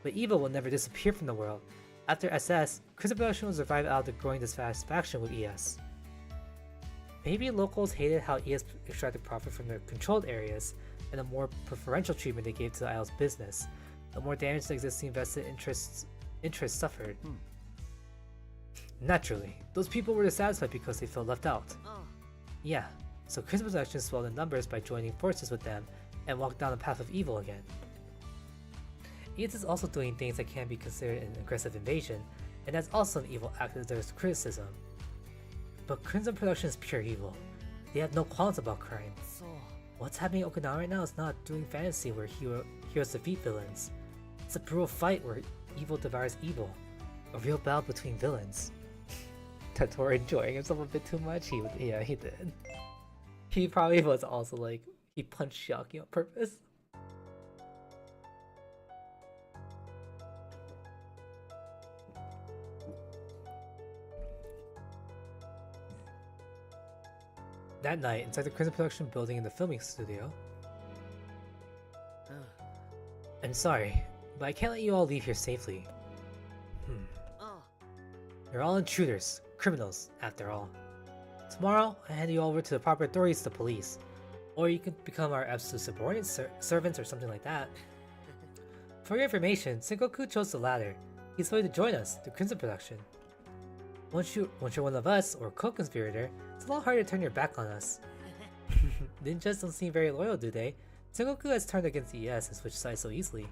But evil will never disappear from the world. After SS, Crimson Production was revived out of the growing dissatisfaction with ES. Maybe locals hated how ES extracted profit from their controlled areas, and the more preferential treatment they gave to the Isle's business, the more damage the existing vested interests suffered. Naturally, those people were dissatisfied because they felt left out. Yeah, so Crimson Productions swelled in numbers by joining forces with them and walked down the path of evil again. ES is also doing things that can be considered an aggressive invasion, and that's also an evil act that deserves criticism. But Crimson Production is pure evil. They have no qualms about crime. What's happening in Okinawa right now is not a doing fantasy where heroes defeat villains. It's a brutal fight where evil devours evil. A real battle between villains. Tetora enjoying himself a bit too much? Yeah, he did. He probably was also like, he punched Shiaki on purpose. That night, inside the Crimson Production building in the filming studio. I'm sorry, but I can't let you all leave here safely. You're all intruders, criminals, after all. Tomorrow, I hand you over to the proper authorities, the police. Or you could become our absolute subordinate servants or something like that. For your information, Sengoku chose the latter. He's ready to join us, the Crimson Production. Once you're one of us, or co-conspirator, it's a lot harder to turn your back on us. Ninjas don't seem very loyal, do they? Sengoku has turned against ES and switched sides so easily.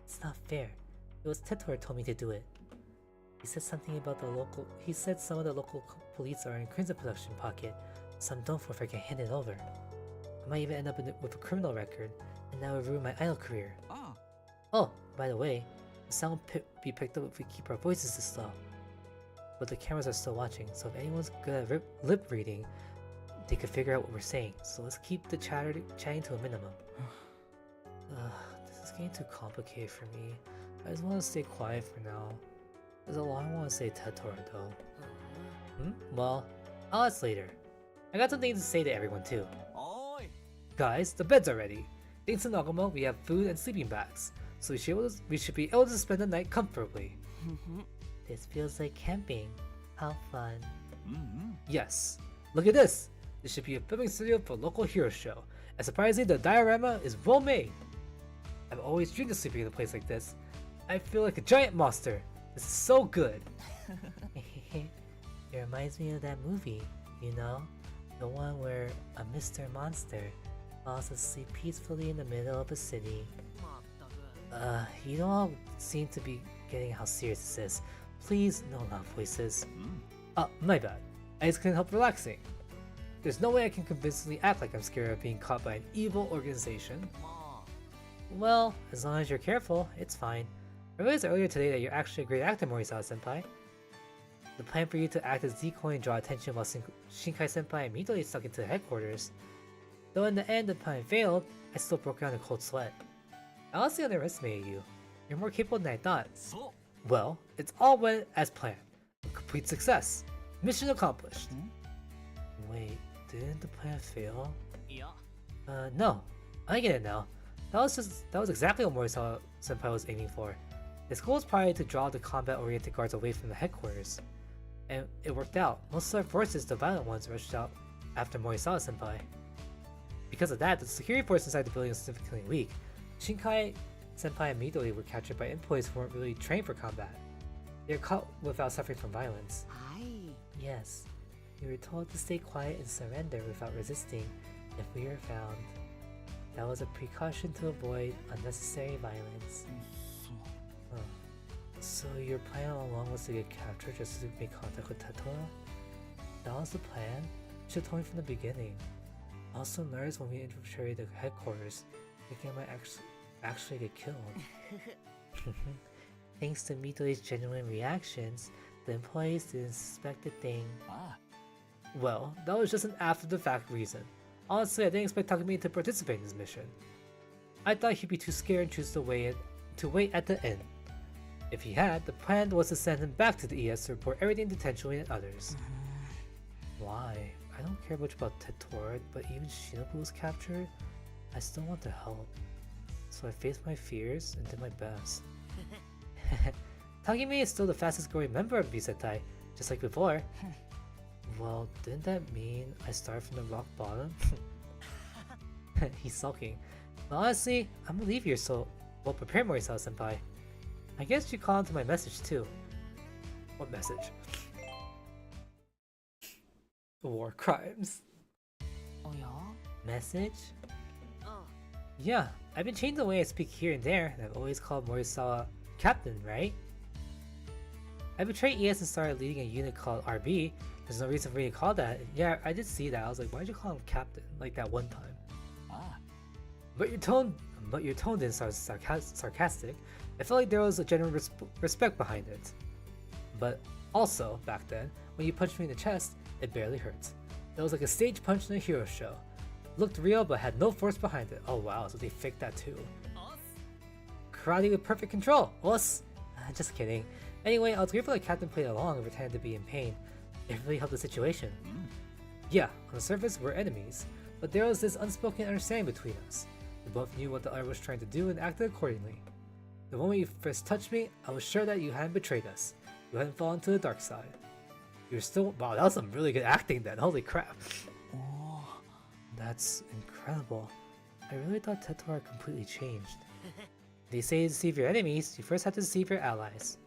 It's not fair. It was Tetora told me to do it. He said something about he said some of the local police are in Crimson Production pocket, Some don't if I can hand it over. I might even end up with a criminal record, and that would ruin my idol career. Ah, Oh, by the way, the sound will be picked up if we keep our voices this low. But the cameras are still watching, so if anyone's good at lip reading, they could figure out what we're saying. So let's keep the chatting to a minimum. This is getting too complicated for me. I just want to stay quiet for now. There's a lot I want to say Tetora though. Well, I'll ask later. I got something to say to everyone too. oi. Guys, the beds are ready. Thanks to Nagamo, we have food and sleeping bags, so we should be able to spend the night comfortably. This feels like camping. How fun. Yes. Look at this! This should be a filming studio for a local hero show, and surprisingly the diorama is well made. I've always dreamed of sleeping in a place like this. I feel like a giant monster. This is so good. It reminds me of that movie, you know? The one where a Mr. Monster falls asleep peacefully in the middle of a city. You don't all seem to be getting how serious this is. Please, no loud voices. My bad. I just couldn't help relaxing. There's no way I can convincingly act like I'm scared of being caught by an evil organization. Well, as long as you're careful, it's fine. I realized earlier today that you're actually a great actor, Morisawa-senpai. The plan for you to act as decoy and draw attention while Shinkai-senpai immediately stuck into headquarters. Though in the end the plan failed, I still broke out in a cold sweat. I honestly underestimated you. You're more capable than I thought. So, Well, it's all went as planned. A complete success. Mission accomplished. Wait, didn't the plan fail? No. I get it now. That was exactly what Morisawa-senpai was aiming for. His goal was probably to draw the combat-oriented guards away from the headquarters. And it worked out. Most of our forces, the violent ones, rushed out after Morisawa-senpai. Because of that, the security force inside the building was significantly weak. Shinkai-senpai immediately were captured by employees who weren't really trained for combat. They were caught without suffering from violence. Yes, we were told to stay quiet and surrender without resisting if we were found. That was a precaution to avoid unnecessary violence. So your plan all along was to get captured just to make contact with Tetora? That was the plan? You should have told me from the beginning. I was so nervous when we infiltrated the headquarters, thinking I might actually get killed. Thanks to Midori's genuine reactions, the employees didn't suspect a thing. Well, that was just an after-the-fact reason. Honestly, I didn't expect Takumi to participate in this mission. I thought he'd be too scared and choose to wait at the end. If he had, the plan was to send him back to the ES to report everything to Tenchoi and others. Why? I don't care much about Tetora, but even Shinobu was captured. I still want to help. So I faced my fears and did my best. Takumi is still the fastest growing member of Bisetai, just like before. Well, didn't that mean I started from the rock bottom? He's sulking. But honestly, I'm relieved you're so well prepared, Morisawa-senpai. I guess you caught on to my message too. What message? War crimes. Message? Yeah, I've been changing the way I speak here and there, and I've always called Morisawa Captain, right? I betrayed ES and started leading a unit called RB. There's no reason for me to call that. Yeah, I did see that. I was like, why'd you call him Captain? Like that one time. But your tone didn't sound sarcastic. I felt like there was a genuine respect behind it. But also, back then, when you punched me in the chest, it barely hurt. It was like a stage punch in a hero show. Looked real but had no force behind it. Oh wow, so they faked that too. Karate with perfect control! Us! Just kidding. Anyway, I was grateful that Captain played along and pretended to be in pain. It really helped the situation. Yeah, on the surface we're enemies, but there was this unspoken understanding between us. We both knew what the other was trying to do and acted accordingly. The moment you first touched me, I was sure that you hadn't betrayed us. You hadn't fallen to the dark side. You're still— wow, that was some really good acting then, holy crap. That's incredible. I really thought Tetora completely changed. They say to deceive your enemies, you first have to deceive your allies.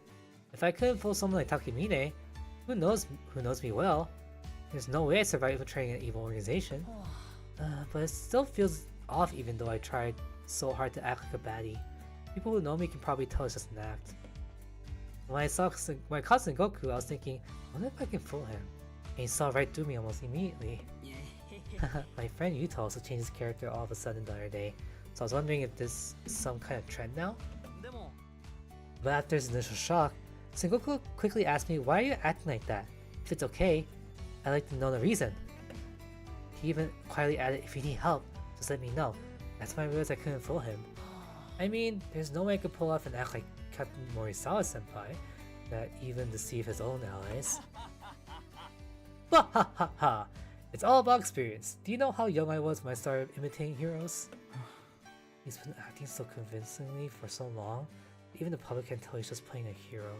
If I couldn't fool someone like Takemine, who knows me well, there's no way I survived betraying an evil organization. But it still feels off even though I tried so hard to act like a baddie. People who know me can probably tell it's just an act. When I caught Sengoku, I was thinking, what if I can fool him? And he saw right through me almost immediately. My friend Yuta also changed his character all of a sudden the other day, so I was wondering if this is some kind of trend now? でも But after his initial shock, Sengoku quickly asked me, why are you acting like that? If it's okay, I'd like to know the reason. He even quietly added, if you need help, just let me know. That's when I realized I couldn't fool him. I mean, there's no way I could pull off and act like Captain Morisawa-senpai, that even deceive his own allies. Ha ha ha ha! It's all about experience. Do you know how young I was when I started imitating heroes? He's been acting so convincingly for so long, even the public can tell he's just playing a hero.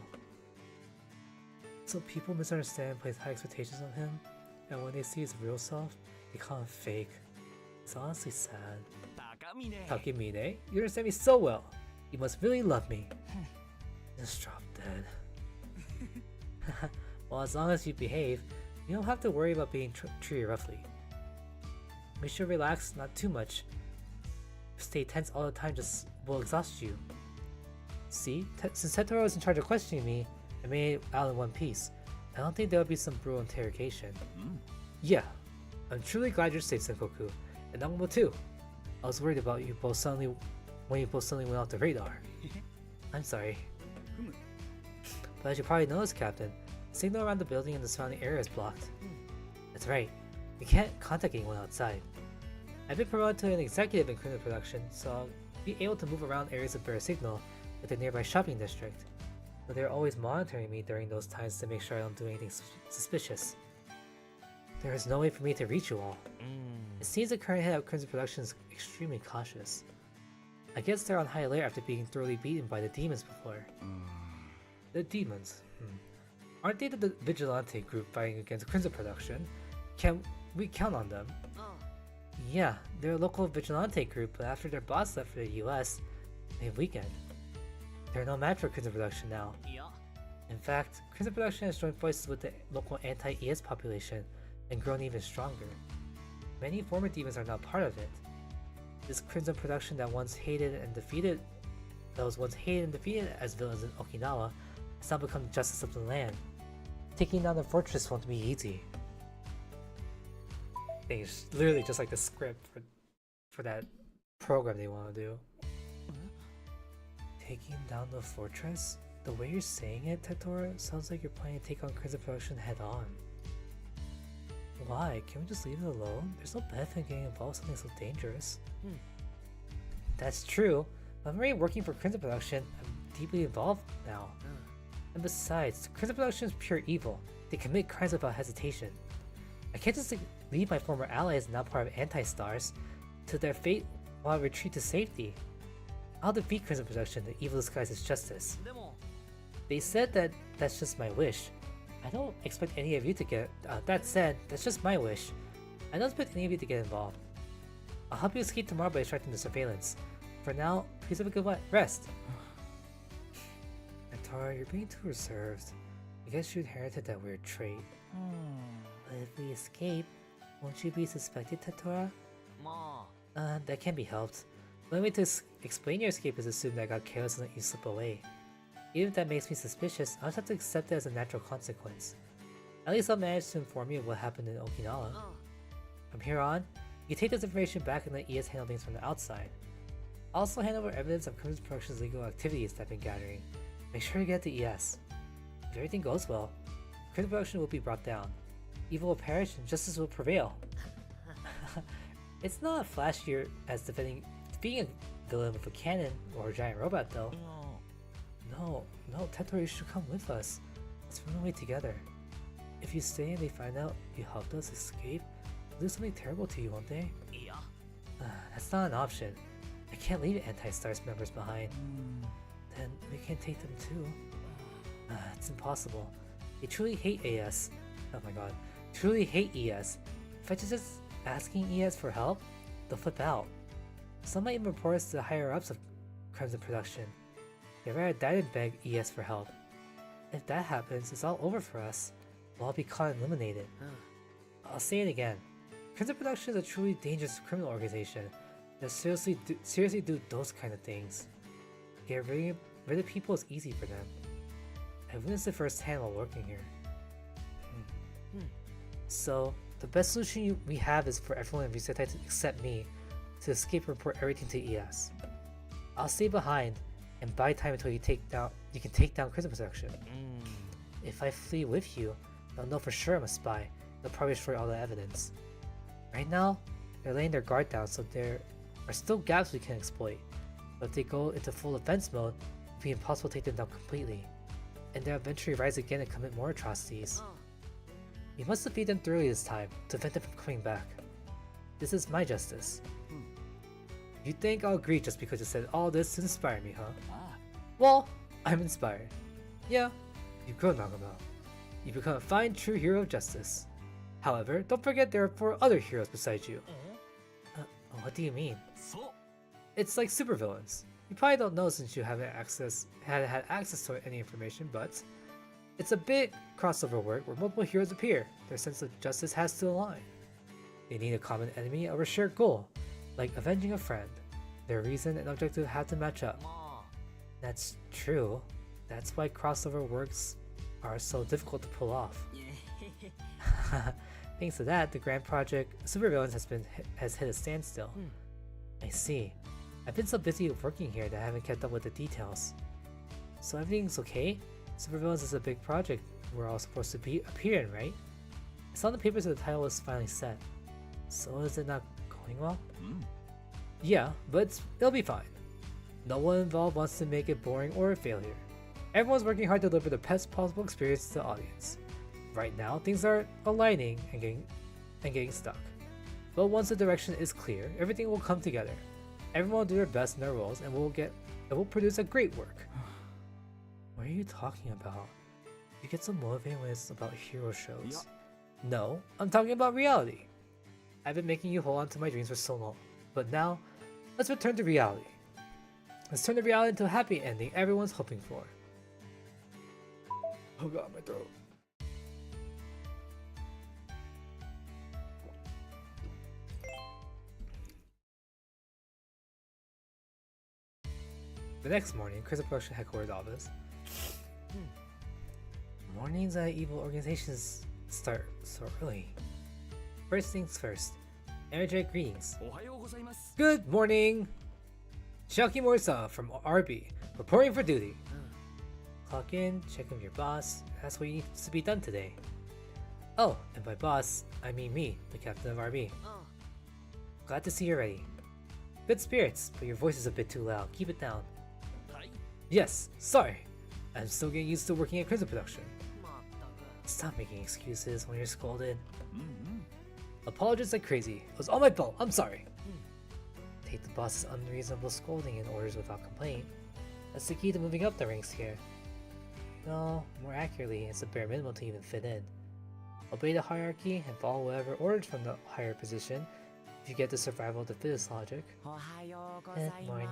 So people misunderstand and place high expectations on him, and when they see his real self, they call him fake. It's honestly sad. 高峰 Takemine, you understand me so well. You must really love me. Just drop dead. Well, as long as you behave, you don't have to worry about being treated roughly. Make sure to relax, not too much. Stay tense all the time just will exhaust you. See, since Tetora was in charge of questioning me, I made it out in one piece. I don't think there will be some brutal interrogation. Yeah, I'm truly glad you're safe, Sengoku, and Nagamo too. I was worried about you both suddenly when you both suddenly went off the radar. I'm sorry. But as you probably noticed, Captain, the signal around the building and the surrounding area is blocked. That's right. We can't contact anyone outside. I've been promoted to an executive in criminal production, so I'll be able to move around areas of better signal with the nearby shopping district. But they're always monitoring me during those times to make sure I don't do anything suspicious. There is no way for me to reach you all. It seems the current head of Crimson Production is extremely cautious. I guess they're on high alert after being thoroughly beaten by the demons before. The demons? Aren't they the vigilante group fighting against Crimson Production? Can we count on them? Yeah, they're a local vigilante group, but after their boss left for the US, they've weakened. They're no match for Crimson Production now. いや In fact, Crimson Production has joined forces with the local anti-ES population and grown even stronger. Many former demons are now part of it. This Crimson Production that was once hated and defeated as villains in Okinawa has now become justice of the land. Taking down the fortress won't be easy. It's literally just like the script for that program they want to do. Taking down the fortress? The way you're saying it, Tetora, sounds like you're planning to take on Crimson Production head on. Why? Can we just leave it alone? There's no benefit in getting involved in something so dangerous. That's true, but I'm already working for Crimson Production. I'm deeply involved now. And besides, Crimson Production is pure evil. They commit crimes without hesitation. I can't just leave my former allies, now part of Anti-Stars, to their fate while I retreat to safety. I'll defeat Crimson Production, the evil disguised as justice. でも They said that that's just my wish. I don't expect any of you to get. That said, that's just my wish. I don't expect any of you to get involved. I'll help you escape tomorrow by distracting the surveillance. For now, please have a good rest. Tetora, you're being too reserved. I guess you inherited that weird trait. But if we escape, won't you be suspected, Tetora? ま That can't be helped. The only way to explain your escape is assume that I got careless and let you slip away. Even if that makes me suspicious, I'll just have to accept it as a natural consequence. At least I'll manage to inform you of what happened in Okinawa. あ From here on, you take this information back and let ES handle things from the outside. I'll also hand over evidence of Crimson Production's legal activities that I've been gathering. Make sure to get to ES. If everything goes well, Crimson Production will be brought down. Evil will perish and justice will prevail. It's not flashier as defeating a villain with a cannon or a giant robot though. No, Tetora, you should come with us. Let's run away together. If you stay and they find out you helped us escape, they'll do something terrible to you, won't they? いや That's not an option. I can't leave Anti-Stars members behind. Then we can't take them too. It's impossible. They truly hate AS. Oh my god. Truly hate ES. If I just asking ES for help, they'll flip out. Some might even report us to the higher-ups of Crimson Production. They'd rather die than beg ES for help. If that happens, it's all over for us. We'll all be caught and eliminated. I'll say it again. Crimson Production is a truly dangerous criminal organization that seriously do those kind of things. Getting rid of people is easy for them. I've witnessed it firsthand while working here. So, the best solution we have is for everyone in Resetai to accept me, to escape and report everything to ES. I'll stay behind and buy time until you can take down Crimson Protection. If I flee with you, they'll know for sure I'm a spy. They'll probably destroy all the evidence. Right now, they're laying their guard down, so there are still gaps we can exploit. But if they go into full offense mode, it'll be impossible to take them down completely. And they'll eventually rise again and commit more atrocities. We must defeat them thoroughly this time, to prevent them from coming back. This is my justice. You think I'll agree just because you said all this to inspire me, huh? Well, I'm inspired. Yeah, you've grown, Nagamo. You've become a fine, true hero of justice. However, don't forget there are 4 other heroes besides you. What do you mean? It's like supervillains. You probably don't know since you haven't had access to any information, but it's a big crossover work where multiple heroes appear. Their sense of justice has to align. They need a common enemy or a shared goal, like avenging a friend. Their reason and objective have to match up. That's true. That's why crossover works are so difficult to pull off. Thanks to that, the grand project Supervillains has hit a standstill. I see. I've been so busy working here that I haven't kept up with the details. So everything's okay? Supervillains is a big project we're all supposed to appear in, right? I saw in the papers that the title was finally set. So is it not going well? Yeah, but it'll be fine. No one involved wants to make it boring or a failure. Everyone's working hard to deliver the best possible experience to the audience. Right now, things are aligning and getting stuck. But once the direction is clear, everything will come together. Everyone will do their best in their roles and we'll produce a great work. What are you talking about? You get so motivated when it's about hero shows. No, I'm talking about reality. I've been making you hold on to my dreams for so long, but now, let's return to reality. Let's turn the reality into a happy ending everyone's hoping for. Oh god, my throat. The next morning, Crystal Production headquarters office. Mornings at evil organizations start so early. First things first, energetic greetings. Good morning! Shaki Morisa from RB, reporting for duty. Clock in, check in with your boss, ask what needs to be done today. Oh, and by boss, I mean me, the captain of RB. Glad to see you're ready. Good spirits, but your voice is a bit too loud, keep it down. Yes, sorry. I'm still getting used to working at Crimson Production. Stop making excuses when you're scolded. Apologize like crazy. It was all my fault. I'm sorry. Take the boss's unreasonable scolding and orders without complaint. That's the key to moving up the ranks here. No, more accurately, it's the bare minimum to even fit in. Obey the hierarchy and follow whatever orders from the higher position if you get the survival of the fittest logic. Good morning.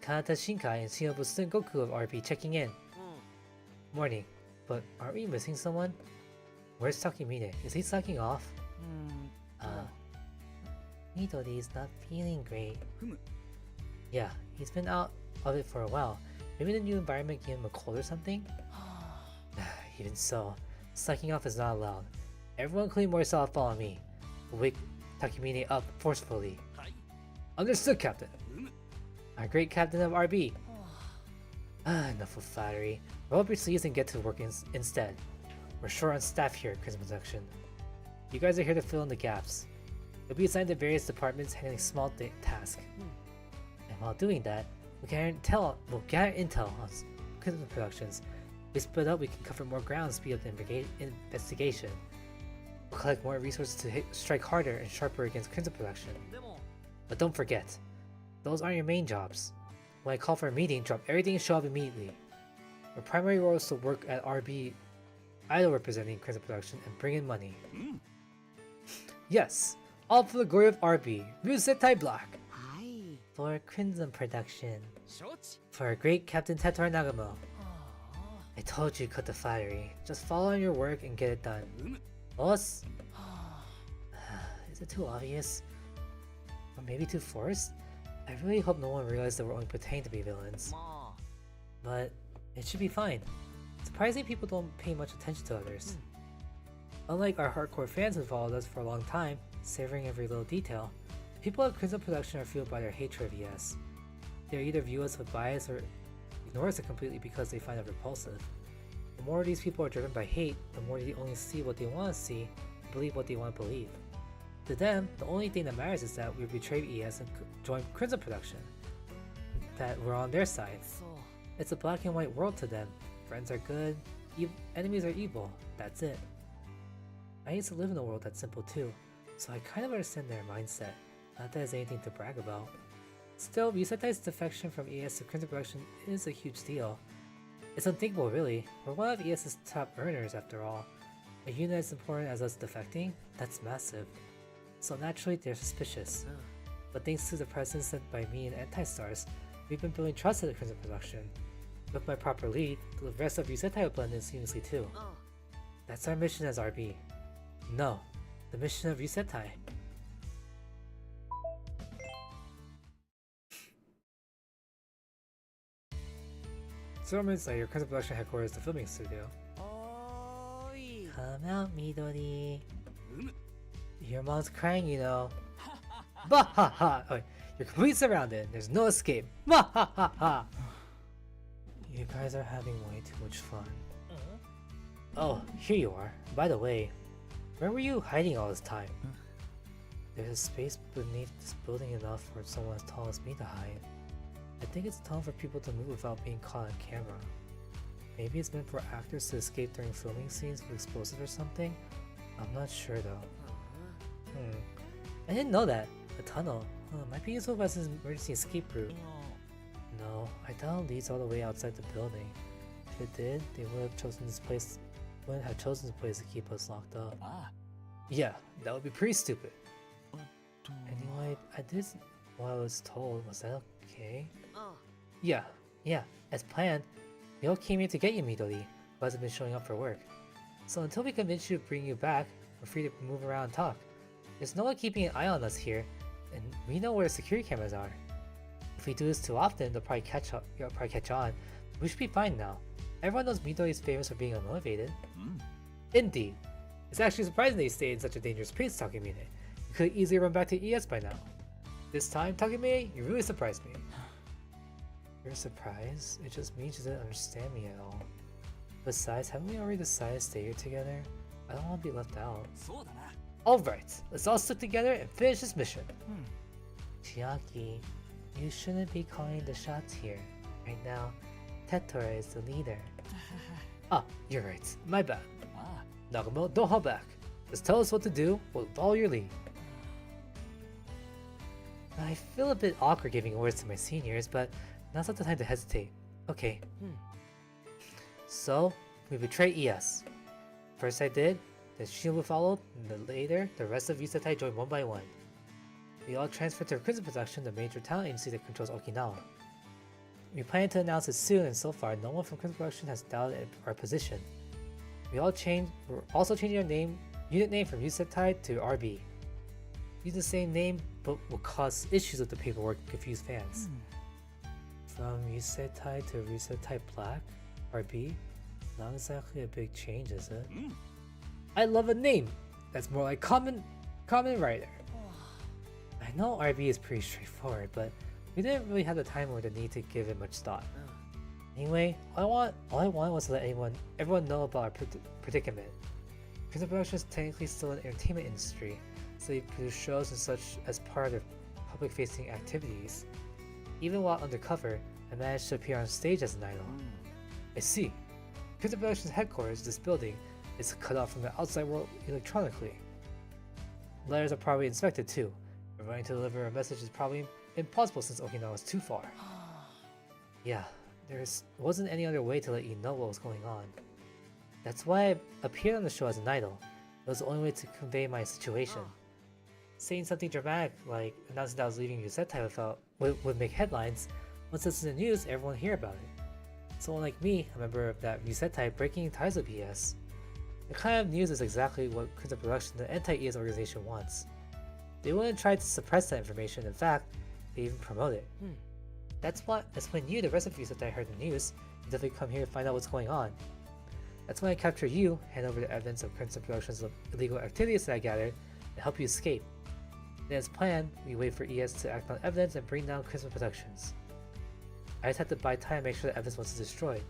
Kanata Shinkai and Shinobu Sengoku of RB checking in. Morning, but aren't we missing someone? Where's Takemine? Is he slacking off? Midori's not feeling great. Yeah, he's been out of it for a while. Maybe the new environment gave him a cold or something? Even so, slacking off is not allowed. Everyone including Morisa follow me. We'll wake Takemine up forcefully. Understood, Captain. Our great captain of RB. Enough of flattery. Roll up your sleeves and get to work instead. We're short on staff here at Crimson Protection. You guys are here to fill in the gaps. You'll be assigned to various departments handling small tasks. And while doing that, we'll gather intel on Crimson Productions. If we split up, we can cover more ground and speed up the investigation. We'll collect more resources to strike harder and sharper against Crimson Production. But don't forget, those aren't your main jobs. When I call for a meeting, drop everything and show up immediately. Your primary role is to work at RB, idol representing Crimson Production, and bring in money. Yes, all for the glory of RB. Rusetai Black. For Crimson Production. For our great Captain Tetora Nagamo. I told you to cut the flattery. Just follow on your work and get it done. Boss? Is it too obvious? Or maybe too forced? I really hope no one realized that we're only pretending to be villains. But it should be fine. Surprisingly, people don't pay much attention to others. Unlike our hardcore fans who followed us for a long time, savoring every little detail, people at Crimson Production are fueled by their hatred of ES. They either view us with bias or ignore us completely because they find it repulsive. The more these people are driven by hate, the more they only see what they want to see and believe what they want to believe. To them, the only thing that matters is that we betrayed ES and joined Crimson Production. That we're on their side. It's a black and white world to them. Friends are good, enemies are evil. That's it. I used to live in a world that's simple too, so I kind of understand their mindset. Not that it's anything to brag about. Still, Yusetai's defection from ES to Crimson Production is a huge deal. It's unthinkable really. We're one of ES's top earners after all. A unit as important as us defecting? That's massive. So naturally they're suspicious. But thanks to the presence sent by me and Anti-Stars, we've been building trust at the Crimson Production. With my proper lead, the rest of Yusetai will blend in seamlessly too. That's our mission as RB. No, the mission of Yusetai. Several minutes later, Crimson Production headquarters, the filming studio. Come out, Midori. Your mom's crying, you know. Bah ha ha! Oh, you're completely surrounded. There's no escape. Bah ha ha ha! You guys are having way too much fun. Oh, here you are. By the way, where were you hiding all this time? There's a space beneath this building enough for someone as tall as me to hide. I think it's time for people to move without being caught on camera. Maybe it's meant for actors to escape during filming scenes with explosives or something? I'm not sure though. I didn't know that. A tunnel. Might be useful as an emergency escape route. No, I doubt it leads all the way outside the building. If it did, they wouldn't have chosen this place to keep us locked up. Yeah, that would be pretty stupid. Anyway, I did what I was told. Was that okay? Yeah, as planned. We all came here to get you, Midori, who hasn't been showing up for work. So until we convince you to bring you back, we're free to move around and talk. There's no one keeping an eye on us here, and we know where the security cameras are. If we do this too often, they'll probably catch on. We should be fine now. Everyone knows Midori is famous for being unmotivated. Indeed. It's actually surprising that you stayed in such a dangerous place, Takemine. You could easily run back to ES by now. This time, Takemine, you really surprised me. You're surprised? It just means you didn't understand me at all. Besides, haven't we already decided to stay here together? I don't want to be left out. Alright, let's all stick together and finish this mission. Chiaki, you shouldn't be calling the shots here. Right now, Tetora is the leader. You're right. My bad. Nagumo, don't hold back. Just tell us what to do. We'll follow your lead. I feel a bit awkward giving orders to my seniors, but now's not the time to hesitate. Okay. So, we betrayed ES. First I did, then Shield followed, and then later, the rest of Yusetai joined one by one. We all transferred to Crimson Production, the major talent agency that controls Okinawa. We plan to announce it soon, and so far, no one from Crimson Production has doubted our position. We're also changing our unit name from Yusetai to RB. Use the same name, but will cause issues with the paperwork and confuse fans. From Yusetai to Yusetai Black, RB? Not exactly a big change, is it? I love a name! That's more like Common Rider. I know RB is pretty straightforward, but we didn't really have the time or the need to give it much thought. Anyway, all I wanted was to let everyone know about our predicament. Crimson Production is technically still an entertainment industry, so they produce shows and such as part of their public-facing activities. Even while undercover, I managed to appear on stage as an idol. I see. Crimson Production's headquarters, this building, is cut off from the outside world electronically. Letters are probably inspected too. Running to deliver a message is probably impossible since Okinawa is too far. Yeah, there wasn't any other way to let you know what was going on. That's why I appeared on the show as an idol. It was the only way to convey my situation. Saying something dramatic like announcing that I was leaving Yusetai would make headlines. Once it's in the news, everyone would hear about it. Someone like me, a member of that Yusetai breaking ties with ES. The kind of news is exactly what Crimson Production, the anti-ES organization, wants. They wouldn't try to suppress that information. In fact, they even promote it. That's when you, the rest of Yusetai, heard the news. You definitely come here to find out what's going on. That's when I capture you, hand over the evidence of Crimson Productions of illegal activities that I gathered, and help you escape. Then as planned, we wait for ES to act on evidence and bring down Crimson Productions. I just have to buy time and make sure the evidence wasn't destroyed.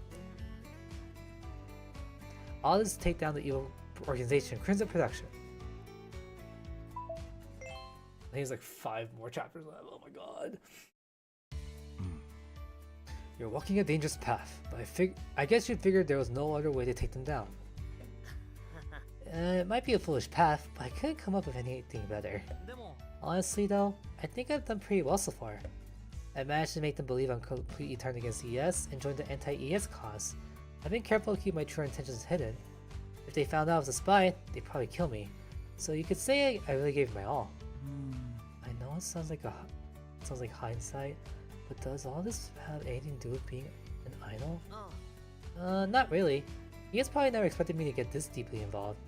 All this to take down the evil organization, Crimson Production. I think it's like 5 more chapters left. Oh my god. You're walking a dangerous path, but I guess you figured there was no other way to take them down. It might be a foolish path, but I couldn't come up with anything better. Honestly though, I think I've done pretty well so far. I managed to make them believe I'm completely turned against ES and joined the anti-ES cause. I've been careful to keep my true intentions hidden. If they found out I was a spy, they'd probably kill me. So you could say I really gave my all. I know it sounds like hindsight, but does all this have anything to do with being an idol? Not really. ES probably never expected me to get this deeply involved.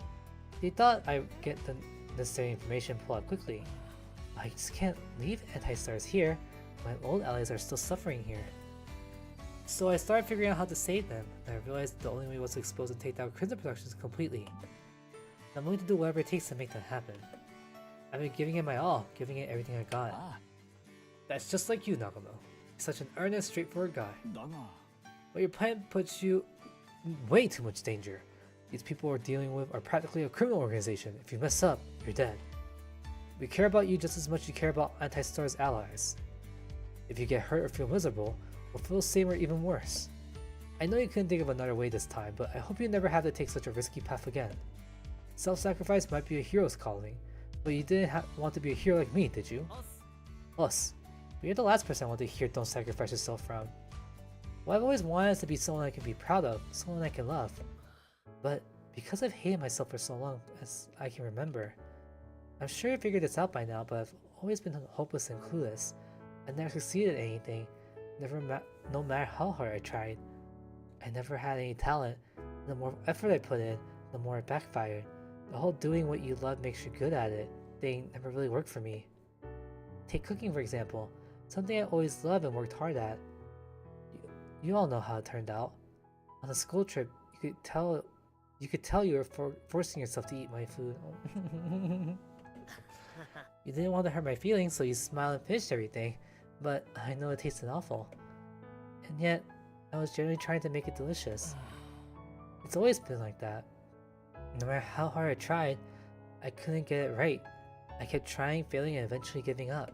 They thought I'd get the necessary information pulled out quickly. I just can't leave anti-stars here. My old allies are still suffering here. So I started figuring out how to save them, and I realized the only way was to expose and take down Crimson Productions completely. I'm willing to do whatever it takes to make that happen. I've been giving it my all, giving it everything I got. That's just like you, Nagano. You're such an earnest, straightforward guy. But your plan puts you in way too much danger. These people we're dealing with are practically a criminal organization. If you mess up, you're dead. We care about you just as much as you care about Anti-Star's allies. If you get hurt or feel miserable, we'll feel the same or even worse. I know you couldn't think of another way this time, but I hope you never have to take such a risky path again. Self-sacrifice might be a hero's calling, but you didn't want to be a hero like me, did you? Us. But you're the last person I want to hear don't sacrifice yourself from. Well, I've always wanted to be someone I can be proud of, someone I can love. But because I've hated myself for so long as I can remember, I'm sure you figured this out by now, but I've always been hopeless and clueless. I never succeeded at anything, no matter how hard I tried. I never had any talent, and the more effort I put in, the more it backfired. The whole doing what you love makes you good at it thing never really worked for me. Take cooking for example, something I always loved and worked hard at. You all know how it turned out. On a school trip, you could tell you were forcing yourself to eat my food. You didn't want to hurt my feelings, so you smiled and finished everything, but I know it tasted awful. And yet, I was genuinely trying to make it delicious. It's always been like that. No matter how hard I tried, I couldn't get it right. I kept trying, failing, and eventually giving up.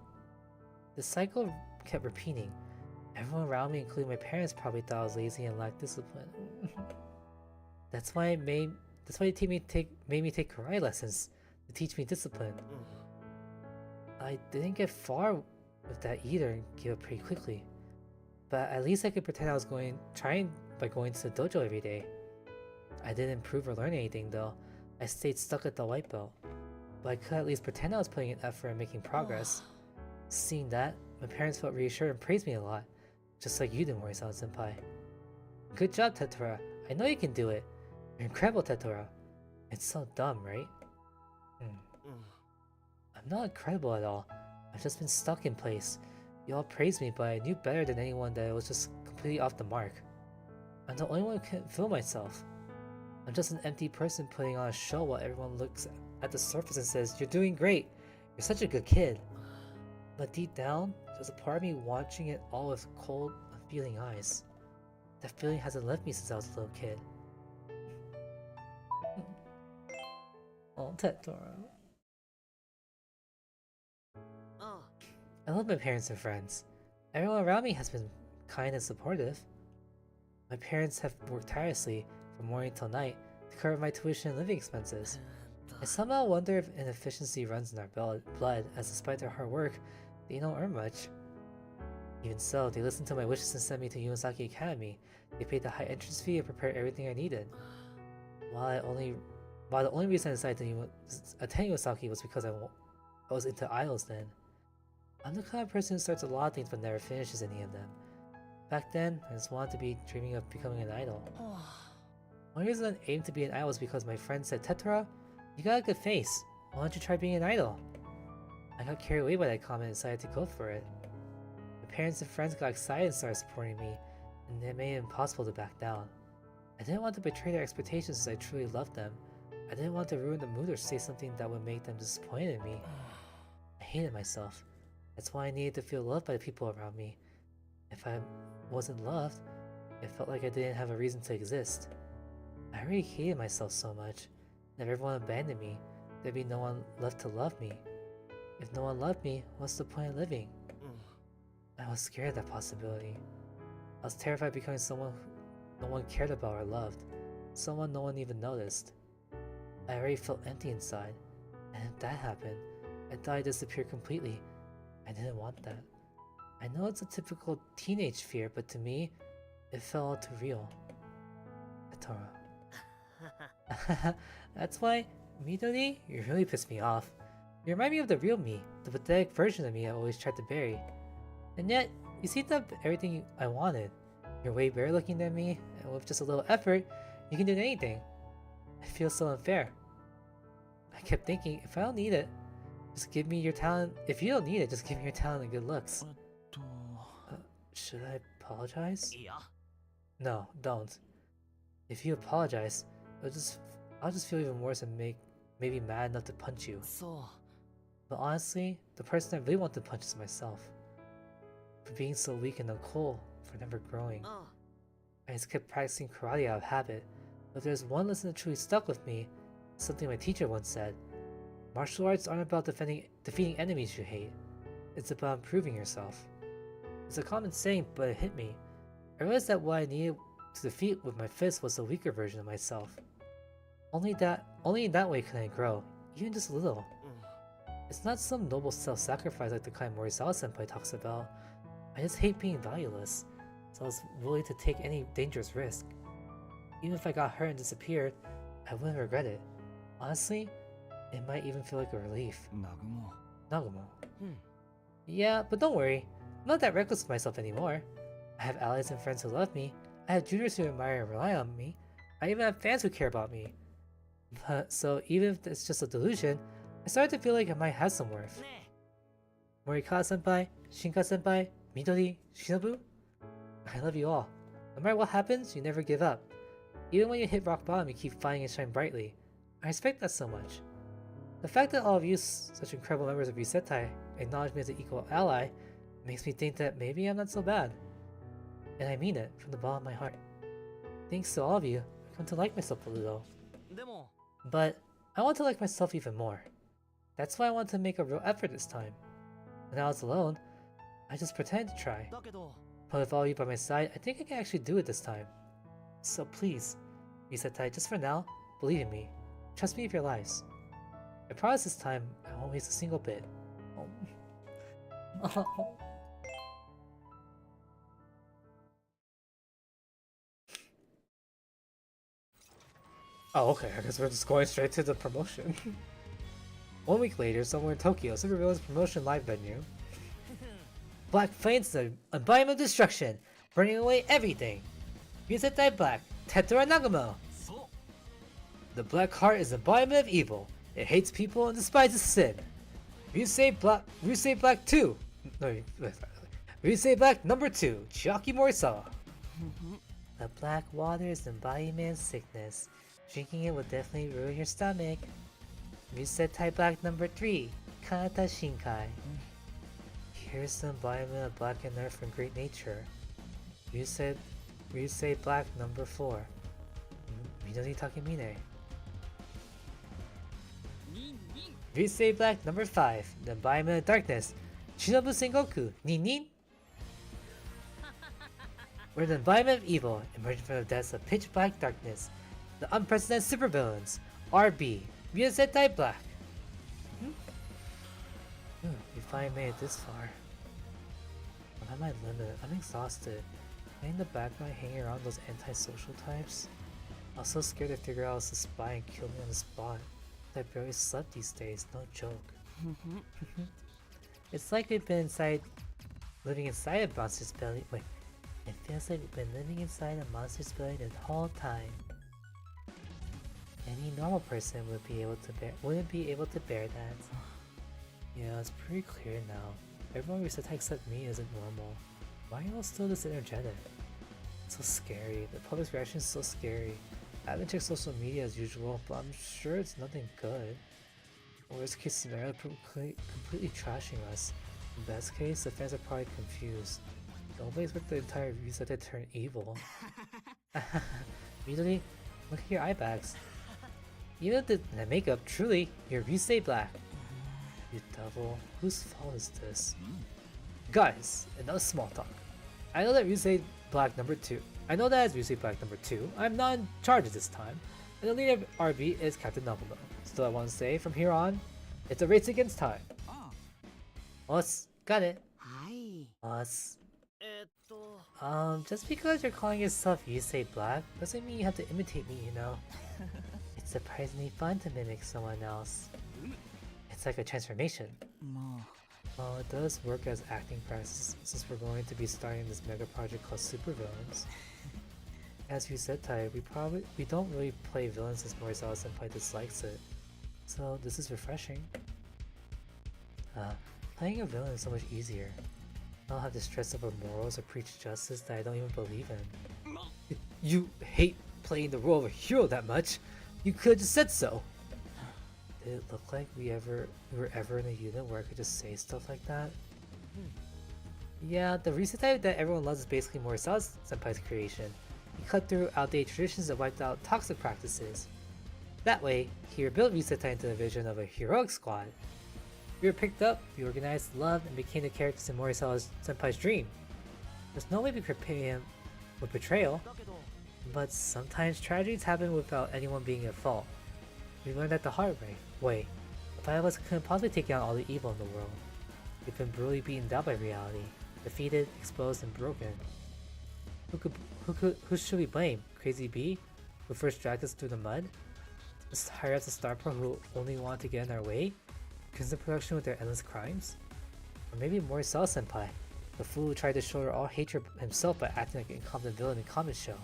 The cycle kept repeating. Everyone around me, including my parents, probably thought I was lazy and lacked discipline. That's why it made me take karate lessons to teach me discipline. I didn't get far with that either and gave up pretty quickly. But at least I could pretend I was trying by going to the dojo every day. I didn't improve or learn anything though. I stayed stuck at the white belt. But I could at least pretend I was putting in effort and making progress. Seeing that, my parents felt reassured and praised me a lot. Just like you did, Morisawa-senpai. Good job, Tetora. I know you can do it. You're incredible, Tetora. It's so dumb, right? I'm not incredible at all. I've just been stuck in place. You all praised me, but I knew better than anyone that it was just completely off the mark. I'm the only one who can feel myself. I'm just an empty person putting on a show while everyone looks at the surface and says, "You're doing great. You're such a good kid." But deep down, there's a part of me watching it all with cold, unfeeling eyes. That feeling hasn't left me since I was a little kid. Oh, Tetora. I love my parents and friends. Everyone around me has been kind and supportive. My parents have worked tirelessly from morning till night to cover my tuition and living expenses. I somehow wonder if inefficiency runs in our blood, as despite their hard work, they don't earn much. Even so, they listened to my wishes and sent me to Umasaki Academy. They paid the high entrance fee and prepared everything I needed. While the only reason I decided to attend Umasaki was because I was into idols then. I'm the kind of person who starts a lot of things but never finishes any of them. Back then, I just wanted to be dreaming of becoming an idol. One reason I aimed to be an idol was because my friend said, "Tetora, you got a good face. Why don't you try being an idol?" I got carried away by that comment and decided to go for it. My parents and friends got excited and started supporting me, and it made it impossible to back down. I didn't want to betray their expectations as I truly loved them. I didn't want to ruin the mood or say something that would make them disappointed in me. I hated myself. That's why I needed to feel loved by the people around me. If I wasn't loved, it felt like I didn't have a reason to exist. I already hated myself so much. If everyone abandoned me, there'd be no one left to love me. If no one loved me, what's the point of living? I was scared of that possibility. I was terrified of becoming someone who no one cared about or loved. Someone no one even noticed. I already felt empty inside. And if that happened, I thought I'd disappear completely. I didn't want that. I know it's a typical teenage fear, but to me, it felt all too real. Tetora. That's why, Midori, you really pissed me off. You remind me of the real me, the pathetic version of me I always tried to bury. And yet, you seem to have everything I wanted. You're way better looking than me, and with just a little effort, you can do anything. It feels so unfair. I kept thinking, if I don't need it, just give me your talent. If you don't need it, just give me your talent and good looks. Should I apologize? No, don't. If you apologize, I'll just feel even worse and maybe mad enough to punch you. But honestly, the person I really want to punch is myself. For being so weak and uncool, for never growing. I just kept practicing karate out of habit, but there's one lesson that truly stuck with me, something my teacher once said. Martial arts aren't about defeating enemies you hate. It's about improving yourself. It's a common saying, but it hit me. I realized that what I needed to defeat with my fist was a weaker version of myself. Only in that way can I grow, even just a little. It's not some noble self-sacrifice like the kind Morizawa-senpai talks about. I just hate being valueless, so I was willing to take any dangerous risk. Even if I got hurt and disappeared, I wouldn't regret it. Honestly, it might even feel like a relief. Nagumo. Yeah, but don't worry. I'm not that reckless with myself anymore. I have allies and friends who love me. I have juniors who admire and rely on me. I even have fans who care about me. So even if it's just a delusion, I started to feel like I might have some worth. Morikawa-senpai, Shinka-senpai, Midori, Shinobu? I love you all. No matter what happens, you never give up. Even when you hit rock bottom, you keep fighting and shine brightly. I respect that so much. The fact that all of you, such incredible members of Yusetai, acknowledge me as an equal ally, makes me think that maybe I'm not so bad. And I mean it from the bottom of my heart. Thanks to all of you, I've come to like myself a little. But I want to like myself even more. That's why I want to make a real effort this time. When I was alone, I just pretended to try. But with all of you by my side, I think I can actually do it this time. So please, Yusetai, just for now, believe in me. Trust me with your lives. I promise this time I won't waste a single bit. Oh, okay, I guess we're just going straight to the promotion. 1 week later, somewhere in Tokyo, Supervillain's promotion live venue. Black Flames, the embodiment of destruction, burning away everything. Yusetai Black, Tetora Nagumo. The Black Heart is the embodiment of evil. It hates people and despises sin. Ryusei Black 2. No, Ryusei Black number 2, Chiaki Morisawa. The black water is the embodiment of sickness. Drinking it will definitely ruin your stomach. Ryusei Black number 3, Kanata Shinkai. Here's the embodiment of black and earth from great nature. Ryusei Black number 4, Midori Takemine. Ryusei Black number 5, the embodiment of darkness, Shinobu Sengoku, Nin. We're the embodiment of evil, emerging from the depths of pitch black darkness. The unprecedented supervillains, RB, Ryusei Black. We finally made it this far. I'm at my limit, I'm exhausted. Am I in the background hanging around those antisocial types? I'm so scared to figure out what's a spy and kill me on the spot. I barely slept these days, no joke. It's like we've been living inside a monster's belly. Wait, it feels like we've been living inside a monster's belly the whole time. Any normal person wouldn't be able to bear that. Yeah, it's pretty clear now. Everyone Yusetai except me isn't normal. Why are you all still this energetic? So scary. The public's reaction is so scary. I haven't checked social media as usual, but I'm sure it's nothing good. Worst case scenario, completely trashing us. In best case, the fans are probably confused. Don't expect the entire reset to turn evil. Really? Look at your eye bags. Even with the makeup, truly, your Ryusei Black. You devil, whose fault is this? Guys, enough small talk. I know that Ryusei Black number 2. I know that as Ryusei Black number 2, I'm not in charge at this time, and the leader of RB is Captain Nagumo. Still, I want to say, from here on, it's a race against time. Us, got it. Us. Just because you're calling yourself Ryusei Black doesn't mean you have to imitate me, you know. It's surprisingly fun to mimic someone else. It's like a transformation. Well, it does work as acting practice since we're going to be starting this mega project called Supervillains. As you said, Tai, we don't really play villains since Morisawa Senpai dislikes it. So this is refreshing. Playing a villain is so much easier. I don't have to stress over morals or preach justice that I don't even believe in. You hate playing the role of a hero that much? You could have said so! Did it look like we were ever in a unit where I could just say stuff like that? Yeah, the reset type that everyone loves is basically Morisawa Senpai's creation. He cut through outdated traditions and wiped out toxic practices. That way, he rebuilt Reset Type into the vision of a heroic squad. We were picked up, reorganized, loved, and became the characters in Morisawa Senpai's dream. There's no way we could repay him with betrayal, but sometimes tragedies happen without anyone being at fault. We learned that the hard way. The five of us couldn't possibly take down all the evil in the world. We've been brutally beaten down by reality, defeated, exposed, and broken. Who should we blame? Crazy B, who first dragged us through the mud? The higher ups of Starport who only wanted to get in our way? Crimson Production with their endless crimes? Or maybe Morisawa Senpai, the fool who tried to shoulder all hatred himself by acting like an incompetent villain in Comet Show.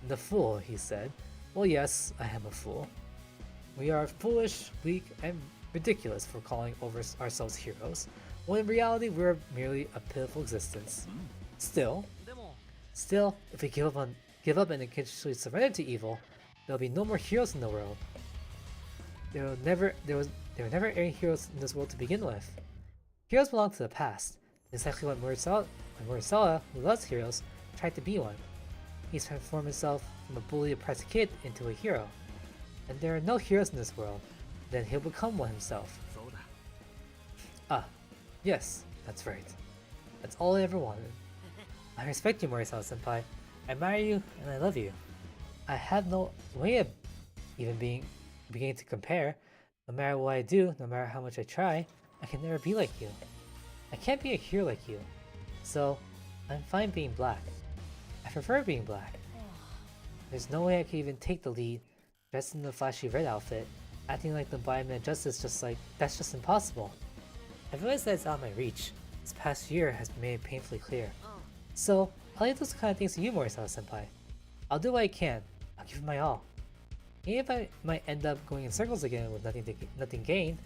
The fool, he said. Well, yes, I am a fool. We are foolish, weak, and ridiculous for calling ourselves heroes, when in reality we're merely a pitiful existence. Still, if we give up and intentionally surrender to evil, there'll be no more heroes in the world. There were never any heroes in this world to begin with. Heroes belong to the past. Exactly what Morisawa, who loves heroes, tried to be one. He's transformed himself from a bully oppressed kid into a hero. And there are no heroes in this world, then he'll become one himself. Ah, yes, that's right. That's all I ever wanted. I respect you, Morisawa Senpai. I admire you, and I love you. I have no way of even beginning to compare. No matter what I do, no matter how much I try, I can never be like you. I can't be a hero like you. So, I'm fine being black. I prefer being black. There's no way I could even take the lead, dressed in the flashy red outfit, acting like the embodiment of justice that's just impossible. I've realized that it's out of my reach. This past year has made it painfully clear. So, I'll leave those kind of things to you, Morisawa Senpai. I'll do what I can. I'll give it my all. Even if I might end up going in circles again with nothing gained,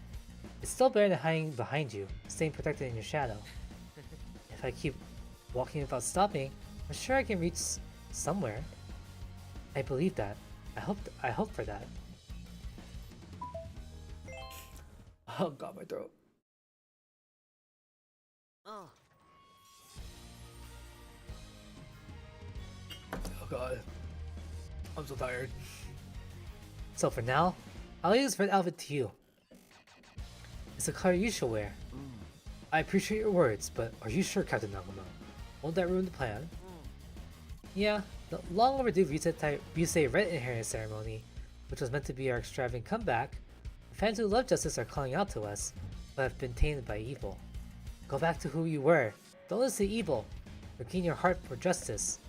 it's still better than hiding behind you, staying protected in your shadow. If I keep walking without stopping, I'm sure I can reach somewhere. I believe that. I hope for that. Oh god, my throat. Oh god. I'm so tired. So for now, I'll leave this red outfit to you. It's the color you should wear. I appreciate your words, but are you sure, Captain Nagumo? Won't that ruin the plan? Yeah, the long overdue Ryusei Red Inheritance ceremony, which was meant to be our extravagant comeback, the fans who love justice are calling out to us, but have been tainted by evil. Go back to who you were. Don't listen to evil. Regain your heart for justice.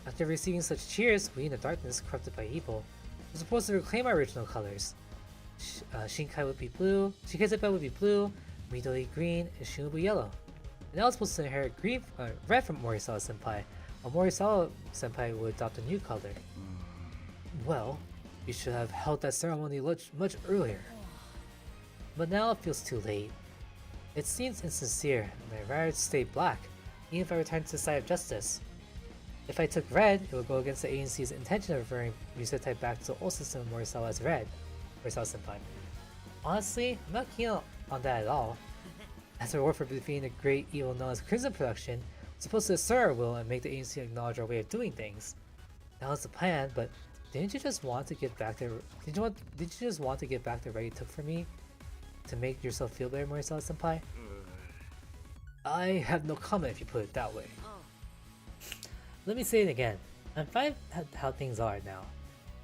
After receiving such cheers, we in the darkness, corrupted by evil, were supposed to reclaim our original colors. Shinkai would be blue, Shikaisenpai would be blue, Midori green, and Shun would be yellow. And I was supposed to inherit red from Morisawa Senpai, while Morisawa Senpai would adopt a new color. Well, you should have held that ceremony much earlier. But now it feels too late. It seems insincere, and I'd rather stay black, even if I return to the side of justice. If I took red, it would go against the agency's intention of referring Ryusetai back to the old system of Morisawa as red, Morisawa Senpai. Honestly, I'm not keen on that at all. As a reward for defeating the great evil known as Crimson Production, we're supposed to assert our will and make the agency acknowledge our way of doing things. That was the plan, but didn't you just want to get back the did you just want to get back the right you took from me? To make yourself feel better, Morisawa Senpai? I have no comment if you put it that way. Let me say it again. I'm fine with how things are now.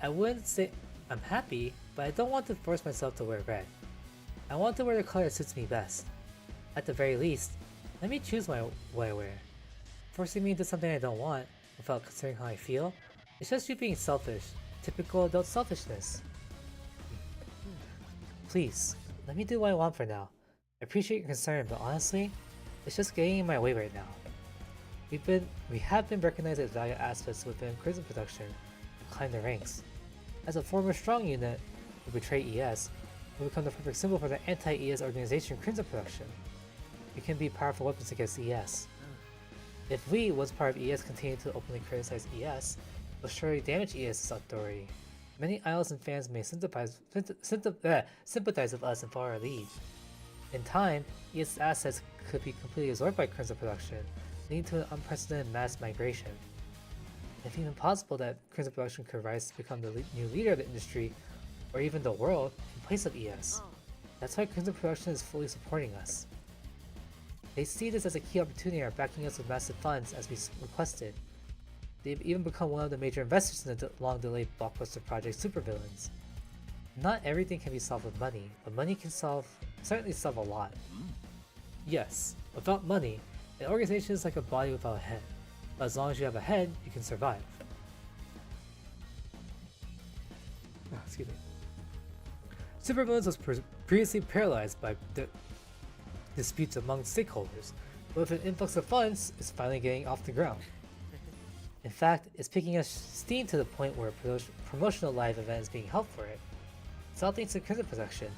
I wouldn't say I'm happy, but I don't want to force myself to wear red. I want to wear the color that suits me best. At the very least, let me choose what I wear. Forcing me into something I don't want, without considering how I feel, it's just you being selfish. Typical adult selfishness. Please, let me do what I want for now. I appreciate your concern, but honestly, it's just getting in my way right now. We have been recognized as value aspects within Crimson Production and climbed the ranks. As a former strong unit who betrayed ES, we become the perfect symbol for the anti-ES organization Crimson Production. We can be powerful weapons against ES. If we, once part of ES, continue to openly criticize ES, we'll surely damage ES's authority. Many idols and fans may sympathize with us and follow our lead. In time, ES's assets could be completely absorbed by Crimson Production, leading to an unprecedented mass migration. If even possible that Crimson Production could rise to become the new leader of the industry, or even the world, in place of ES. That's why Crimson Production is fully supporting us. They see this as a key opportunity and are backing us with massive funds as we requested. They've even become one of the major investors in the long-delayed blockbuster project Supervillains. Not everything can be solved with money, but money can certainly solve a lot. Yes, without money, an organization is like a body without a head. But as long as you have a head, you can survive. Excuse me. Supervillains was previously paralyzed by disputes among stakeholders, but with an influx of funds, it's finally getting off the ground. In fact, it's picking up steam to the point where a promotional live event is being held for it. It's all thanks to Crimson Production.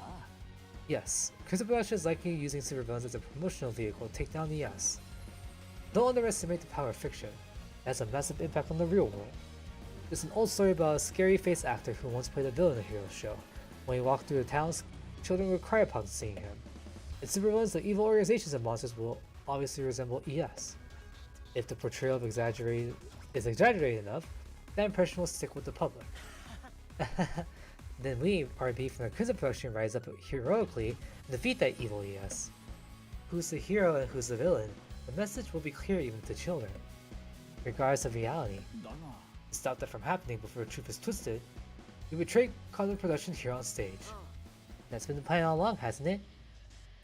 Yes, Crimson Production is likely using supervillains as a promotional vehicle to take down ES. Don't underestimate the power of fiction. It has a massive impact on the real world. There's an old story about a scary-faced actor who once played a villain in a hero show. When he walked through the towns, children would cry upon seeing him. In supervillains, the evil organizations and monsters will obviously resemble ES. If the portrayal is exaggerated enough, that impression will stick with the public. Then we, RB from the Crimson Production, rise up heroically and defeat that evil ES. Who's the hero and who's the villain? The message will be clear even to children. Regardless of reality. To stop that from happening before the truth is twisted, we betray Crimson Production here on stage. That's been the plan all along, hasn't it?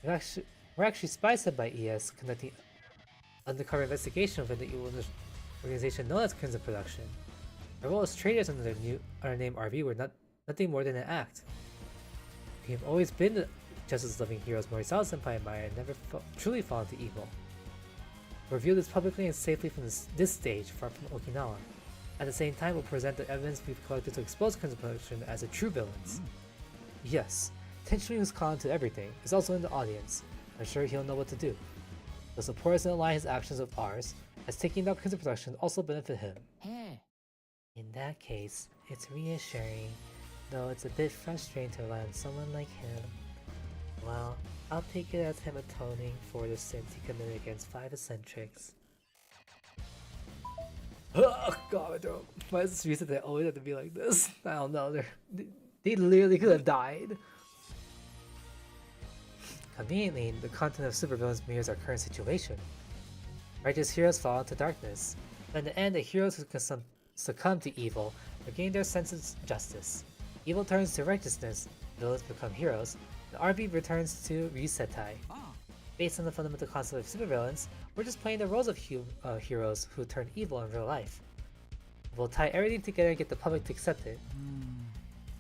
We're actually spies sent by ES conducting undercover investigation within the evil organization known as Crimson Production. Our role as traders under our name RV were nothing more than an act. We have always been the justice-loving heroes Morisawa Senpai admire and never truly fall into evil. We'll reveal this publicly and safely from this stage far from Okinawa. At the same time, we'll present the evidence we've collected to expose Crimson Production as the true villains. Yes, Tenshimi, who's caught onto everything, is also in the audience. I'm sure he'll know what to do. He'll support us and align his actions with ours, as taking down Crimson Production will also benefit him. In that case, it's reassuring, though it's a bit frustrating to rely on someone like him. Well, I'll take it as him atoning for the sins he committed against 5 eccentrics. Oh god, why is this reason they always have to be like this? I don't know, they literally could have died. Conveniently, the content of supervillains mirrors our current situation. Righteous heroes fall into darkness, but in the end, the heroes who succumb to evil regain their sense of justice. Evil turns to righteousness, villains become heroes, and RB returns to Ryusetai. Based on the fundamental concept of supervillains, we're just playing the roles of heroes who turn evil in real life. We'll tie everything together and get the public to accept it.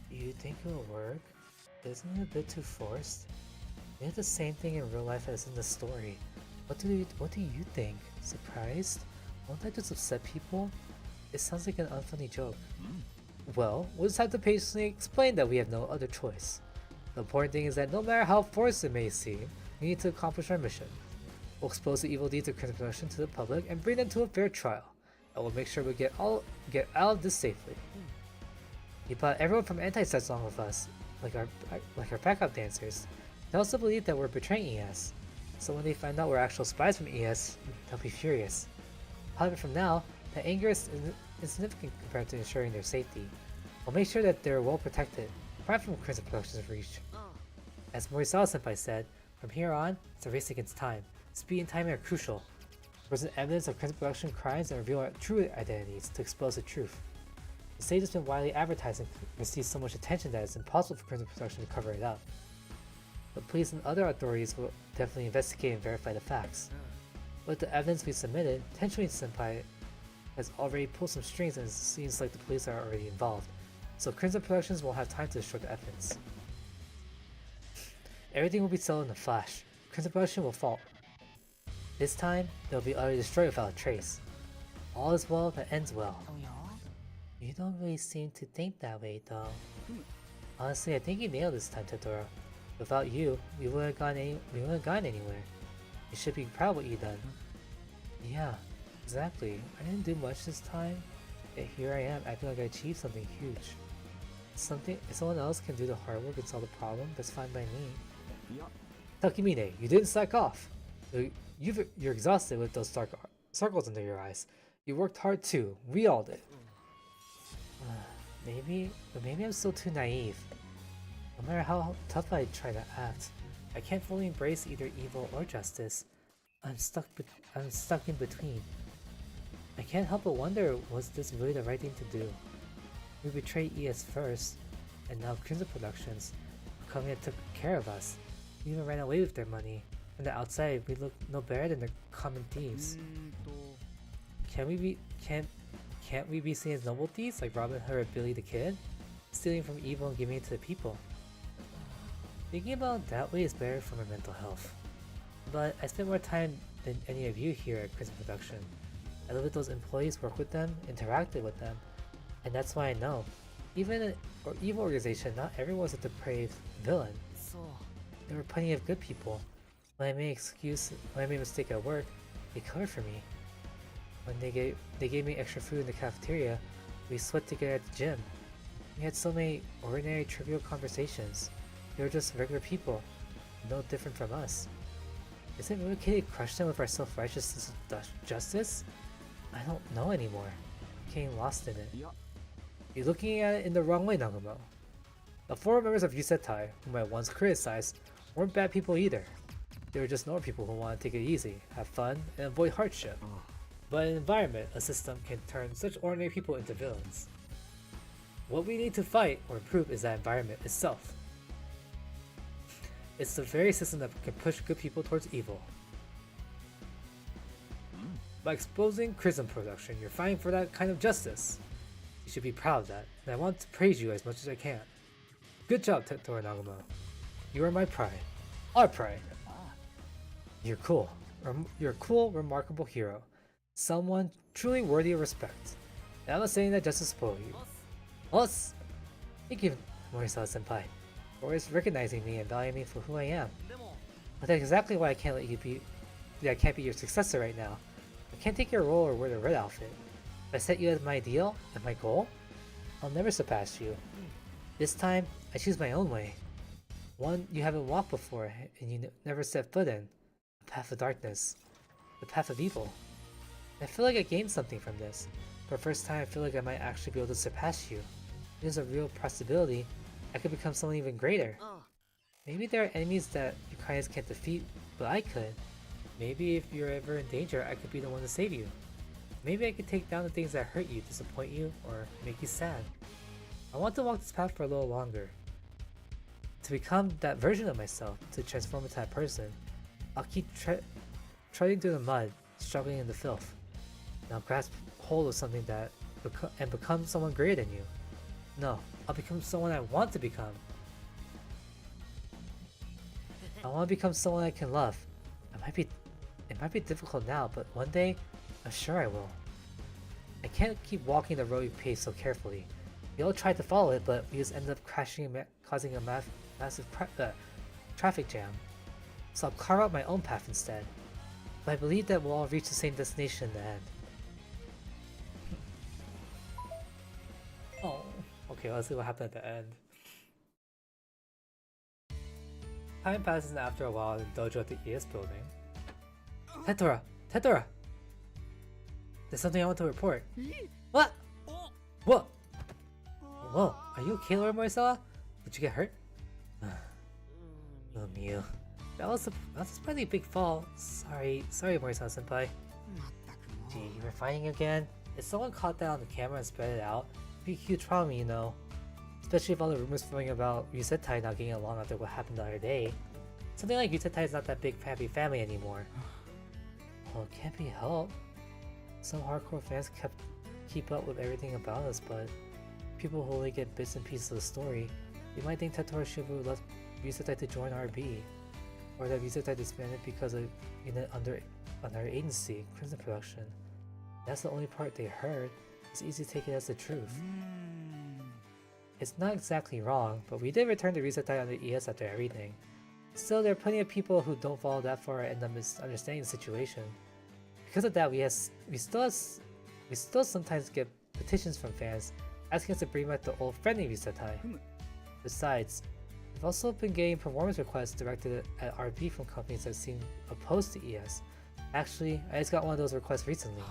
Do you think it'll work? Isn't it a bit too forced? We have the same thing in real life as in the story. What do you think? Surprised? Won't that just upset people? It sounds like an unfunny joke. Well, we'll just have to patiently explain that we have no other choice. The important thing is that no matter how forced it may seem, we need to accomplish our mission. We'll expose the evil deeds of Crimson Production to the public and bring them to a fair trial. I will make sure we get out of this safely. We brought everyone from Anti-Sets along with us, like our backup dancers. They also believe that we're betraying ES. So when they find out we're actual spies from ES, they'll be furious. However, from now, the anger is insignificant compared to ensuring their safety. We'll make sure that they're well protected, apart from Crimson Productions' reach. As Morisawa-senpai said, from here on, it's a race against time. Speed and timing are crucial. Present evidence of Crimson Production crimes and reveal our true identities to expose the truth. The stage has been widely advertised and receives so much attention that it's impossible for Crimson Production to cover it up. The police and other authorities will definitely investigate and verify the facts. With the evidence we submitted, Tenshin-senpai has already pulled some strings and it seems like the police are already involved, so Crimson Productions won't have time to destroy the evidence. Everything will be settled in a flash. Crimson Production will fall. This time, they'll be utterly destroyed without a trace. All is well that ends well. You don't really seem to think that way, though. Honestly, I think you nailed this time, Tetora. Without you, we wouldn't have gone anywhere. You should be proud of what you've done. Yeah, exactly. I didn't do much this time, yet here I am acting like I achieved something huge. If someone else can do the hard work and solve the problem, that's fine by me. Takemine, you didn't slack off. You're exhausted with those dark circles under your eyes. You worked hard too. We all did. Maybe I'm still too naive. No matter how tough I try to act, I can't fully embrace either evil or justice. I'm stuck in between. I can't help but wonder, was this really the right thing to do? We betrayed ES first, and now Crimson Productions, a company that took care of us. We even ran away with their money. On the outside, we look no better than the common thieves. Can't we be seen as noble thieves like Robin Hood or Billy the Kid? Stealing from evil and giving it to the people. Thinking about it that way is better for my mental health. But I spend more time than any of you here at Crimson Production. I live with those employees, work with them, interacted with them, and that's why I know. Even an evil organization, not everyone's a depraved villain. There were plenty of good people. When I made a mistake at work, they covered for me. When they gave me extra food in the cafeteria, we sweat together at the gym. We had so many ordinary, trivial conversations. They were just regular people, no different from us. Is it really okay to crush them with our self-righteousness and justice? I don't know anymore. I'm getting lost in it. You're looking at it in the wrong way, Nagumo. The four members of Yusetai, whom I once criticized, weren't bad people either. They were just normal people who want to take it easy, have fun, and avoid hardship. But in an environment, a system can turn such ordinary people into villains. What we need to fight or improve is that environment itself. It's the very system that can push good people towards evil. By exposing Crimson Production, you're fighting for that kind of justice. You should be proud of that, and I want to praise you as much as I can. Good job, Tetora Nagumo. You are my pride. Our pride. You're cool. You're a cool, remarkable hero. Someone truly worthy of respect. And I'm not saying that just to spoil you. Us! Thank you, Morisawa-senpai, for always recognizing me and valuing me for who I am. But that's exactly why I can't be your successor right now. I can't take your role or wear the red outfit. If I set you as my ideal and my goal, I'll never surpass you. This time, I choose my own way. One you haven't walked before and you never set foot in. The path of darkness. The path of evil. I feel like I gained something from this. For the first time, I feel like I might actually be able to surpass you. There's a real possibility I could become someone even greater. Maybe there are enemies that your kindness can't defeat, but I could. Maybe if you're ever in danger, I could be the one to save you. Maybe I could take down the things that hurt you, disappoint you, or make you sad. I want to walk this path for a little longer. To become that version of myself, to transform into that person. I'll keep treading through the mud, struggling in the filth. And I'll grasp hold of something that and become someone greater than you. No, I'll become someone I want to become. I want to become someone I can love. It might be difficult now, but one day, I'm sure I will. I can't keep walking the road we paved so carefully. We all tried to follow it, but we just ended up crashing and causing a massive traffic jam. So I'll carve out my own path instead. But I believe that we'll all reach the same destination in the end. Okay, let's see what happened at the end. Time passes, and after a while, in the dojo at the ES building. Tetora! Tetora! There's something I want to report. What? What? Whoa, are you okay, Lord Morisawa? Did you get hurt? Oh, Mew. That was a surprisingly big fall. Sorry Morisawa-senpai. Gee, you were fighting again? If someone caught that on the camera and spread it out, it'd be a huge problem, you know. Especially if all the rumors flowing about Yusetai not getting along after what happened the other day. Something like Yusetai is not that big happy family anymore. Well, it can't be helped. Some hardcore fans keep up with everything about us, but people who only get bits and pieces of the story, they might think Tetora Shibu left Yusetai to join RB, or that Yusetai disbanded because of unit under our agency, Crimson Production. That's the only part they heard. It's easy to take it as the truth. It's not exactly wrong, but we did return to Yusetai under ES after everything. Still, there are plenty of people who don't follow that far and end up misunderstanding the situation. Because of that, we still sometimes get petitions from fans asking us to bring back the old friendly Yusetai. Besides, we've also been getting performance requests directed at RB from companies that seem opposed to ES. Actually, I just got one of those requests recently.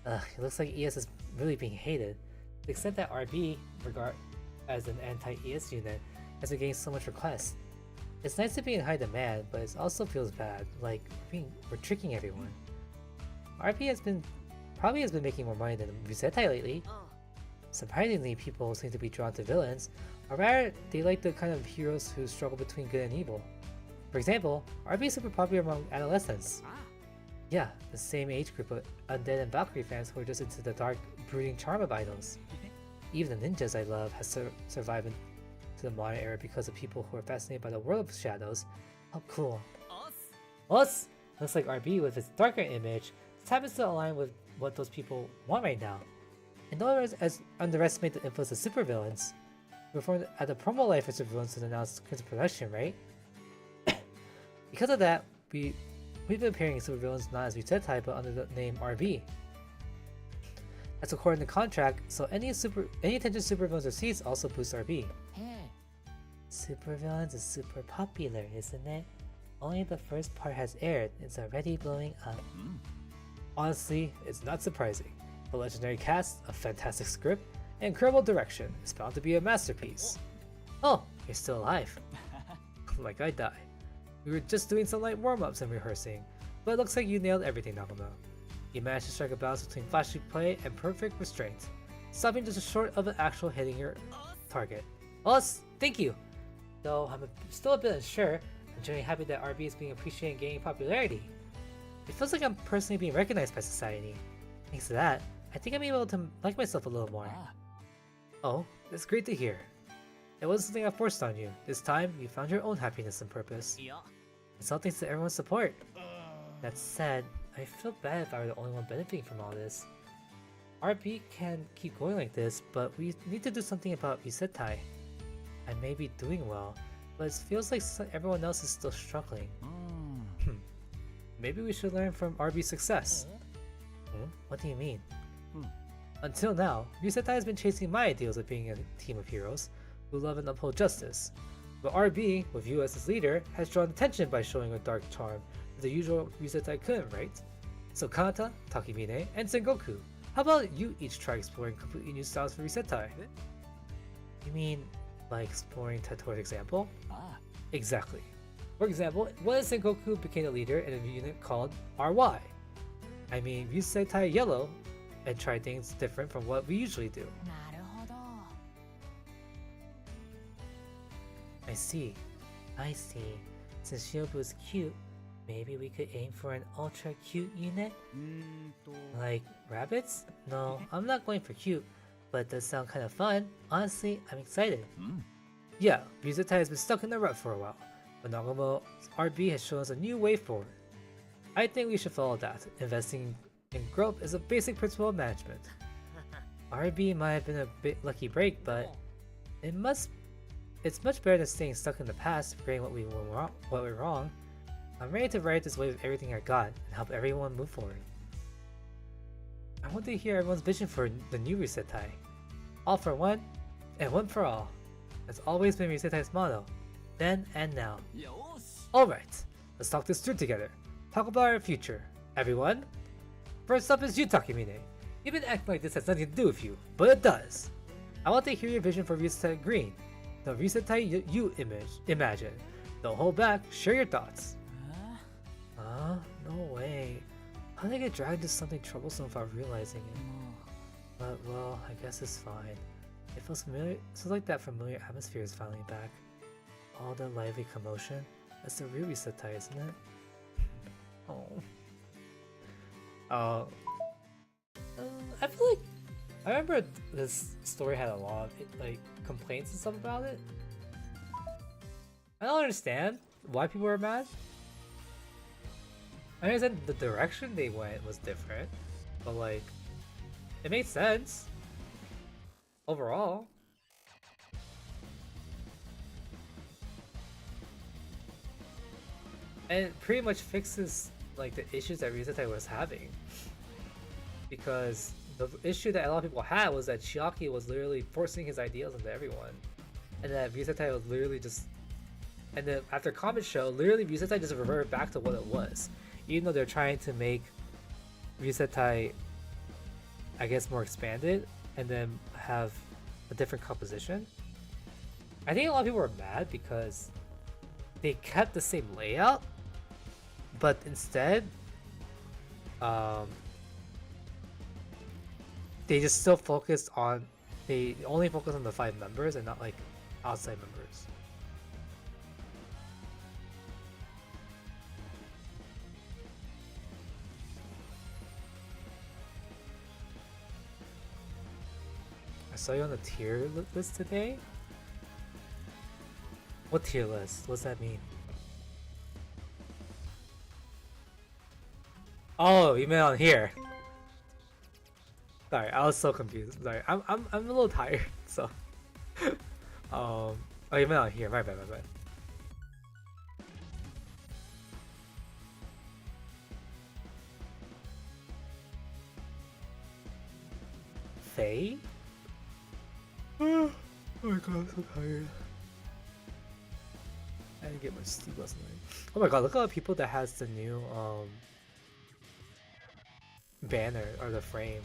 It looks like ES is really being hated. To the extent that RB, regarded as an anti-ES unit, has been getting so much requests. It's nice to be in high demand, but it also feels bad, like we're tricking everyone. RB probably has been making more money than Yusetai lately. Surprisingly, people seem to be drawn to villains, or rather, they like the kind of heroes who struggle between good and evil. For example, RB is super popular among adolescents. Yeah, the same age group of Undead and Valkyrie fans who are just into the dark, brooding charm of idols. Even the ninjas I love has survived into the modern era because of people who are fascinated by the world of shadows. How cool. Us! Looks like RB with its darker image just happens to align with what those people want right now. And no one has underestimated the influence of supervillains. We performed at the promo life for supervillains to announce Crimson Production, right? Because of that, we've been appearing in supervillains not as Yusetai but under the name RB. That's according to contract, so any attention supervillains receives also boosts RB. Supervillains is super popular, isn't it? Only the first part has aired, it's already blowing up. Honestly, it's not surprising. The legendary cast, a fantastic script, and incredible direction is bound to be a masterpiece. Oh, you're still alive. Like I die. We were just doing some light warm-ups and rehearsing, but it looks like you nailed everything, Nagumo. You managed to strike a balance between flashy play and perfect restraint, stopping just short of an actual hitting your target. Thank you! Though I'm still a bit unsure, I'm generally happy that RB is being appreciated and gaining popularity. It feels like I'm personally being recognized by society. Thanks to that, I think I'm able to like myself a little more. Oh, that's great to hear. It wasn't something I forced on you. This time, you found your own happiness and purpose. It's all thanks to everyone's support. That said, I feel bad if I were the only one benefiting from all this. RB can keep going like this, but we need to do something about Yusetai. I may be doing well, but it feels like everyone else is still struggling. Maybe we should learn from RB's success. What do you mean? Until now, Yusetai has been chasing my ideals of being a team of heroes who love and uphold justice. But RB, with you as its leader, has drawn attention by showing a dark charm that the usual Yusetai couldn't, right? So Kanata, Takemine, and Sengoku, how about you each try exploring completely new styles for Yusetai? You mean, like exploring Tetora's example? Exactly. For example, what if Sengoku became a leader in a unit called RY? I mean, Yusetai Yellow, and try things different from what we usually do. I see. Since Shinobu is cute, maybe we could aim for an ultra cute unit? Like rabbits? No, I'm not going for cute, but it does sound kind of fun. Honestly, I'm excited. Yeah, Yusetai has been stuck in the rut for a while, but Nagumo's RB has shown us a new way forward. I think we should follow that. Investing in growth is a basic principle of management. RB might have been a bit lucky break, but it's much better than staying stuck in the past, regretting what went wrong. I'm ready to ride this wave with everything I got and help everyone move forward. I want to hear everyone's vision for the new Yusetai. All for one, and one for all. That's always been Ryusetai's motto, then and now. よーし Alright, let's talk this through together. Talk about our future. Everyone? First up is you, Takemine. You've been acting like this has nothing to do with you, but it does. I want to hear your vision for Ryusetai Green. The Ryusetai you imagine. Don't hold back, share your thoughts. No way. How did I get dragged into something troublesome without realizing it? But, well, I guess it's fine. It feels familiar. It feels like that familiar atmosphere is finally back. All the lively commotion. That's the real Ryusetai, isn't it? Oh. I feel like I remember this story had a lot of like complaints and stuff about it. I don't understand why people are mad. I understand the direction they went was different, but like it made sense overall. And it pretty much fixes like the issues that Ryusetai was having. Because the issue that a lot of people had was that Chiaki was literally forcing his ideals into everyone. And that Ryusetai was literally just... And then after Comet Show, literally Ryusetai just reverted back to what it was. Even though they're trying to make Ryusetai, I guess, more expanded and then have a different composition. I think a lot of people were mad because they kept the same layout, but instead, they just still focused on, they only focus on the 5 members and not like outside members. I saw you on the tier list today? What tier list? What's that mean? Oh, you meant on here. Sorry, I was so confused. Sorry, I'm a little tired, so. Oh, you meant on here. My bad. Faye? Oh my god, I'm so tired. I didn't get much sleep last night. Oh my god, look at the people that has the new banner or the frame.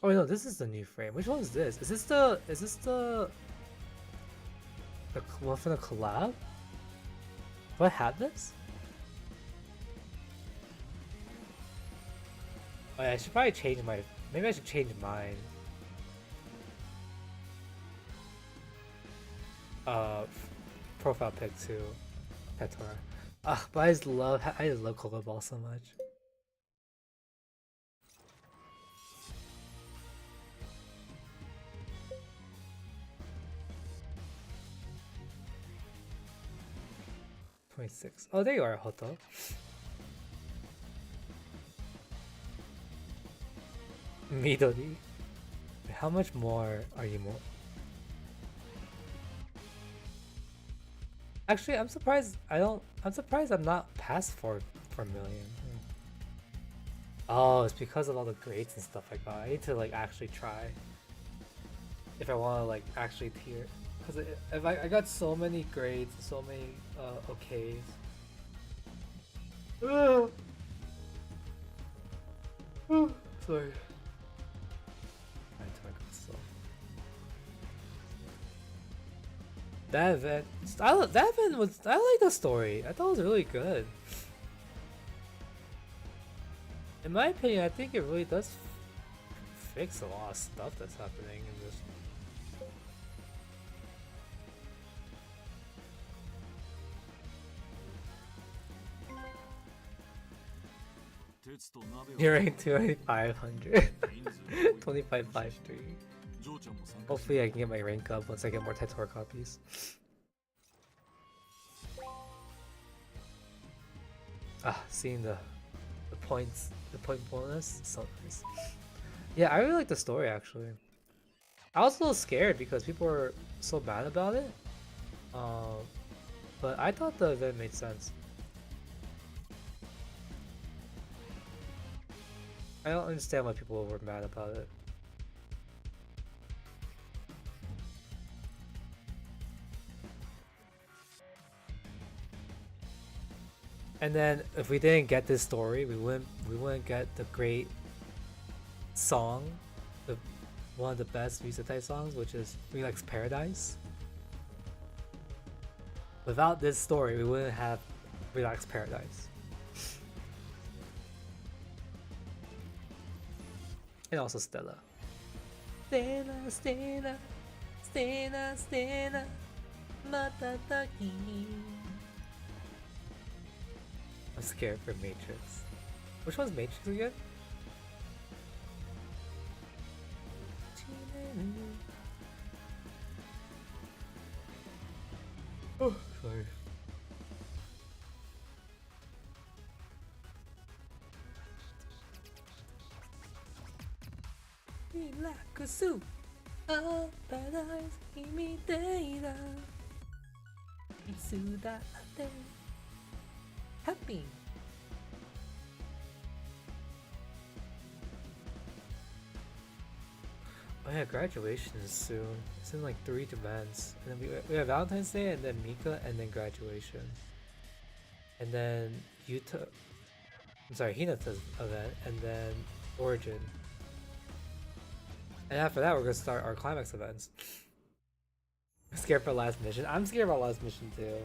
Oh no, this is the new frame. Which one is this? Is this the one from the collab? What had this? Oh yeah, I should probably change my, maybe I should change mine. Profile pic to Tetora. But I just love Cocoa Ball so much. $26. Oh, there you are, Hoto. Midori. How much more are you more? Actually, I'm surprised I'm surprised I'm not past 4 million. Oh, it's because of all the grades and stuff like that. I need to like actually try if I want to like actually tier, because if I got so many grades, so many okays. Sorry. That event, I like the story. I thought it was really good. In my opinion, I think it really does fix a lot of stuff that's happening in this. You're ranked 2500. 2553. Hopefully I can get my rank up once I get more Tetora copies. Seeing the points, the point bonus, so nice. Yeah, I really like the story actually. I was a little scared because people were so bad about it. But I thought the event made sense. I don't understand why people were mad about it. And then if we didn't get this story, we wouldn't get the great song, one of the best Risetai songs, which is Relax Paradise. Without this story, we wouldn't have Relax Paradise. And also Stella. Stella, Stella, Stella, Stella, Matataki. I'm scared for Matrix. Which one's Matrix again? Oh, sorry. Relaxu, oh, paradise, kimi deira, isudate, happy. Oh yeah, graduation is soon. It's in like 3 events, and then we have Valentine's Day, and then Mika, and then graduation, and then Hinata's event, and then Origin. And after that, we're gonna start our climax events. I'm scared for last mission. I'm scared about last mission too.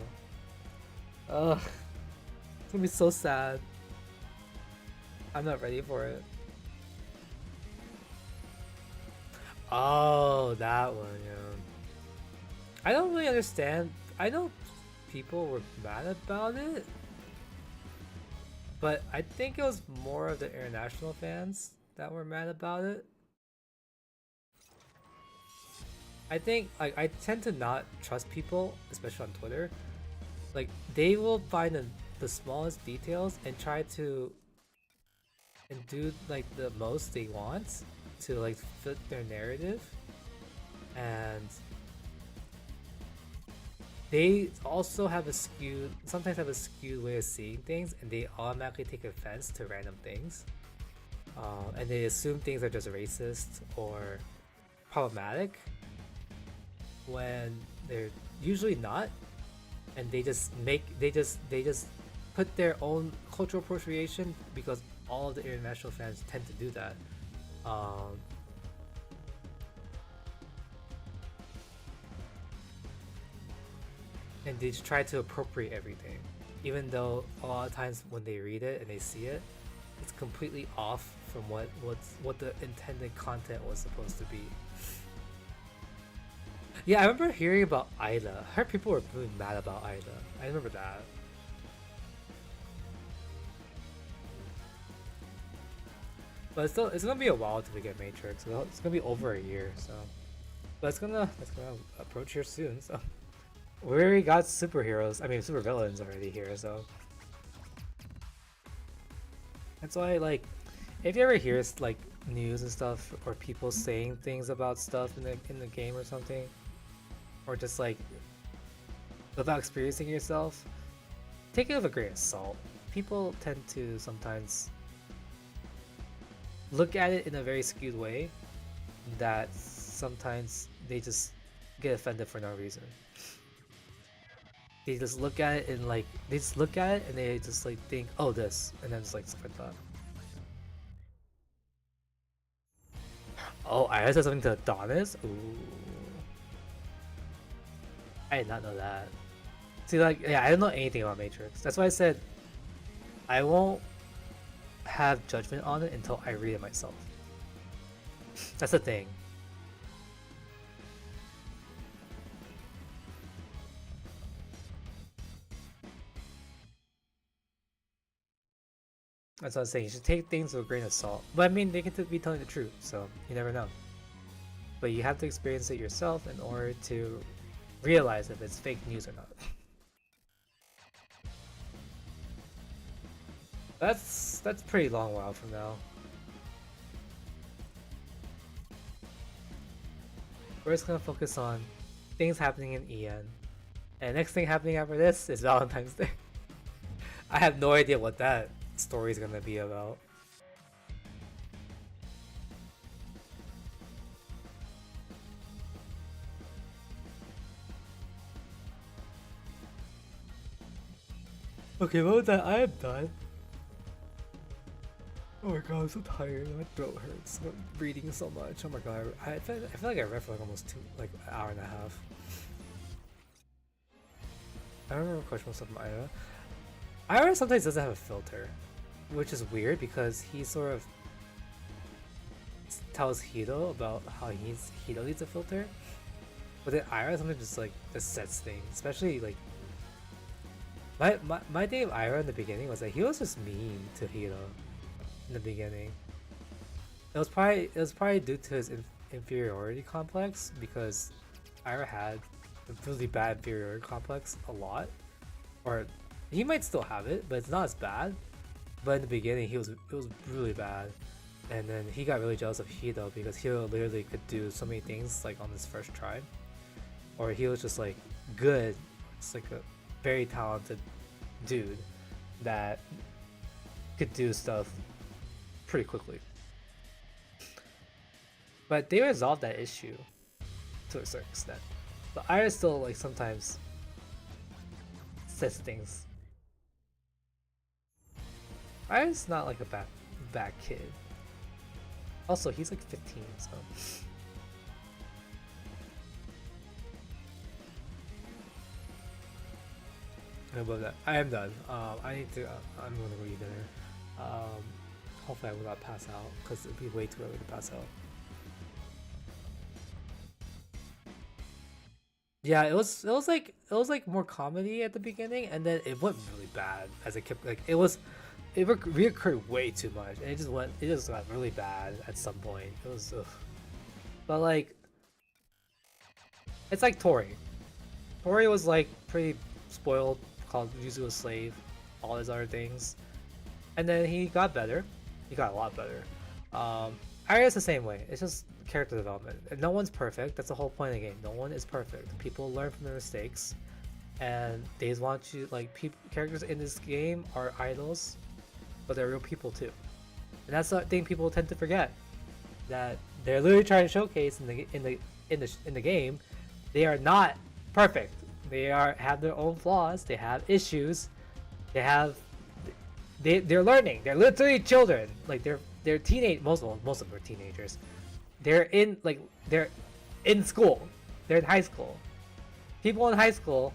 Ugh. It's gonna be so sad. I'm not ready for it. Oh, that one, yeah. I don't really understand. I know people were mad about it, but I think it was more of the international fans that were mad about it. I think like I tend to not trust people, especially on Twitter. Like they will find the smallest details and try to do like the most they want to like fit their narrative, and they also have sometimes have a skewed way of seeing things, and they automatically take offense to random things, and they assume things are just racist or problematic when they're usually not, and they just put their own cultural appropriation, because all of the international fans tend to do that. And they just try to appropriate everything, even though a lot of times when they read it and they see it, it's completely off from what the intended content was supposed to be. Yeah, I remember hearing about Ida. I heard people were really mad about Ida. I remember that. But it's gonna be a while till we get Matrix. It's gonna be over a year, so. But it's gonna approach here soon. So we already got superheroes. I mean, supervillains already here. So that's why, like, if you ever hear like news and stuff, or people saying things about stuff in the game or something, or just like without experiencing yourself, take it with a grain of salt. People tend to sometimes look at it in a very skewed way that sometimes they just get offended for no reason. They just look at it and like they just like think, oh, this, and then just like stuff like that. Oh, I said something to Adonis? Ooh. I did not know that. See, like, yeah, I don't know anything about Matrix. That's why I said I won't have judgment on it until I read it myself. That's the thing. That's what I'm saying. You should take things with a grain of salt. But I mean, they could be telling the truth, so you never know. But you have to experience it yourself in order to realize if it's fake news or not. That's pretty long while from now. We're just gonna focus on things happening in EN. And next thing happening after this is Valentine's Day. I have no idea what that story is gonna be about. Okay, well with that, I am done. Oh my god, I'm so tired. My throat hurts. I'm reading so much. Oh my god, I feel like I read for like almost an hour and a half. I don't remember question stuff from Ira. Ira sometimes doesn't have a filter, which is weird because he sort of tells Hito about how Hito needs a filter, but then Ira sometimes just sets things. Especially like my thing of Ira in the beginning was that he was just mean to Hito in the beginning. It was probably due to his inferiority complex, because Ira had a really bad inferiority complex a lot, or he might still have it, but it's not as bad. But in the beginning, it was really bad, and then he got really jealous of Hito because Hito literally could do so many things like on his first try, or he was just like good, just like a very talented dude that could do stuff pretty quickly. But they resolved that issue to a certain extent. But Ira still like sometimes says things. Ira's not like a bad kid. Also, he's like 15, so. Above that, I am done. I need to. I'm gonna go eat dinner. Hopefully, I will not pass out because it'd be way too early to pass out. Yeah, it was like more comedy at the beginning, and then it went really bad as it kept like it reoccurred way too much, and it just got really bad at some point. It was, ugh. But like, it's like Tori. Tori was like pretty spoiled, called Yuzu a slave, all his other things, and then he got better. He got a lot better. Arya's the same way. It's just character development. And no one's perfect. That's the whole point of the game. No one is perfect. People learn from their mistakes, and they just want you like characters in this game are idols, but they're real people too. And that's the thing people tend to forget, that they're literally trying to showcase in the game. They are not perfect. They have their own flaws. They have issues. They're learning. They're literally children. Like they're teenage. Most of them are teenagers. They're in school. They're in high school. People in high school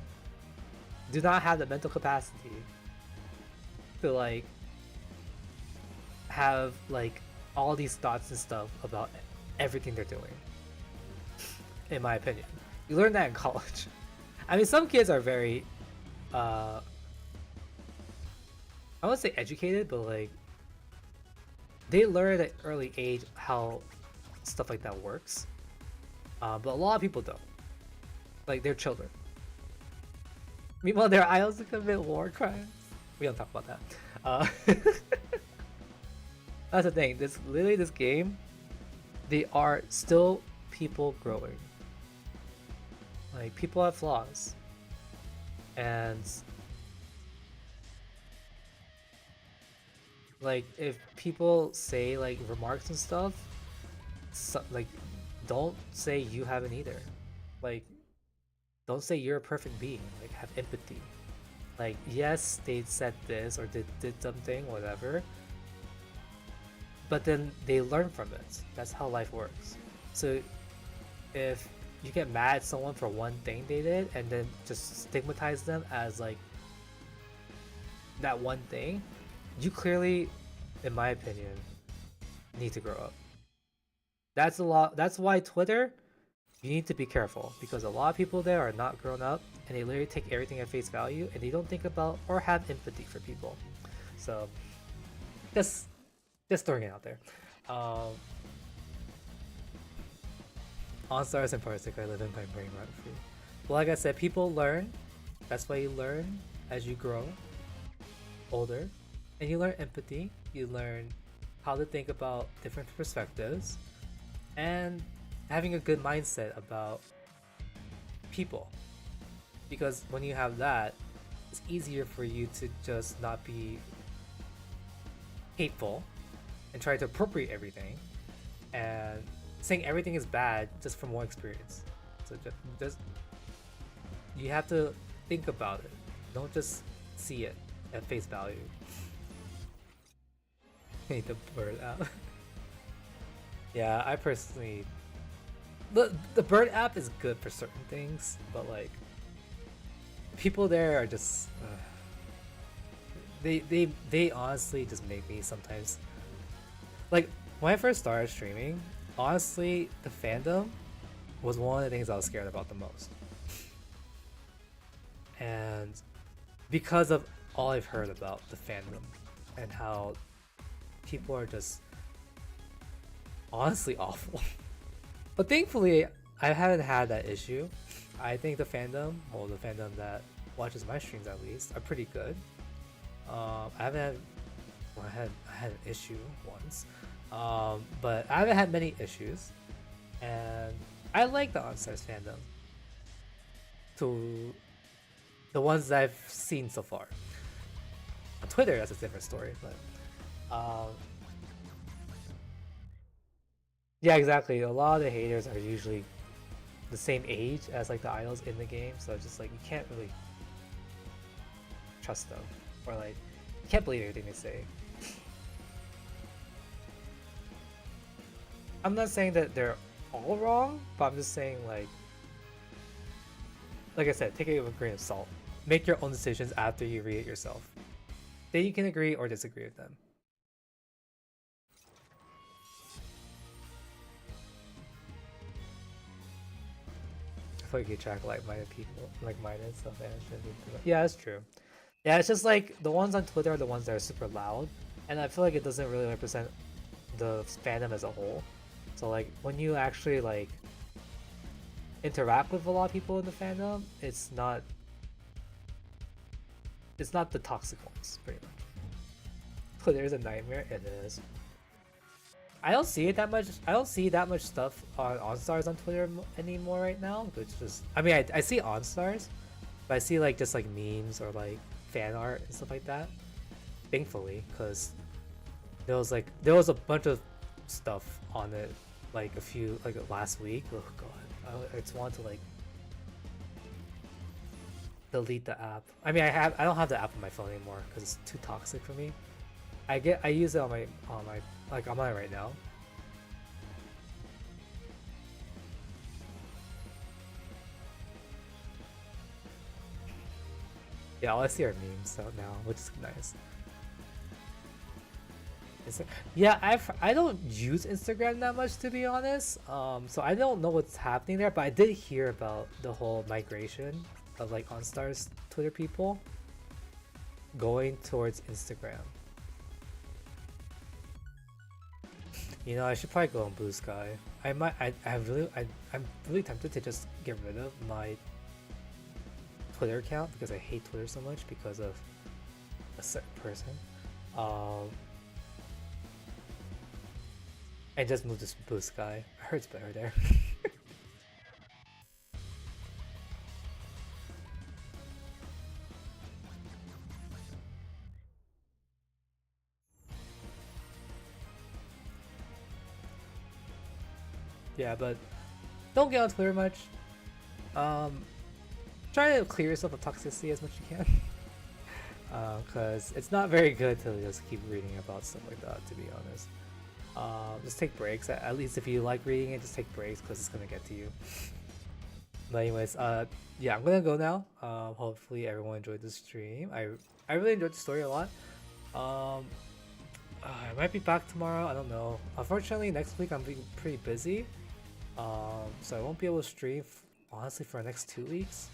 do not have the mental capacity to like have like all these thoughts and stuff about everything they're doing. In my opinion, you learn that in college. I mean, some kids are very I wouldn't say educated, but like they learn at an early age how stuff like that works. But a lot of people don't. Like, they're children. Meanwhile, they're idols to commit war crimes. We don't talk about that. That's the thing. This game, they are still people growing. Like, people have flaws. And like, if people say like remarks and stuff, like, don't say you haven't either. Like, don't say you're a perfect being. Like, have empathy. Like, yes, they said this or did something, whatever, but then they learn from it. That's how life works. So if you get mad at someone for one thing they did and then just stigmatize them as like that one thing, you clearly, in my opinion, need to grow up. That's why Twitter, you need to be careful, because a lot of people there are not grown up and they literally take everything at face value and they don't think about or have empathy for people. So just throwing it out there. On Stars and Parsec, I live in my brain rot free. Well, like I said, people learn. That's why you learn as you grow older, and you learn empathy. You learn how to think about different perspectives and having a good mindset about people, because when you have that, it's easier for you to just not be hateful and try to appropriate everything and saying everything is bad just from one experience. So just you have to think about it. Don't just see it at face value. Hate the bird app. Yeah, I personally, the bird app is good for certain things, but like people there are just they honestly just make me sometimes, like when I first started streaming, honestly the fandom was one of the things I was scared about the most. And because of all I've heard about the fandom and how people are just honestly awful. But thankfully, I haven't had that issue. I think the fandom, well, the fandom that watches my streams at least, are pretty good. I haven't had, well, I had an issue once, but I haven't had many issues, and I like the OnStars fandom. To the ones that I've seen so far. On Twitter, that's a different story, but yeah, exactly. A lot of the haters are usually the same age as like the idols in the game, so it's just like you can't really trust them, or like you can't believe everything they say. I'm not saying that they're all wrong, but I'm just saying like I said, take it with a grain of salt. Make your own decisions after you read it yourself. Then you can agree or disagree with them. I feel like you track like-minded people, like-minded stuff. Yeah, that's true. Yeah, it's just like the ones on Twitter are the ones that are super loud, and I feel like it doesn't really represent the fandom as a whole. So like when you actually like interact with a lot of people in the fandom, it's not the toxic ones, pretty much. Twitter is a nightmare. It is. I don't see it that much. I don't see that much stuff on OnStars on Twitter anymore right now. Which just, I mean, I see OnStars, but I see like just like memes or like fan art and stuff like that. Thankfully, because there was a bunch of stuff on it like last week. Oh god, I just want to like delete the app. I mean, I don't have the app on my phone anymore because it's too toxic for me. I use it on my like I'm on it right now. Yeah, all I see are memes out now, which is nice. Yeah, I don't use Instagram that much, to be honest. So I don't know what's happening there, but I did hear about the whole migration of like OnStars Twitter people going towards Instagram. You know, I should probably go on Blue Sky. I'm really tempted to just get rid of my Twitter account because I hate Twitter so much because of a certain person. And just move to Blue Sky. I heard it's better there. Yeah, but don't get on Twitter much. Try to clear yourself of toxicity as much as you can. Because it's not very good to just keep reading about stuff like that, to be honest. Just take breaks. At least if you like reading it, just take breaks because it's gonna get to you. But anyways, yeah, I'm gonna go now. Hopefully everyone enjoyed the stream. I really enjoyed the story a lot. I might be back tomorrow. I don't know. Unfortunately, next week I'm being pretty busy. So I won't be able to stream honestly for the next 2 weeks.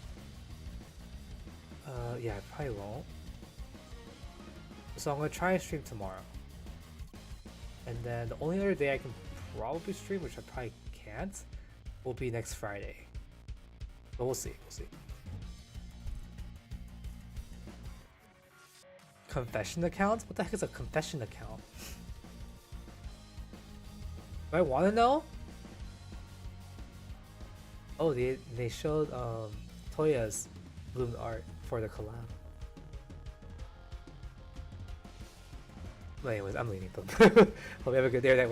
Yeah, I probably won't. So I'm gonna try and stream tomorrow. And then the only other day I can probably stream, which I probably can't, will be next Friday. But we'll see, we'll see. Confession account? What the heck is a confession account? Do I want to know? Oh, they showed Toya's balloon art for the collab. But anyways, I'm leaving. Hope you have a good day or night.